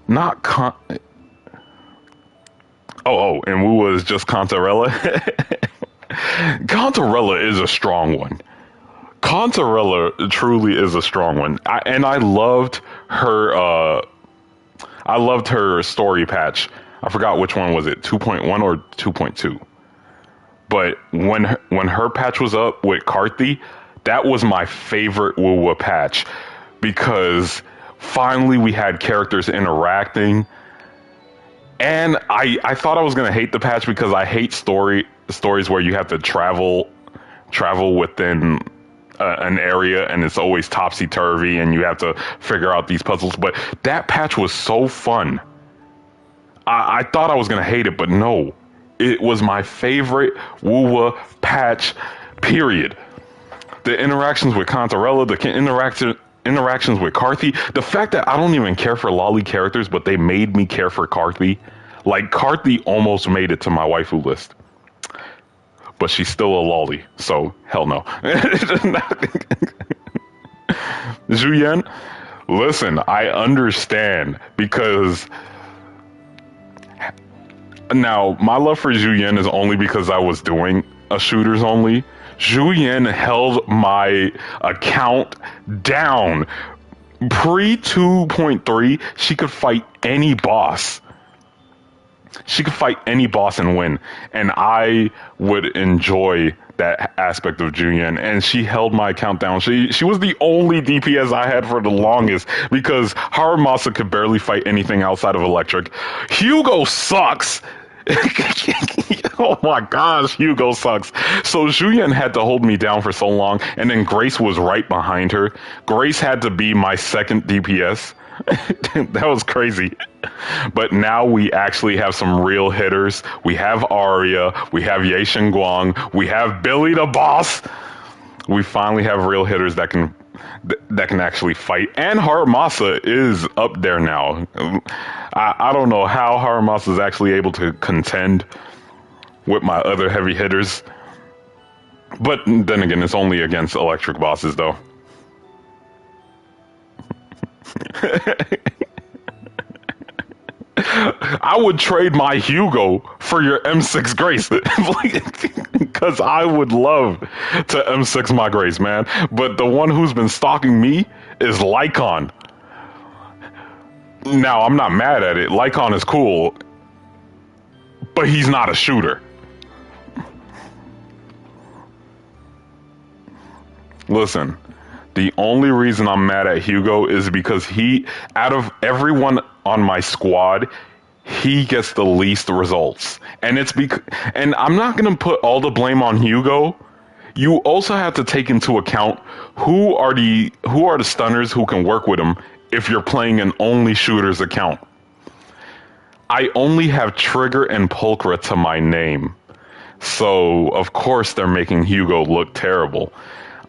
Not and Wu was just Cantarella. Cantarella is a strong one. Cantarella truly is a strong one. I loved her. I loved her story patch. I forgot which one was it, 2.1 or 2.2. But when her patch was up with Karthi, that was my favorite Wuwa patch because finally we had characters interacting. And I thought I was going to hate the patch because I hate stories where you have to travel travel within an area, and it's always topsy-turvy, and you have to figure out these puzzles. But that patch was so fun. I thought I was going to hate it, but no. It was my favorite Wuwa patch, period. The interactions with Cantarella, the interactions with Carthy, the fact that I don't even care for lolly characters, but they made me care for Carthy. Like, Carthy almost made it to my waifu list. But she's still a lolly, so hell no. Juyen, listen, I understand, because now my love for Juyen is only because I was doing a shooters only. Juyen held my account down. Pre 2.3, she could fight any boss. She could fight any boss and win, and I would enjoy that aspect of Juyen. And she held my account down. She was the only DPS I had for the longest, because Haramasa could barely fight anything outside of electric. Hugo sucks. Oh my gosh, Hugo sucks. So Juyen had to hold me down for so long, and then Grace was right behind her. Grace had to be my second DPS. That was crazy. But now we actually have some real hitters. We have Arya, we have Ye Guang, we have Billy the Boss. We finally have real hitters that can actually fight. And Haramasa is up there now. I don't know how Haramasa is actually able to contend with my other heavy hitters. But then again, it's only against electric bosses though. I would trade my Hugo for your M6 Grace, because I would love to M6 my Grace, man. But the one who's been stalking me is Lycon. Now, I'm not mad at it. Lycon is cool, but he's not a shooter. Listen. The only reason I'm mad at Hugo is because out of everyone on my squad, he gets the least results. And and I'm not going to put all the blame on Hugo. You also have to take into account who are the stunners who can work with him if you're playing an only shooters account. I only have Trigger and Pulchra to my name. So, of course, they're making Hugo look terrible.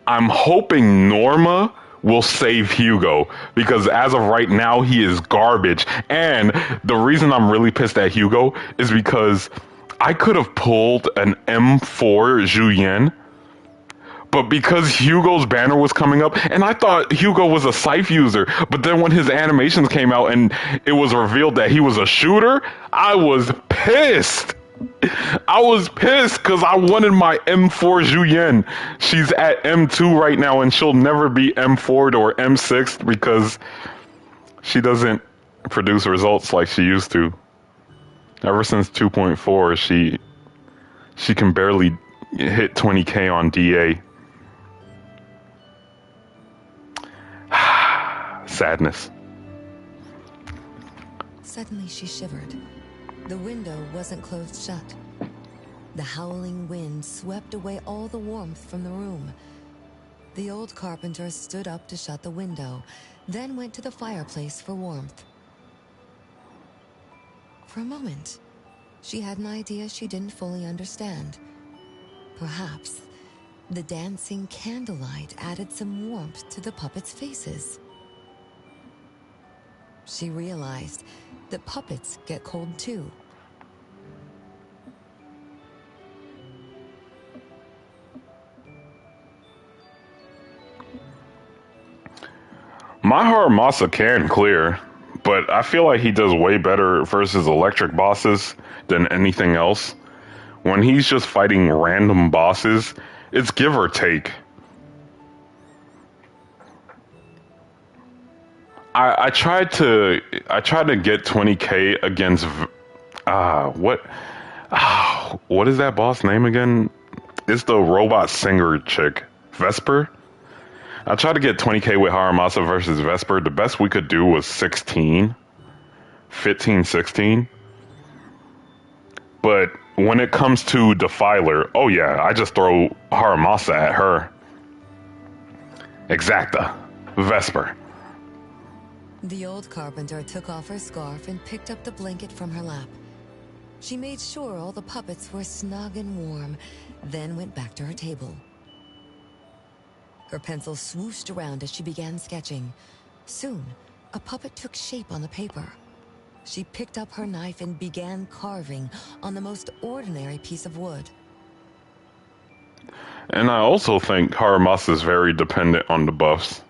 I'm hoping Norma will save Hugo, because as of right now, he is garbage. And the reason I'm really pissed at Hugo is because I could have pulled an M4 Juyen, but because Hugo's banner was coming up, and I thought Hugo was a scythe user, but then when his animations came out and it was revealed that he was a shooter, I was pissed. I was pissed because I wanted my M4 Juyen. She's at M2 right now, and she'll never be M4'd or M6'd because she doesn't produce results like she used to. Ever since 2.4, she can barely hit 20k on DA. Sadness. Suddenly she shivered. The window wasn't closed shut. The howling wind swept away all the warmth from the room. The old carpenter stood up to shut the window, then went to the fireplace for warmth. For a moment, she had an idea she didn't fully understand. Perhaps the dancing candlelight added some warmth to the puppets' faces. She realized that puppets get cold too. My Haramasa can clear, but I feel like he does way better versus electric bosses than anything else. When he's just fighting random bosses, it's give or take. I tried to get 20k against what is that boss name again? It's the robot singer chick, Vesper. I tried to get 20k with Haramasa versus Vesper. The best we could do was 15, 16. But when it comes to Defiler, oh yeah, I just throw Haramasa at her. Exacta. Vesper. The old carpenter took off her scarf and picked up the blanket from her lap. She made sure all the puppets were snug and warm, then went back to her table. Her pencil swooshed around as she began sketching. Soon, a puppet took shape on the paper. She picked up her knife and began carving on the most ordinary piece of wood. And I also think Haramasa is very dependent on the buffs.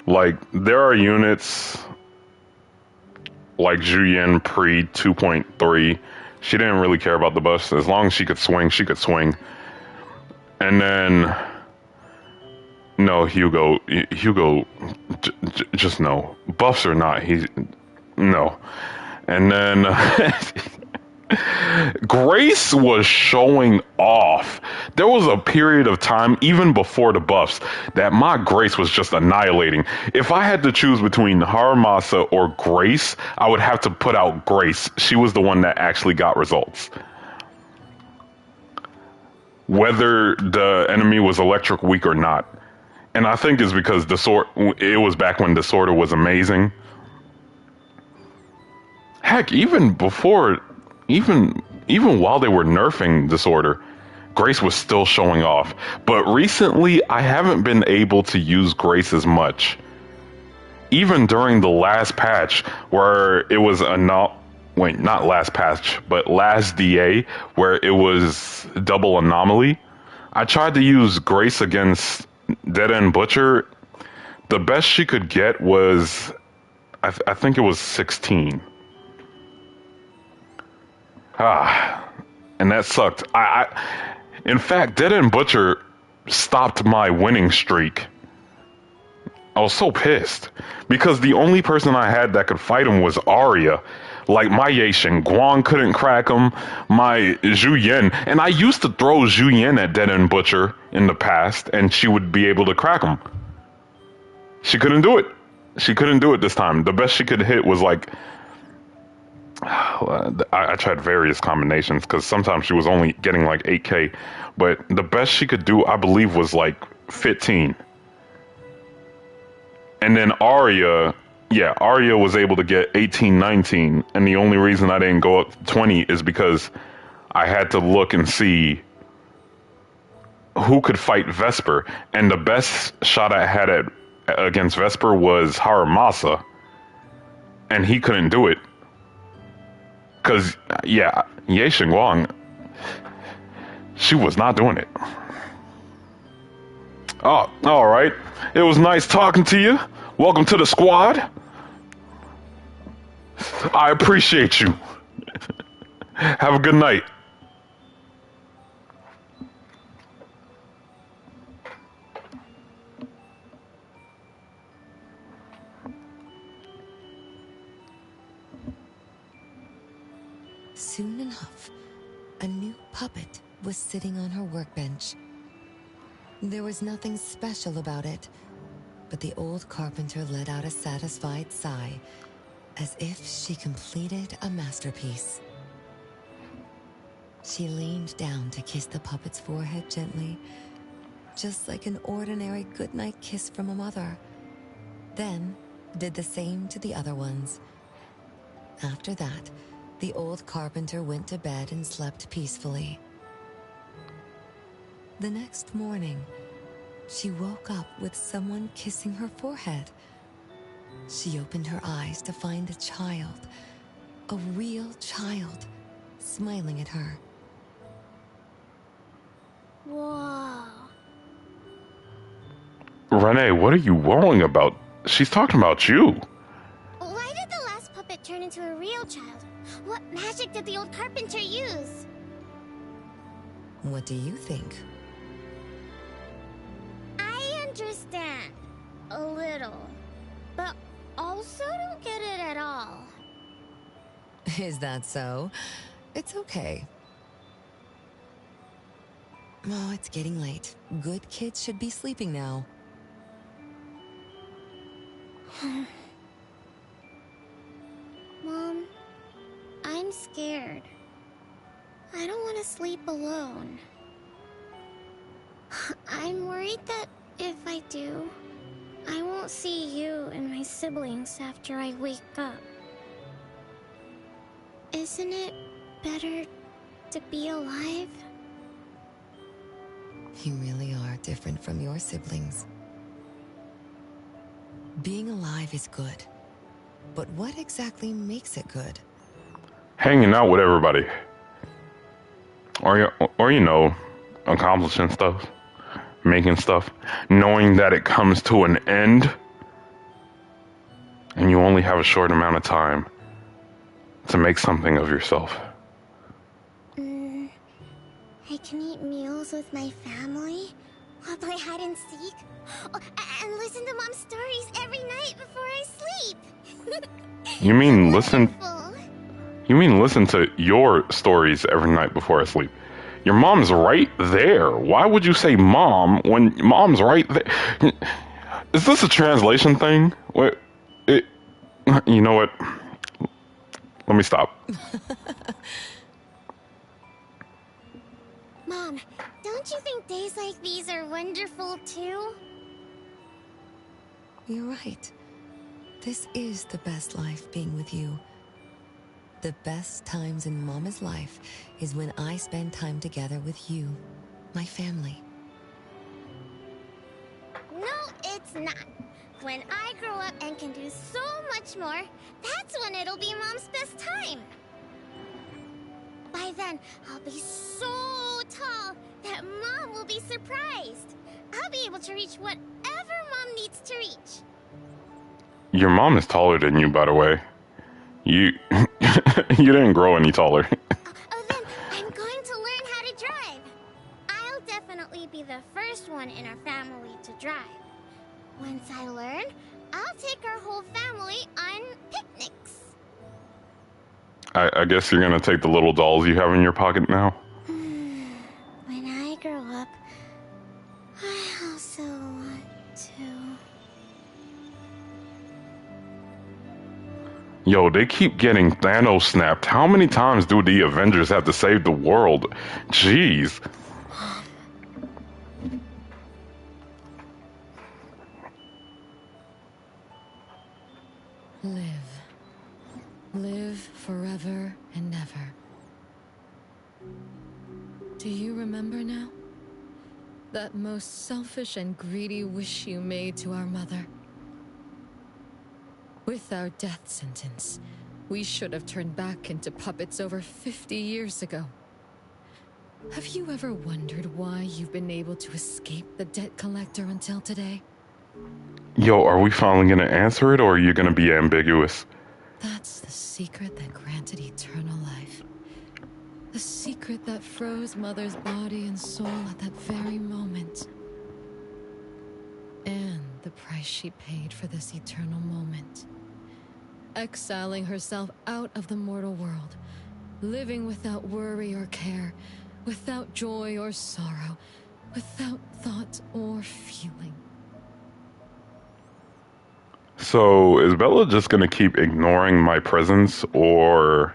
Like, there are units like Juyen pre 2.3. She didn't really care about the buffs. As long as she could swing, she could swing. And then, no, Hugo, just no. Buffs or not, no. And then Grace was showing off. There was a period of time, even before the buffs, that my Grace was just annihilating. If I had to choose between Haramasa or Grace, I would have to put out Grace. She was the one that actually got results. Whether the enemy was electric weak or not. And I think it's because it was back when Disorder was amazing. Heck, even before, even while they were nerfing Disorder, Grace was still showing off. But recently, I haven't been able to use Grace as much. Even during the last patch, where it was not last patch, but last DA, where it was double anomaly, I tried to use Grace against Dead End Butcher. The best she could get was, I think it was 16. And that sucked. In fact, Dead End Butcher stopped my winning streak. I was so pissed because the only person I had that could fight him was Arya. Like my Yaishin Guang couldn't crack him, my Zhu Yin, and I used to throw Zhu Yin at Dead End Butcher in the past, and she would be able to crack him. She couldn't do it. She couldn't do it this time. The best she could hit was like, I tried various combinations because sometimes she was only getting like 8k, but the best she could do, I believe, was like 15. And then Arya was able to get 18, 19, and the only reason I didn't go up to 20 is because I had to look and see who could fight Vesper, and the best shot I had against Vesper was Haramasa, and he couldn't do it. Because, yeah, Ye Xingguang, she was not doing it. Oh, all right. It was nice talking to you. Welcome to the squad. I appreciate you. Have a good night. Soon enough, a new puppet was sitting on her workbench. There was nothing special about it, but the old carpenter let out a satisfied sigh, as if she completed a masterpiece. She leaned down to kiss the puppet's forehead gently, just like an ordinary goodnight kiss from a mother. Then did the same to the other ones. After that, the old carpenter went to bed and slept peacefully. The next morning, she woke up with someone kissing her forehead. She opened her eyes to find a child, a real child, smiling at her. Whoa. Renee, what are you worrying about? She's talking about you. Why did the last puppet turn into a real child? What magic did the old carpenter use? What do you think? I understand. A little. But also don't get it at all. Is that so? It's okay. Oh, it's getting late. Good kids should be sleeping now. Mom, I'm scared. I don't want to sleep alone. I'm worried that if I do, I won't see you and my siblings after I wake up. Isn't it better to be alive? You really are different from your siblings. Being alive is good. But what exactly makes it good? Hanging out with everybody. Or you know, accomplishing stuff. Making stuff. Knowing that it comes to an end. And you only have a short amount of time to make something of yourself. I can eat meals with my family, or play hide and seek, and listen to Mom's stories every night before I sleep. You mean listen to your stories every night before I sleep? Your mom's right there. Why would you say mom when mom's right there? Is this a translation thing? What? You know what? Let me stop. Mom, don't you think days like these are wonderful too? You're right. This is the best life, being with you. The best times in Mama's life is when I spend time together with you, my family. No, it's not. When I grow up and can do so much more, that's when it'll be Mom's best time. By then, I'll be so tall that Mom will be surprised. I'll be able to reach whatever Mom needs to reach. Your mom is taller than you, by the way. You didn't grow any taller. Then I'm going to learn how to drive. I'll definitely be the first one in our family to drive. Once I learn, I'll take our whole family on picnics. I guess you're gonna take the little dolls you have in your pocket now? When I grow up, I also want to. Yo, they keep getting Thanos snapped. How many times do the Avengers have to save the world? Jeez. Live forever and ever. Do you remember now? That most selfish and greedy wish you made to our mother? With our death sentence, we should have turned back into puppets over 50 years ago. Have you ever wondered why you've been able to escape the debt collector until today? Yo, are we finally gonna answer it, or are you gonna be ambiguous? That's the secret that granted eternal life. The secret that froze Mother's body and soul at that very moment. And the price she paid for this eternal moment. Exiling herself out of the mortal world. Living without worry or care. Without joy or sorrow. Without thought or feeling. So, is Bella just gonna keep ignoring my presence, or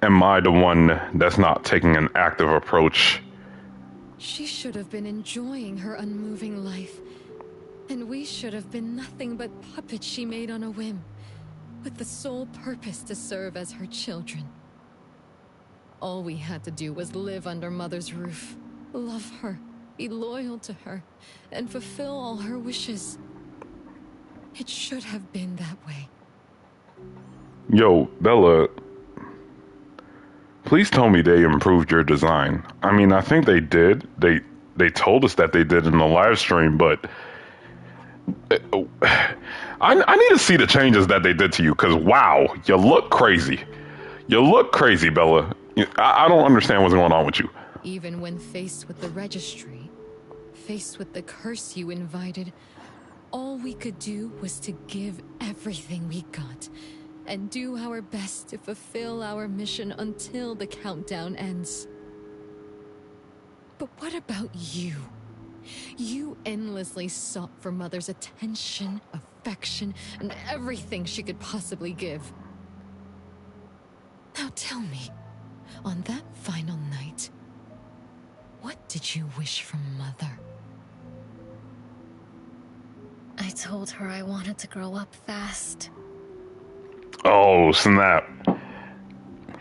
am I the one that's not taking an active approach? She should have been enjoying her unmoving life. And we should have been nothing but puppets she made on a whim, with the sole purpose to serve as her children. All we had to do was live under Mother's roof, love her, be loyal to her, and fulfill all her wishes. It should have been that way. Yo, Bella, please tell me they improved your design. I mean, I think they did. They told us that they did in the live stream, but I need to see the changes that they did to you, because wow, you look crazy. You look crazy, Bella. I don't understand what's going on with you. Even when faced with the registry, faced with the curse you invited, all we could do was to give everything we got and do our best to fulfill our mission until the countdown ends. But what about you? You endlessly sought for Mother's attention, affection, and everything she could possibly give. Now tell me, on that final night, what did you wish from Mother? I told her I wanted to grow up fast. Oh, snap.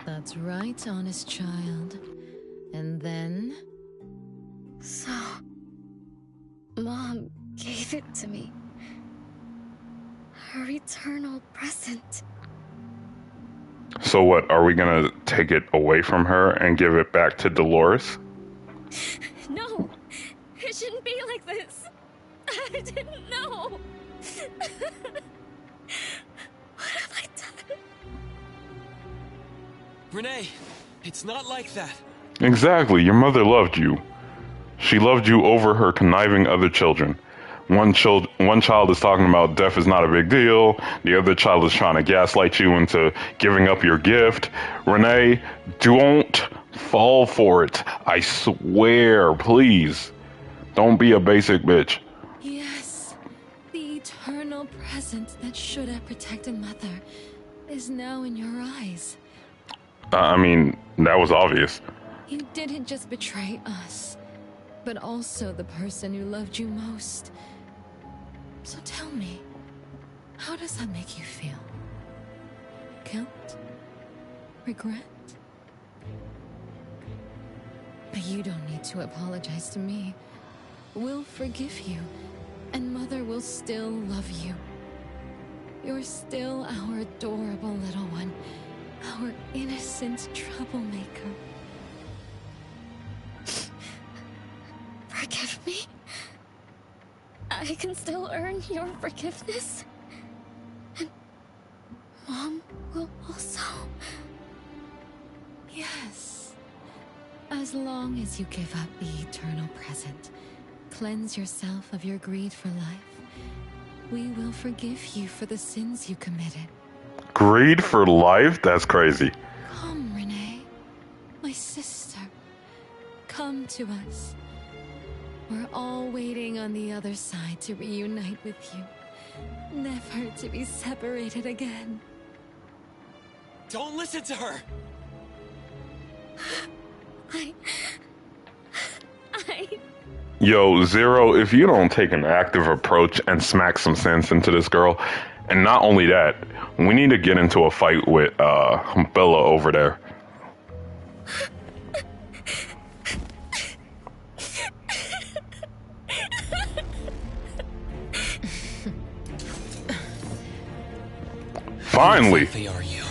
That's right, honest child. And then? So, Mom gave it to me. Her eternal present. So what, are we gonna take it away from her and give it back to Dolores? No! It shouldn't be like this! I didn't know! What have I done? Renee, it's not like that. Exactly, your mother loved you. She loved you over her conniving other children. One child is talking about death is not a big deal. The other child is trying to gaslight you into giving up your gift. Renee, don't fall for it. I swear, please. Don't be a basic bitch. Yes, the eternal present that should have protected Mother is now in your eyes. I mean, that was obvious. You didn't just betray us, but also the person who loved you most. So tell me, how does that make you feel? Guilt? Regret? But you don't need to apologize to me. We'll forgive you, and Mother will still love you. You're still our adorable little one, our innocent troublemaker. Forgive me? I can still earn your forgiveness? And Mom will also? Yes. As long as you give up the eternal present, cleanse yourself of your greed for life, we will forgive you for the sins you committed. Greed for life? That's crazy. Come, Renee. My sister. Come to us. We're all waiting on the other side to reunite with you. Never to be separated again. Don't listen to her! Yo, Zero, if you don't take an active approach and smack some sense into this girl, and not only that, we need to get into a fight with Bella over there. Finally! Who exactly are you?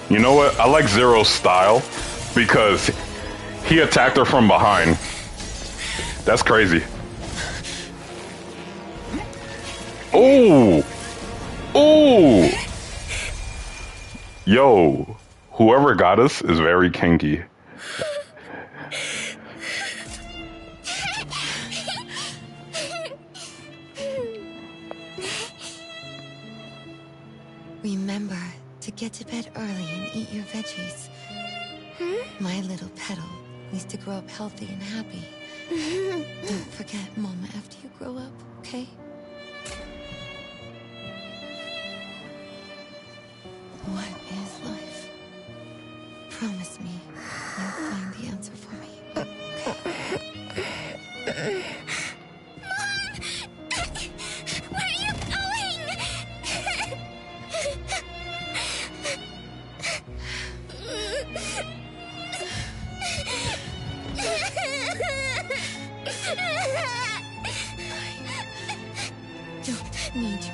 You know what? I like Zero's style because he attacked her from behind. That's crazy. Oh! Oh! Yo, whoever got us is very kinky. Remember to get to bed early and eat your veggies. My little petal needs to grow up healthy and happy. Don't forget Mama after you grow up, okay? What is life? Promise me you'll find the answer for me. Need you.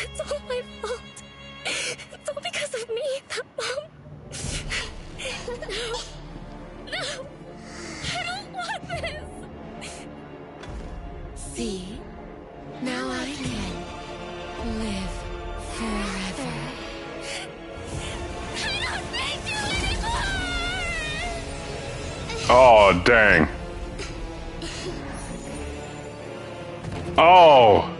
It's all my fault. It's all because of me that Mom... No. No. I don't want this. See? Now I can live forever. Oh, dang. Oh.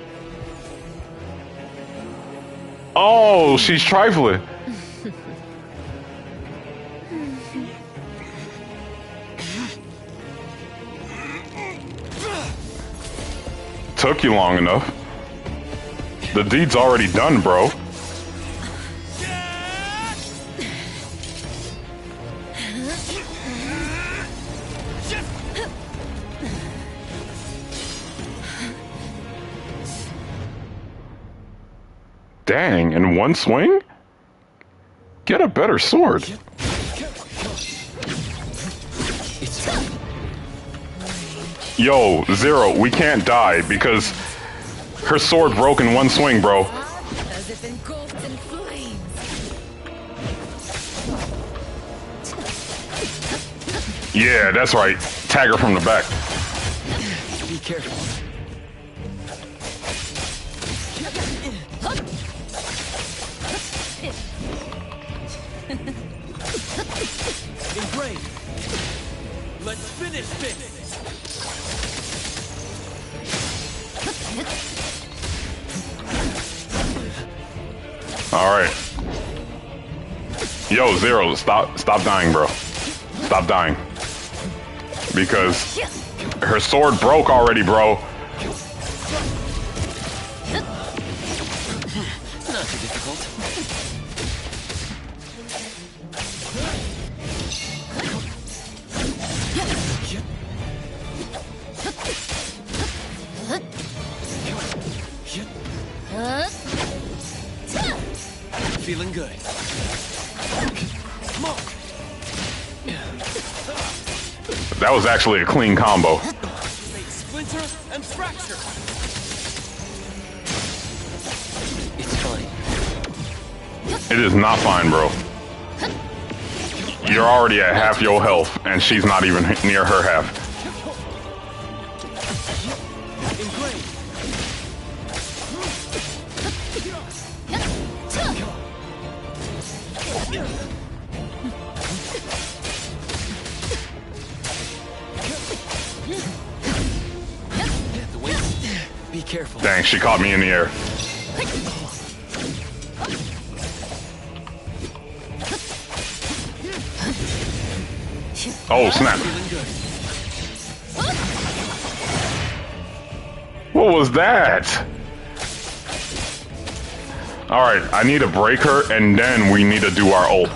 Oh, she's trifling. Took you long enough. The deed's already done, bro. Dang, in one swing? Get a better sword. Yo, Zero, we can't die because her sword broke in one swing, bro. As if engulfed in flames. Yeah, that's right. Tag her from the back. Be careful. Engrave. Let's finish this. All right. Yo, Zero, stop dying, bro. Stop dying. Because her sword broke already, bro. Not too difficult. Feeling good. That was actually a clean combo. Splinter and fracture. It's fine. It is not fine, bro. You're already at half your health, and she's not even near her half. Be careful. Dang, she caught me in the air. Oh, snap. What was that? Alright, I need to break her, and then we need to do our ult.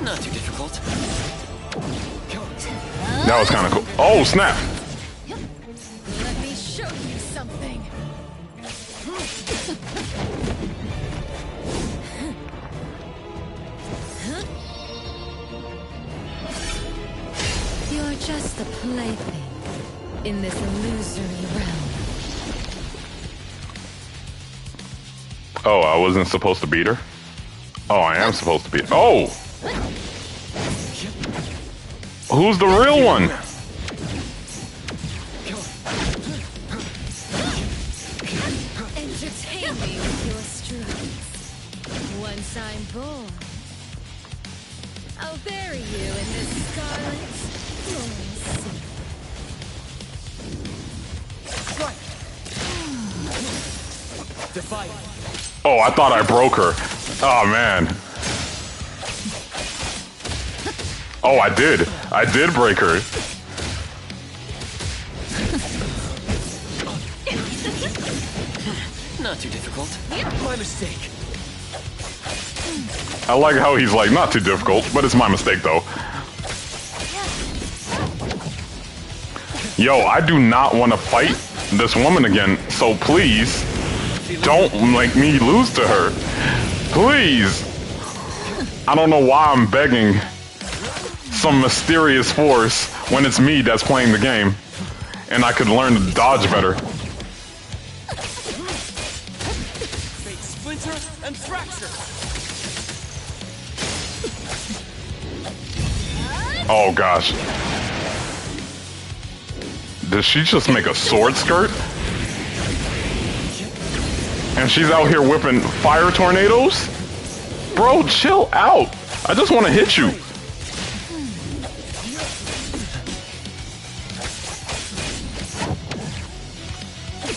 Not too difficult. That was kind of cool. Oh, snap. Let me show you something. You're just a plaything in this illusory realm. Oh, I wasn't supposed to beat her? Oh, I am supposed to beat her. Oh! Who's the real one? Entertain me with your strokes. Once I'm born, I'll bury you in this scarlet glowing sea. Defy. Oh, I thought I broke her. Oh, man. Oh, I did. I did break her. Not too difficult. My mistake. I like how he's like, not too difficult, but it's my mistake, though. Yo, I do not want to fight this woman again, so please don't make me lose to her. Please. I don't know why I'm begging some mysterious force when it's me that's playing the game. and I could learn to dodge better. Fate splinter and fracture. Oh gosh. Did she just make a sword skirt? And she's out here whipping fire tornadoes? Bro, chill out. I just want to hit you.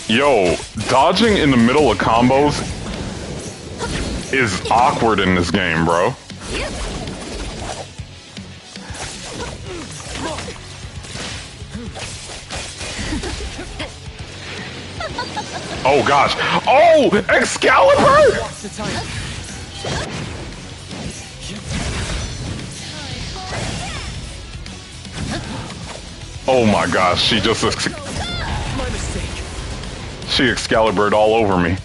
Yo, dodging in the middle of combos is awkward in this game, bro. Oh gosh. Oh, Excalibur! Oh my gosh, she just My mistake. she Excalibur'd all over me.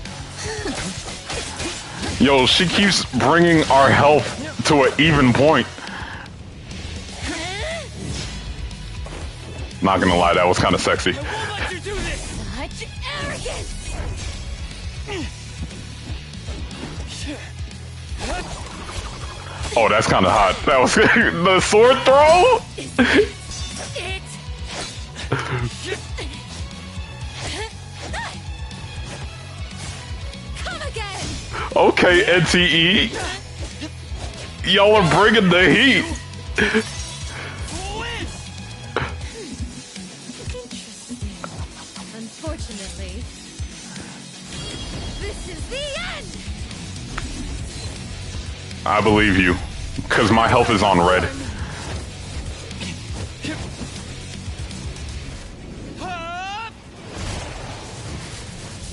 Yo, she keeps bringing our health to an even point. Not gonna lie, that was kind of sexy. Such arrogance! Oh, that's kind of hot. That was the sword throw. Come again! Okay, NTE. Y'all are bringing the heat. Unfortunately, this is the end! I believe you, because my health is on red.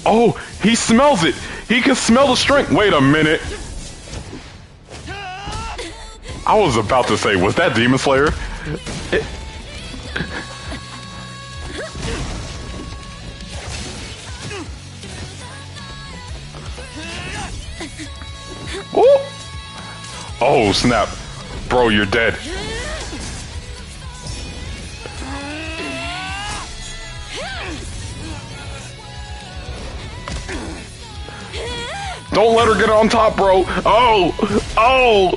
Oh, he smells it. He can smell the strength. Wait a minute. I was about to say, was that Demon Slayer? Ooh. Oh, snap. Bro, you're dead. Don't let her get on top, bro. Oh! Oh!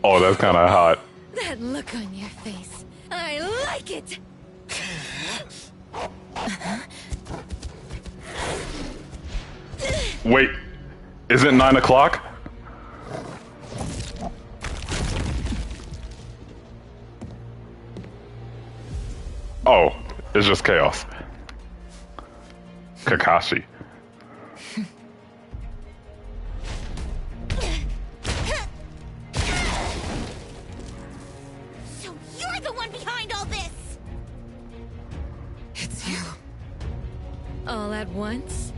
Oh, that's kind of hot. That look on your face. I like it! Wait, is it 9 o'clock? Oh, it's just chaos. Kakashi. So you're the one behind all this! It's you. All at once?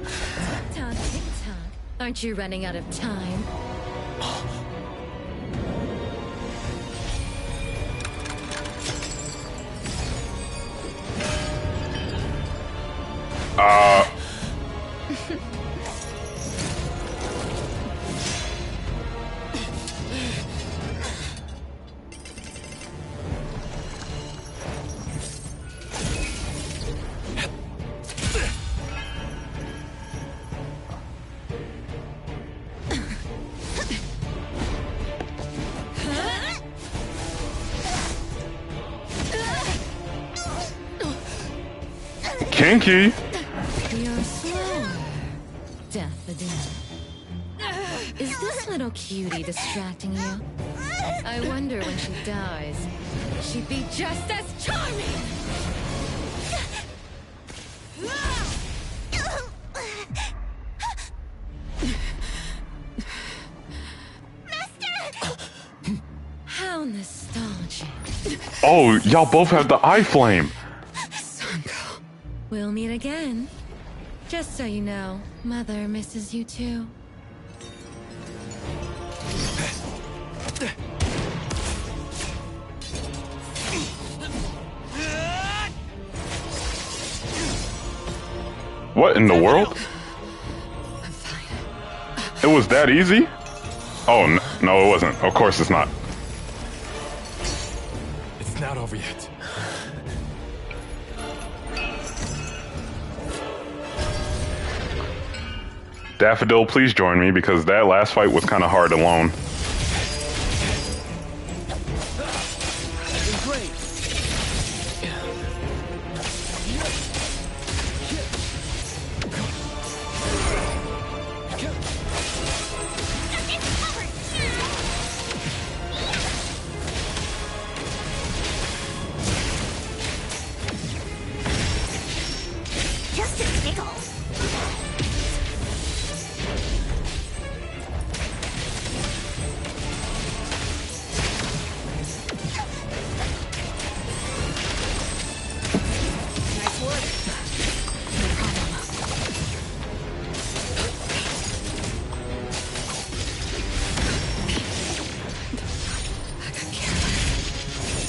Tick-tock, tick-tock. Aren't you running out of time? Kinky. You're slower, Daffodil. Is this little cutie distracting you? I wonder when she dies, she'd be just as charming! How nostalgic. Oh, y'all both have the eye flame. We'll meet again. Just so you know, Mother misses you too. What in the world? It was that easy? Oh, no, it wasn't. Of course it's not. over yet. Daffodil, please join me because that last fight was kind of hard alone. Just a tickle. Nice work.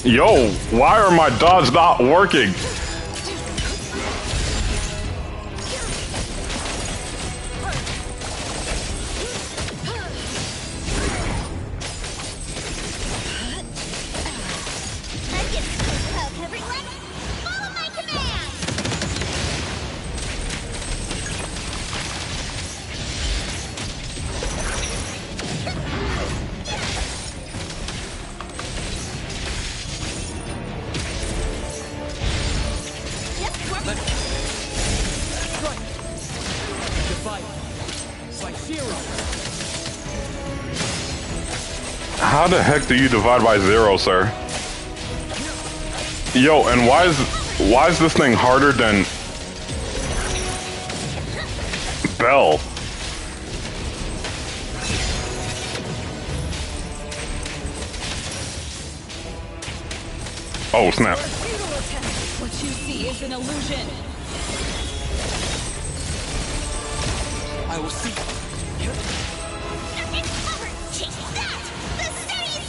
Yo, why are my dodges not working? Everyone, follow my command. How the heck do you divide by 0, sir? Yo, and why is this thing harder than Bell? Oh snap. What you see is an illusion. I will see. It's covered. Chase that. The city's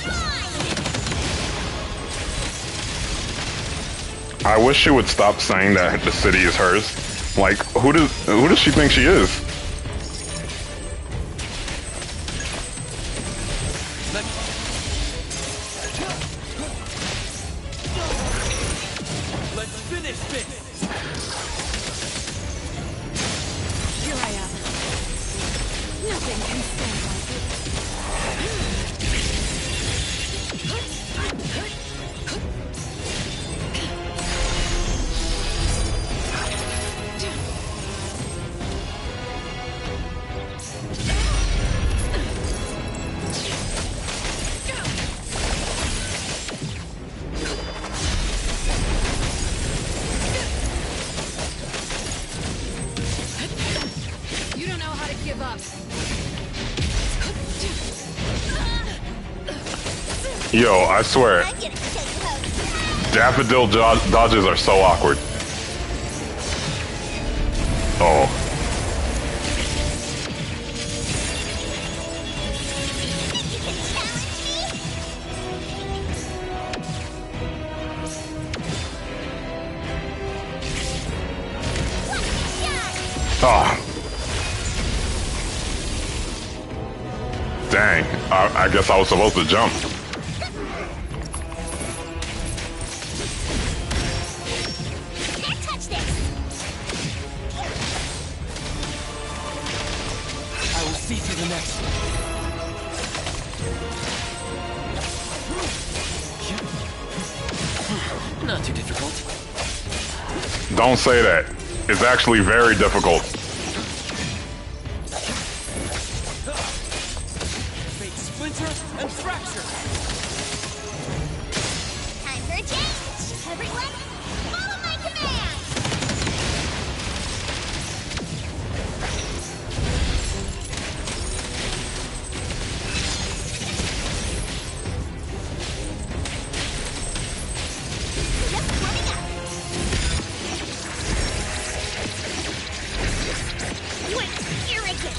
mine. I wish she would stop saying that the city is hers. Like, who does she think she is? Let's finish this. Here I am. Nothing can stand like it. You don't know how to give up. Yo, I swear, Daffodil dodges are so awkward. Oh. Oh. Dang, I guess I was supposed to jump. Can't touch this. I will see to the next. Not too difficult. Don't say that. It's actually very difficult. Fate splinter and fracture. Time for a change. Everyone, follow my command. Just warming up. Wait, arrogant.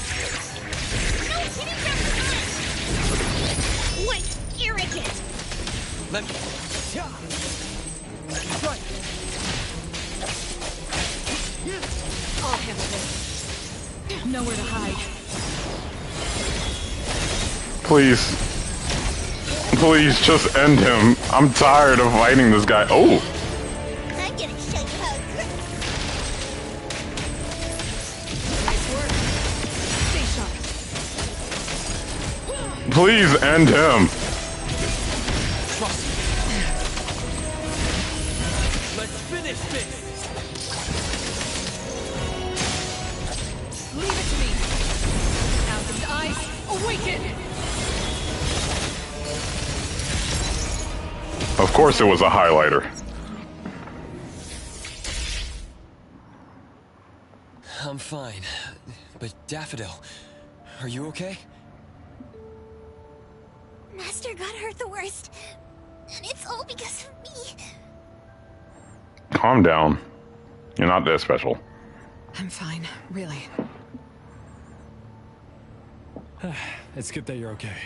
No hitting from behind. Wait, arrogant. Let me. Right. I'll handle this. Nowhere to hide. Please. Please just end him. I'm tired of fighting this guy. Oh! I'm gonna show you how it works. Nice work. Stay sharp. Please end him. Trust me. Let's finish this. Leave it to me. Thousand eyes, awaken! Of course it was a highlighter. I'm fine. But Daffodil, are you okay? Master got hurt the worst. And it's all because of me. Calm down. You're not that special. I'm fine, really. It's good that you're okay.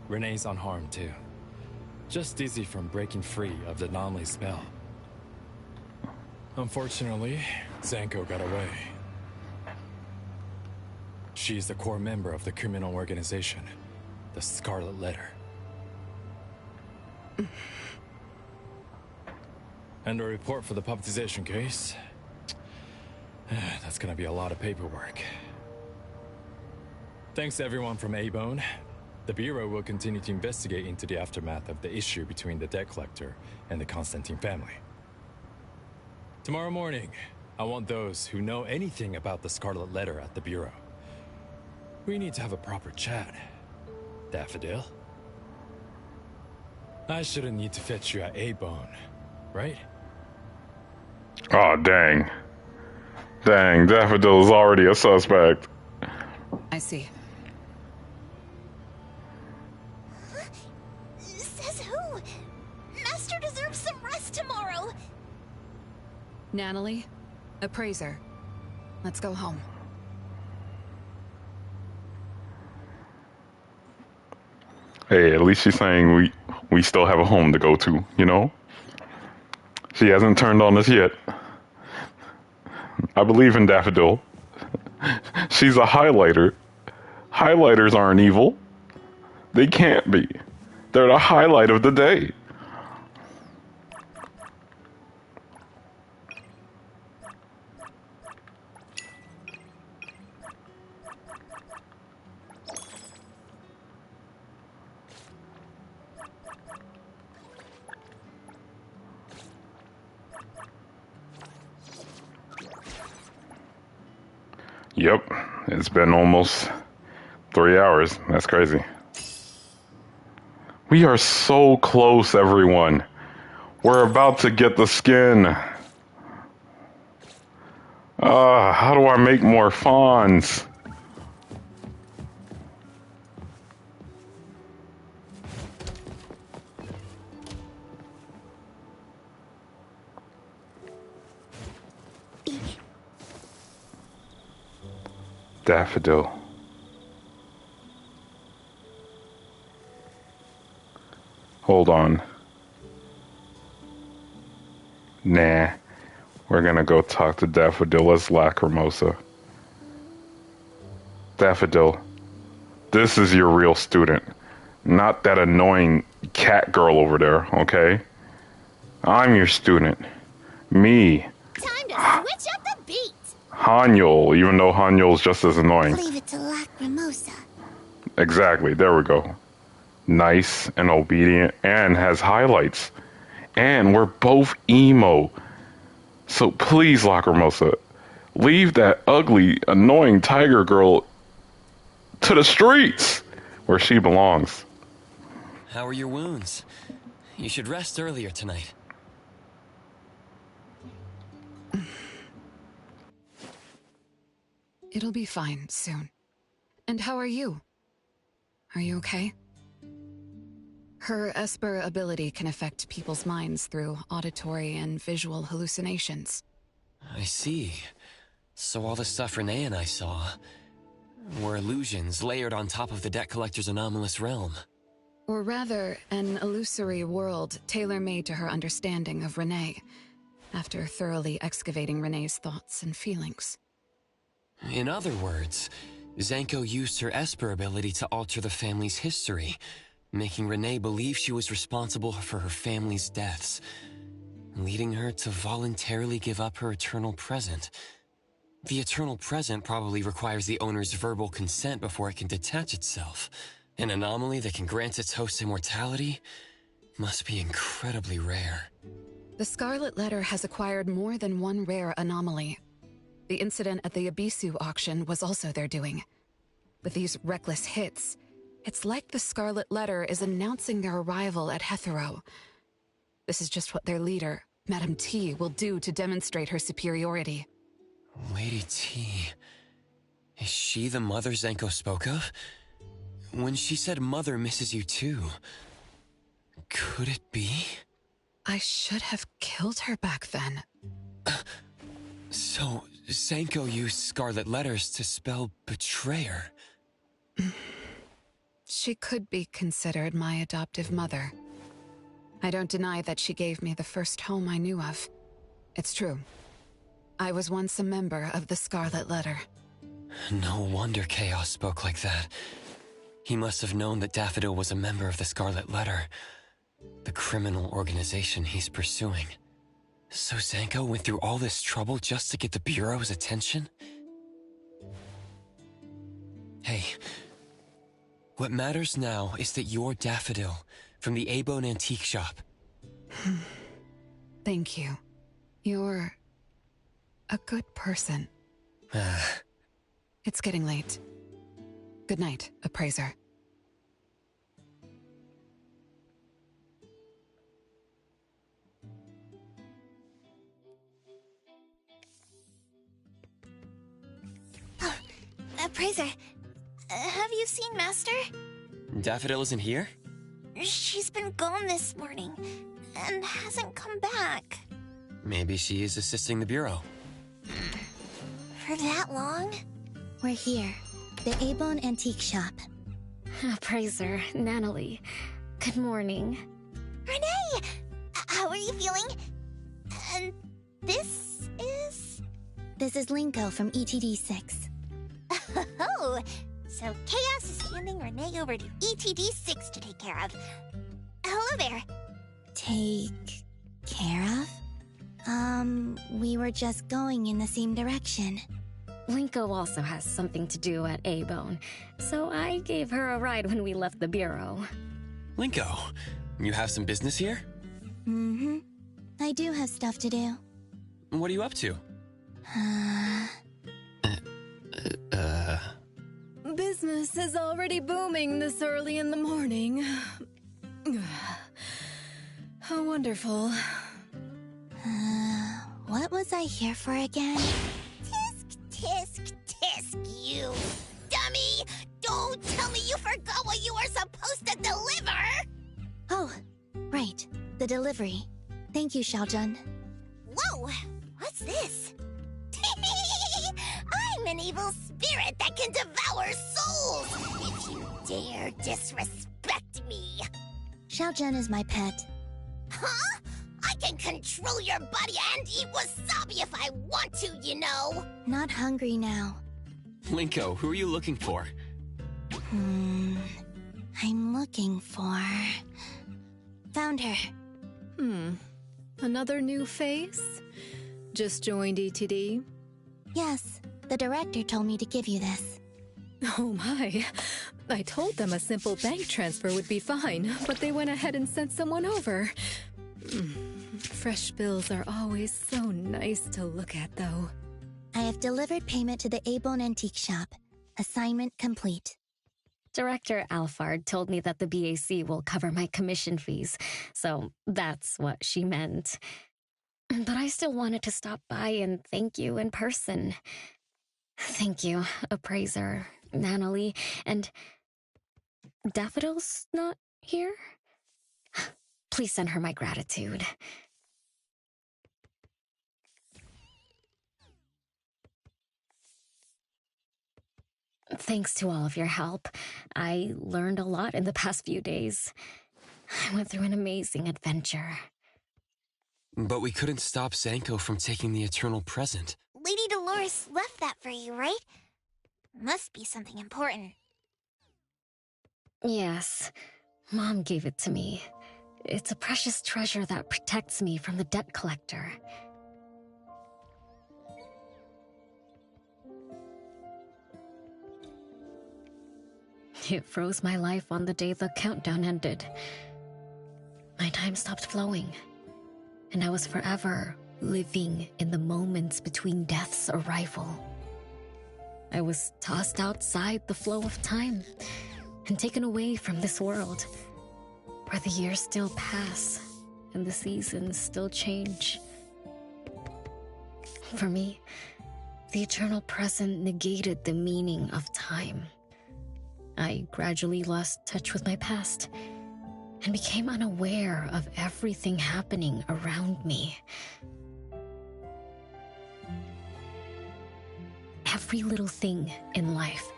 Renee's unharmed too. Just dizzy from breaking free of the anomaly spell. Unfortunately, Zanko got away. She's the core member of the criminal organization, the Scarlet Letter. And a report for the puppetization case. That's gonna be a lot of paperwork. Thanks to everyone from A-Bone. The Bureau will continue to investigate into the aftermath of the issue between the debt collector and the Constantine family. Tomorrow morning, I want those who know anything about the Scarlet Letter at the Bureau. We need to have a proper chat. Daffodil? I shouldn't need to fetch you at A-Bone, right? Oh, dang. Dang, Daffodil is already a suspect. I see. Says who? Master deserves some rest tomorrow. Natalie, appraiser. Let's go home. Hey, at least she's saying we still have a home to go to, you know? She hasn't turned on us yet. I believe in Daffodil. She's a highlighter. Highlighters aren't evil. They can't be. They're the highlight of the day. Yep, it's been almost 3 hours. That's crazy. We are so close, everyone. We're about to get the skin. How do I make more fawns? Daffodil. Hold on. Nah. We're gonna go talk to Daffodil as Lacrimosa. Daffodil, this is your real student. Not that annoying cat girl over there, okay? I'm your student. Me. Time to switch up the beat. Hanyul, even though Hanyul's just as annoying. Leave it to Lacrimosa. Exactly, there we go. Nice and obedient and has highlights. And we're both emo. So please, Lacrimosa, leave that ugly, annoying tiger girl to the streets where she belongs. How are your wounds? You should rest earlier tonight. It'll be fine soon. And how are you? Are you okay? Her Esper ability can affect people's minds through auditory and visual hallucinations. I see. So all the stuff Renee and I saw were illusions layered on top of the debt collector's anomalous realm. Or rather, an illusory world tailor-made to her understanding of Renee, after thoroughly excavating Renee's thoughts and feelings. In other words, Zanko used her Esper ability to alter the family's history, making Renee believe she was responsible for her family's deaths, leading her to voluntarily give up her eternal present. The eternal present probably requires the owner's verbal consent before it can detach itself. An anomaly that can grant its host immortality must be incredibly rare. The Scarlet Letter has acquired more than one rare anomaly. The incident at the Abisu auction was also their doing. With these reckless hits, it's like the Scarlet Letter is announcing their arrival at Hethero. This is just what their leader, Madame T, will do to demonstrate her superiority. Lady T... Is she the mother Zenko spoke of? When she said Mother misses you too, could it be? I should have killed her back then. So, Zenko used Scarlet Letters to spell betrayer. She could be considered my adoptive mother. I don't deny that she gave me the first home I knew of. It's true. I was once a member of the Scarlet Letter. No wonder Chaos spoke like that. He must have known that Daffodil was a member of the Scarlet Letter, the criminal organization he's pursuing. So Zenko went through all this trouble just to get the Bureau's attention? Hey, what matters now is that you're Daffodil from the A-Bone Antique Shop. Thank you. You're a good person. It's getting late. Good night, Appraiser. Appraiser, have you seen Master? Daffodil isn't here? She's been gone this morning, and hasn't come back. Maybe she is assisting the Bureau. For that long? We're here. The A-Bone Antique Shop. Appraiser, Natalie. Good morning. Renee! How are you feeling? And this is? This is Linko from ETD6. Oh, so Chaos is handing Renee over to ETD6 to take care of. Hello there. Take care of? We were just going in the same direction. Linko also has something to do at A-Bone, so I gave her a ride when we left the Bureau. Linko, you have some business here? Mm-hmm. I do have stuff to do. What are you up to? Business is already booming this early in the morning. How wonderful. What was I here for again? Tisk, you dummy! Don't tell me you forgot what you were supposed to deliver! Oh, right. The delivery. Thank you, Xiaojun. Whoa! What's this? I'm an evil spirit that can devour souls! If you dare disrespect me! Xiaojun is my pet. Huh? I can control your body and eat wasabi if I want to, you know! Not hungry now. Linko, who are you looking for? I'm looking for... Found her. Another new face? Just joined ETD? Yes, the director told me to give you this. Oh my. I told them a simple bank transfer would be fine, but they went ahead and sent someone over. Fresh bills are always so nice to look at, though. I have delivered payment to the A-Bone Antique Shop. Assignment complete. Director Alfard told me that the BAC will cover my commission fees, so that's what she meant. But I still wanted to stop by and thank you in person. Thank you, Appraiser, Natalie, and... Daffodil's not here? Please send her my gratitude. Thanks to all of your help. I learned a lot in the past few days. I went through an amazing adventure. But we couldn't stop Zenko from taking the eternal present. Lady Dolores left that for you, right? Must be something important. Yes. Mom gave it to me. It's a precious treasure that protects me from the debt collector. It froze my life on the day the countdown ended. My time stopped flowing, and I was forever living in the moments between death's arrival. I was tossed outside the flow of time and taken away from this world, where the years still pass and the seasons still change. For me, the eternal present negated the meaning of time. I gradually lost touch with my past and became unaware of everything happening around me. Every little thing in life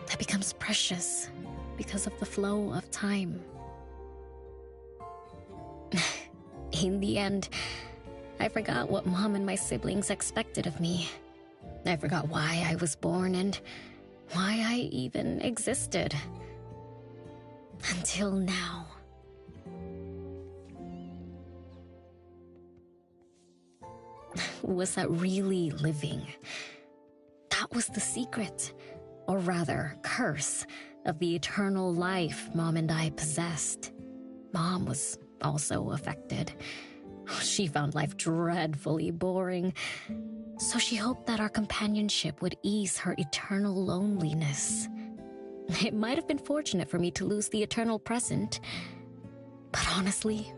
that becomes precious because of the flow of time. In the end, I forgot what Mom and my siblings expected of me. I forgot why I was born and why I even existed. Until now. Was that really living? That was the secret, or rather, curse, of the eternal life Mom and I possessed. Mom was also affected. She found life dreadfully boring, so she hoped that our companionship would ease her eternal loneliness. It might have been fortunate for me to lose the eternal present, but honestly,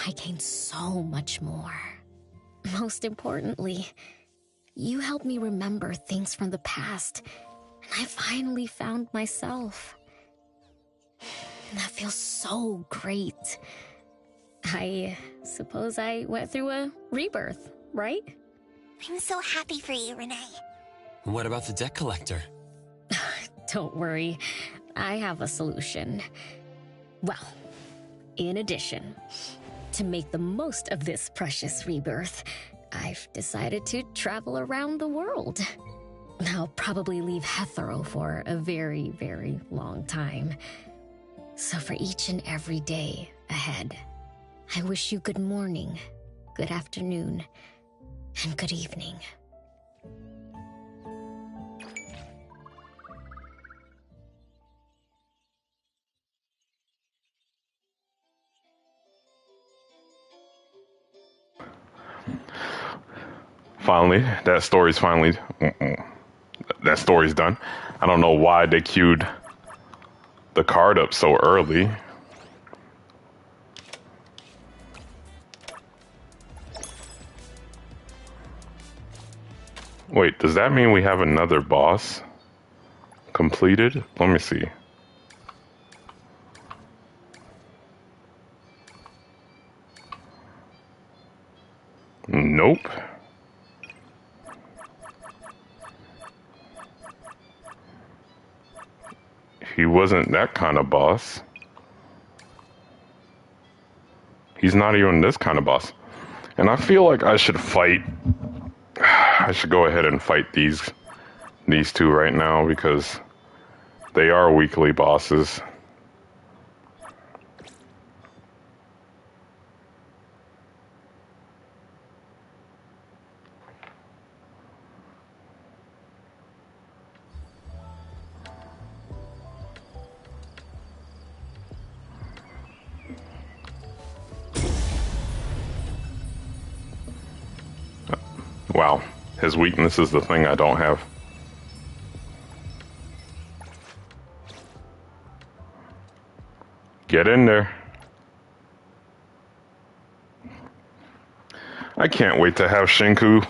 I gained so much more. Most importantly, you helped me remember things from the past, and I finally found myself. That feels so great. I suppose I went through a rebirth, right? I'm so happy for you, Renee. What about the debt collector? Don't worry, I have a solution. Well, in addition, to make the most of this precious rebirth, I've decided to travel around the world. I'll probably leave Hetero for a very, very long time. So for each and every day ahead, I wish you good morning, good afternoon, and good evening. Finally, that story's done. I don't know why they queued the card up so early. Wait, does that mean we have another boss completed? Let me see. Nope. He wasn't that kind of boss. He's not even this kind of boss. And I feel like I should go ahead and fight these two right now because they are weekly bosses. Wow, his weakness is the thing I don't have. Get in there. I can't wait to have Shinku.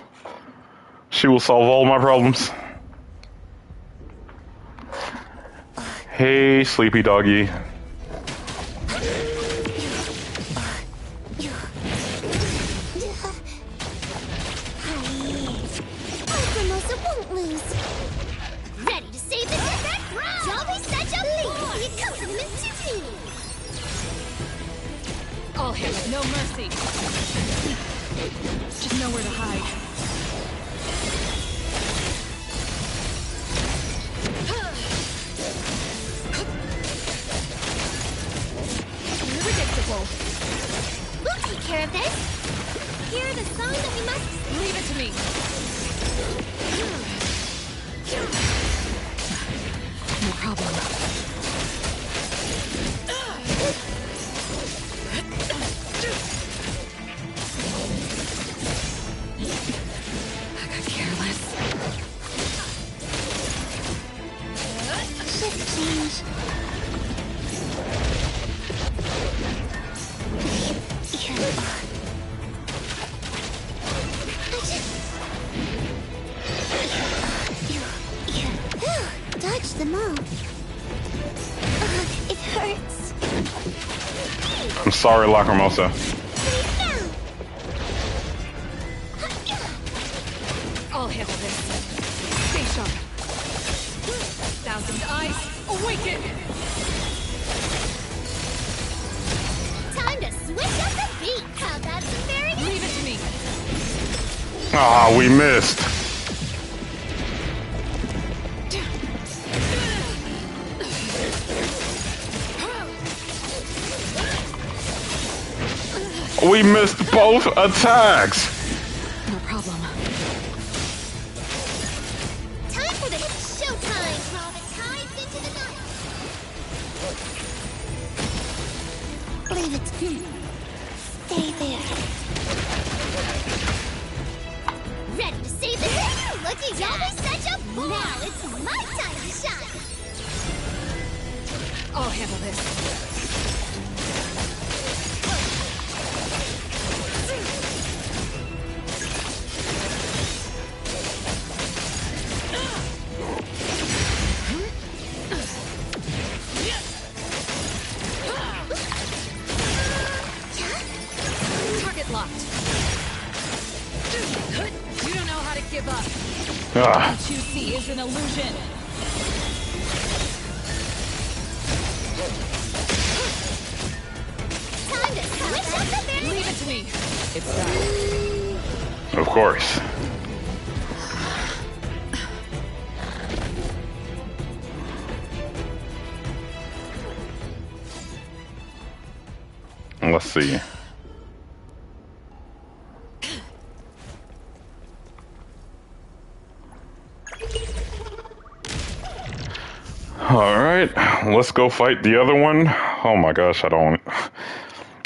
She will solve all my problems. Hey, sleepy doggy. All hands, no mercy. Just nowhere to hide. finish them off. It hurts. I'm sorry, Lacrimosa. I'll handle this. Stay sharp. Thousand eyes, awaken! Time to switch up the beat. How about some very good? Leave it to me. Ah, we missed. We missed both attacks. No problem. Time for the showtime. Draw the tides into the night. Leave it. Stay there. Ready to save the day? Looking always such a fool. Now it's my time to shine. I'll handle this. Target locked. You don't know how to give up. What you see is an illusion. Time to switch up the very. Leave it to me. It's time. Of course. Let's see. All right, let's go fight the other one. Oh my gosh, I don't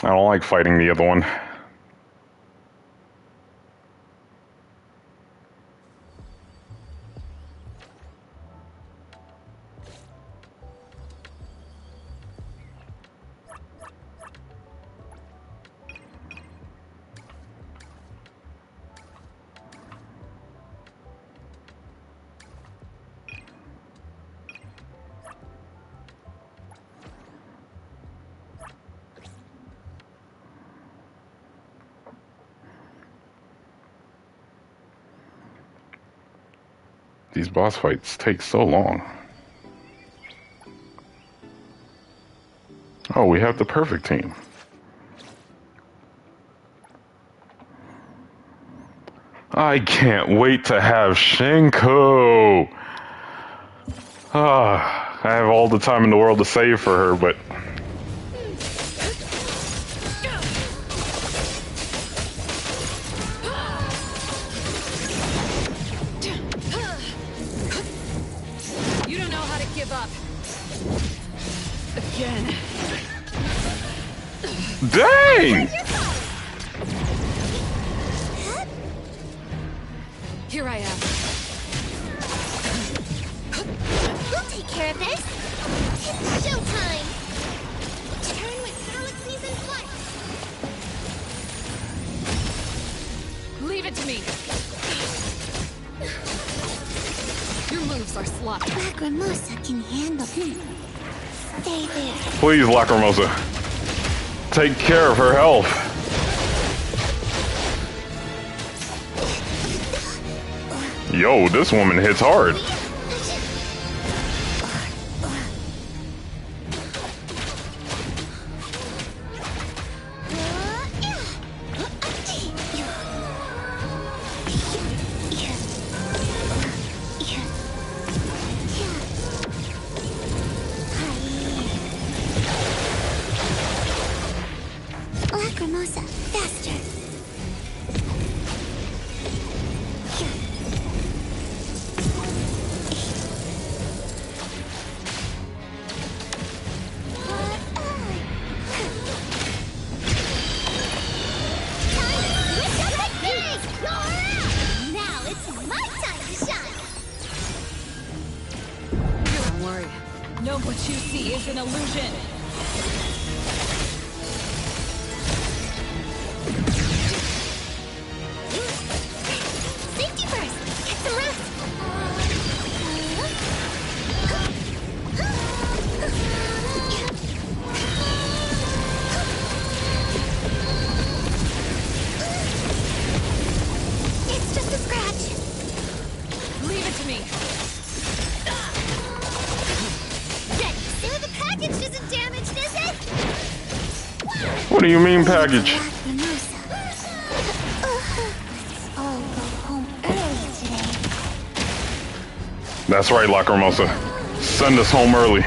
like fighting the other one. These boss fights take so long. Oh, we have the perfect team. I can't wait to have Shinko. I have all the time in the world to save for her, but You don't know how to give up. Again. dang! Here I am. We'll take care of this. It's showtime. Turn with galaxies in flight. Leave it to me. Your moves are sloppy. Lacrimosa can handle him. Stay there. Please, Lacrimosa, take care of her health. Yo, this woman hits hard. Lacrimosa, faster. Now it's my time to shine. Don't worry. Know what you see is an illusion. Safety first. Get some rest. me. So the package isn't damaged, is it? What do you mean package? Let's all go home early today. That's right, Lacrimosa. Send us home early.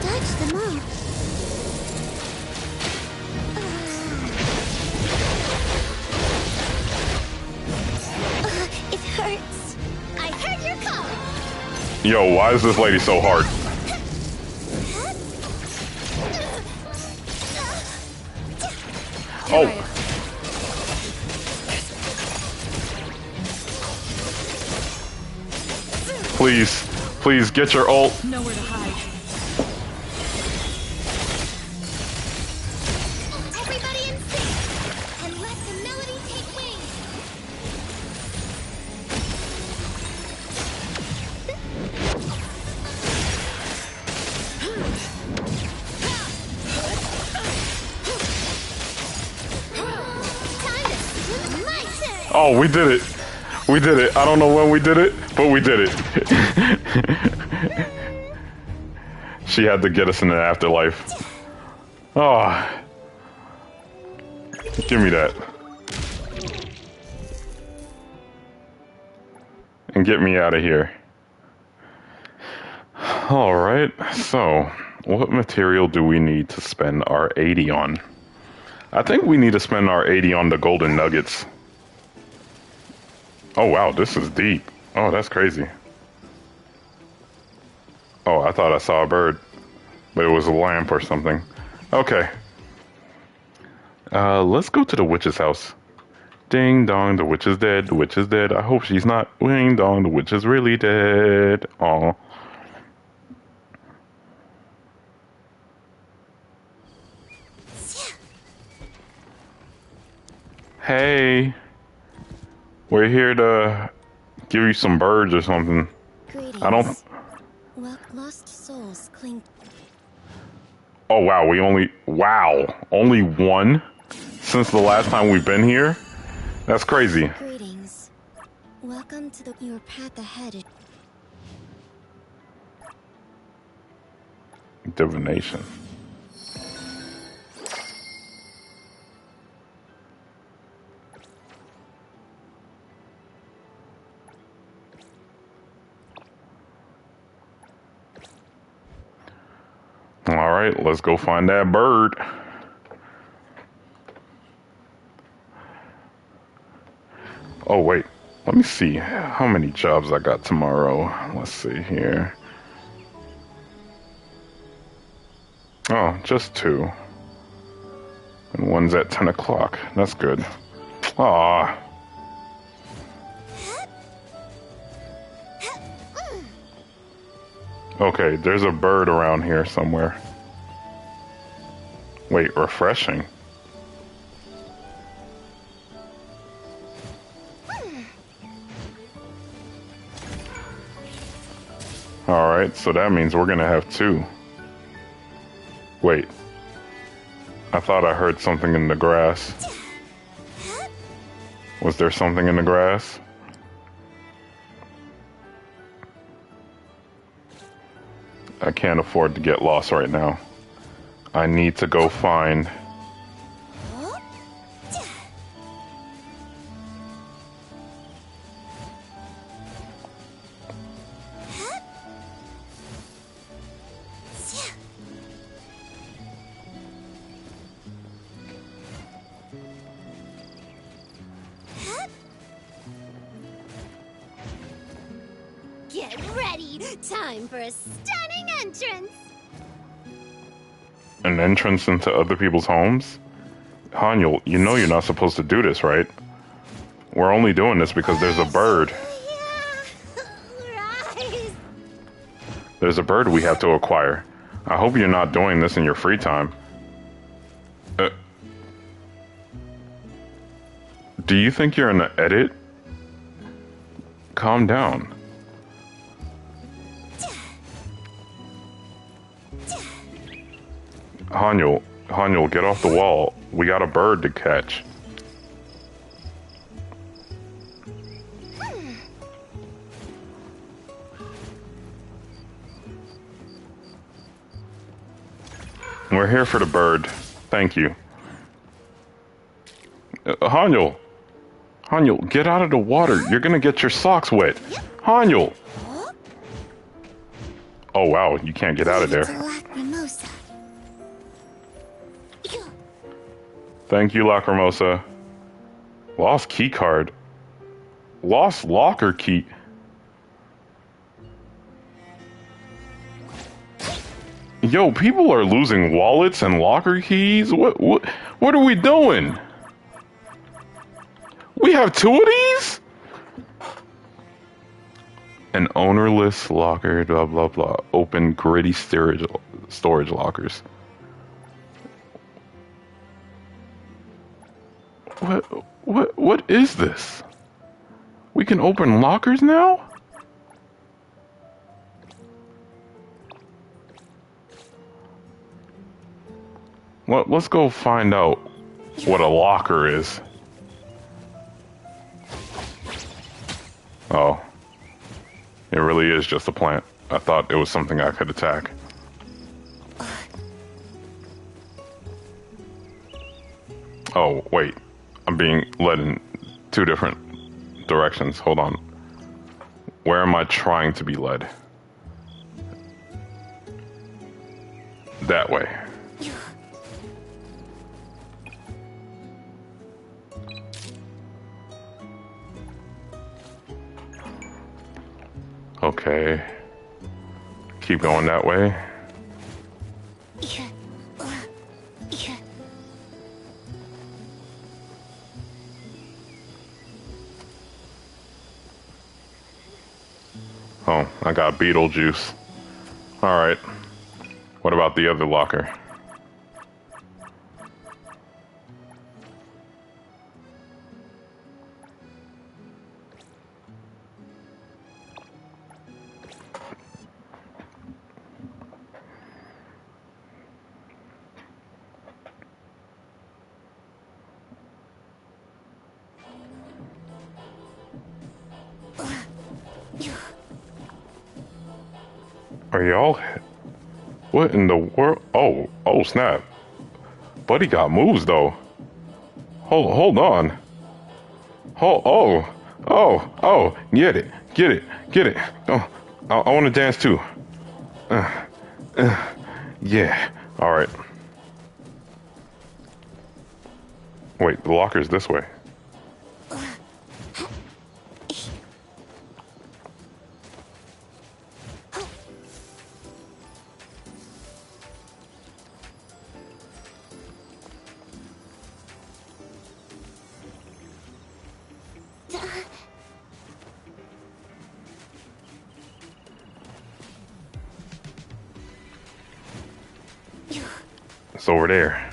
Dodge them all. It hurts. I heard your call. Yo, why is this lady so hard? Oh. Please, please get your ult. Nowhere to hide. Everybody in sync, and let the melody take wing. Time to swim my turn. Oh, we did it. We did it. I don't know when we did it, but we did it. She had to get us in the afterlife. Oh. Give me that. And get me out of here. Alright, so what material do we need to spend our 80 on? I think we need to spend our 80 on the golden nuggets. Oh wow, this is deep. Oh, that's crazy. Oh, I thought I saw a bird, but it was a lamp or something. Okay. Let's go to the witch's house. Ding dong, the witch is dead, the witch is dead. I hope she's not. Ding dong, the witch is really dead. Aw. Hey. We're here to give you some birds or something. Greetings. I don't... Well, lost souls cling. Oh wow, we only... Wow. Only one? Since the last time we've been here? That's crazy. Greetings. Welcome to your path ahead. Divination. Alright, let's go find that bird. Oh wait, let me see how many jobs I got tomorrow. Let's see here. Oh, just 2. And one's at 10 o'clock. That's good. Aw. Okay, there's a bird around here somewhere. Wait, refreshing. Alright, so that means we're gonna have 2. Wait. I thought I heard something in the grass. Was there something in the grass? I can't afford to get lost right now. I need to go find... Get ready! Time for a stunning entrance! An entrance into other people's homes? Han, you know you're not supposed to do this, right? We're only doing this because there's a bird. There's a bird we have to acquire. I hope you're not doing this in your free time. Do you think you're in the edit? Calm down. Hanyul, get off the wall. We got a bird to catch. We're here for the bird. Thank you. Hanyul, get out of the water. You're gonna get your socks wet. Hanyul. Oh wow, you can't get out of there. Thank you, Lacrimosa. Lost key card. Lost locker key. Yo, people are losing wallets and locker keys? What are we doing? We have two of these? An ownerless locker, blah, blah, blah. Open gritty storage lockers. What is this? We can open lockers now? Well, let's go find out what a locker is. Oh. It really is just a plant. I thought it was something I could attack. Oh, wait. I'm being led in two different directions. Hold on. Where am I trying to be led? That way. Okay. Keep going that way. Oh, I got Beetlejuice. Alright. What about the other locker? Are y'all... What in the world? Oh snap. Buddy got moves though. Hold on. Oh, get it. Oh, I want to dance too. Yeah, all right. Wait, the locker's this way. It's over there.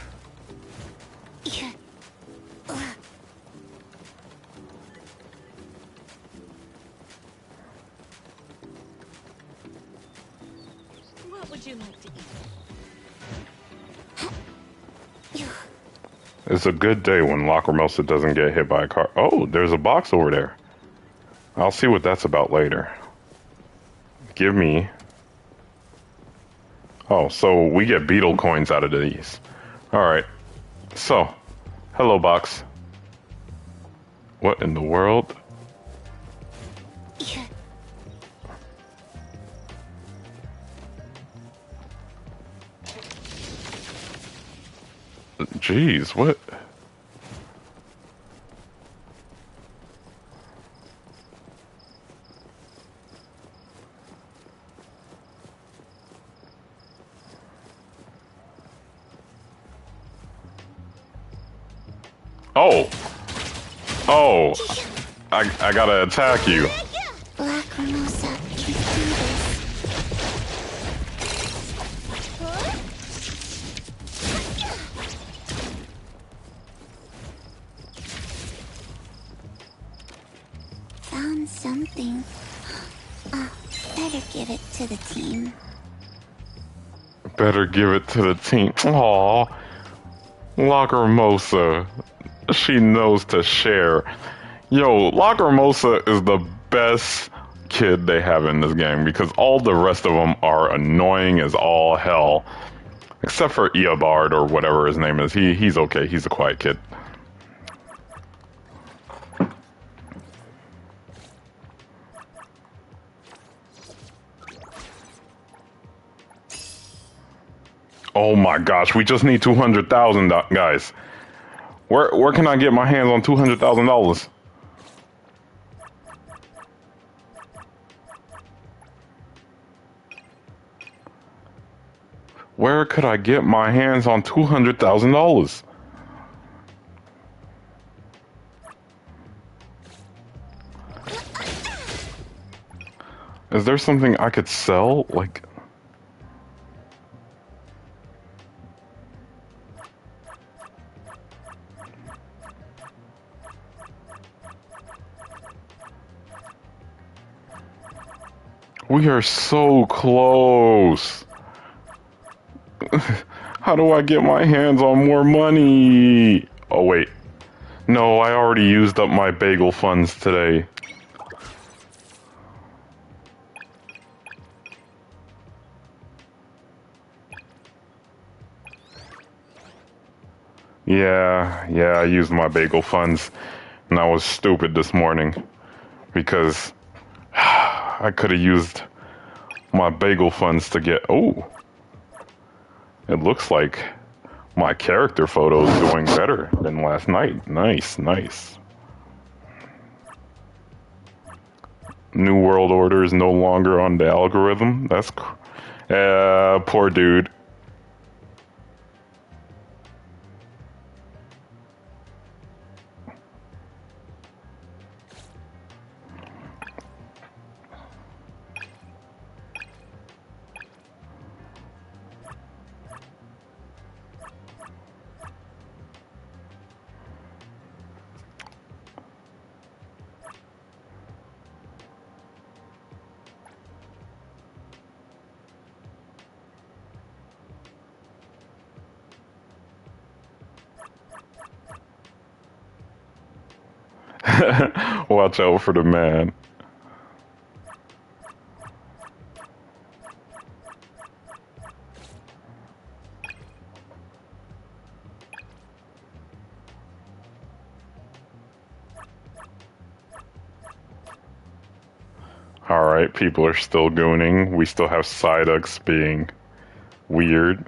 What would you like to eat? It's a good day when Lacrimosa doesn't get hit by a car. Oh, there's a box over there. I'll see what that's about later. Give me... Oh, so we get beetle coins out of these. Alright. So, hello box. What in the world? Jeez, what? Oh, I gotta attack you. Lacrimosa can do this. Found something. Better give it to the team. Better give it to the team. Aw. Lacrimosa. She knows to share. Yo, Lacrimosa is the best kid they have in this game because all the rest of them are annoying as all hell. Except for Eobard or whatever his name is. He's okay. He's a quiet kid. Oh my gosh, we just need 200,000, guys. Where can I get my hands on $200,000? Where could I get my hands on $200,000? Is there something I could sell? Like... We are so close. How do I get my hands on more money? Oh, wait. No, I already used up my bagel funds today. Yeah, I used my bagel funds. And I was stupid this morning. Because I could have used my bagel funds to get... Oh! It looks like my character photo is doing better than last night. Nice, nice. New World Order is no longer on the algorithm. That's... poor dude. Watch out for the man. Alright, people are still gooning. We still have Psyducks being weird.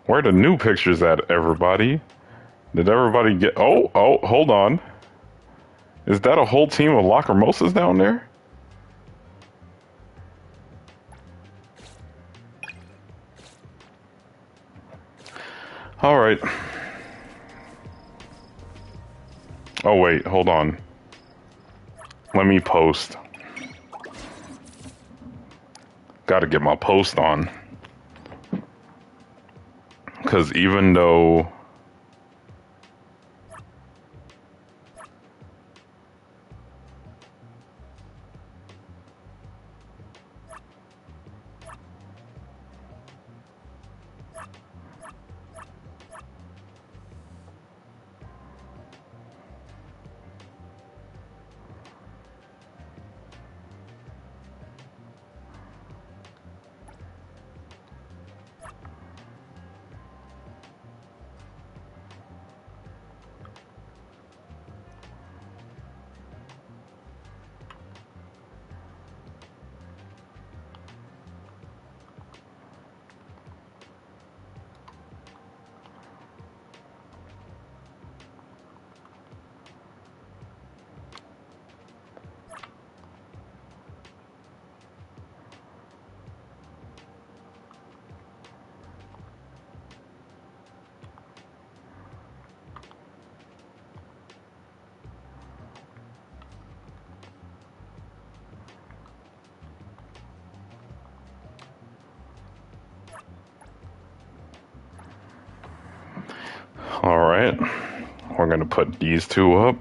Where are the new pictures at, everybody? Did everybody get... Oh, hold on. Is that a whole team of Lacrimosas down there? Alright. Oh, wait, hold on. Let me post. Gotta get my post on. Because even though... Alright, we're gonna put these two up.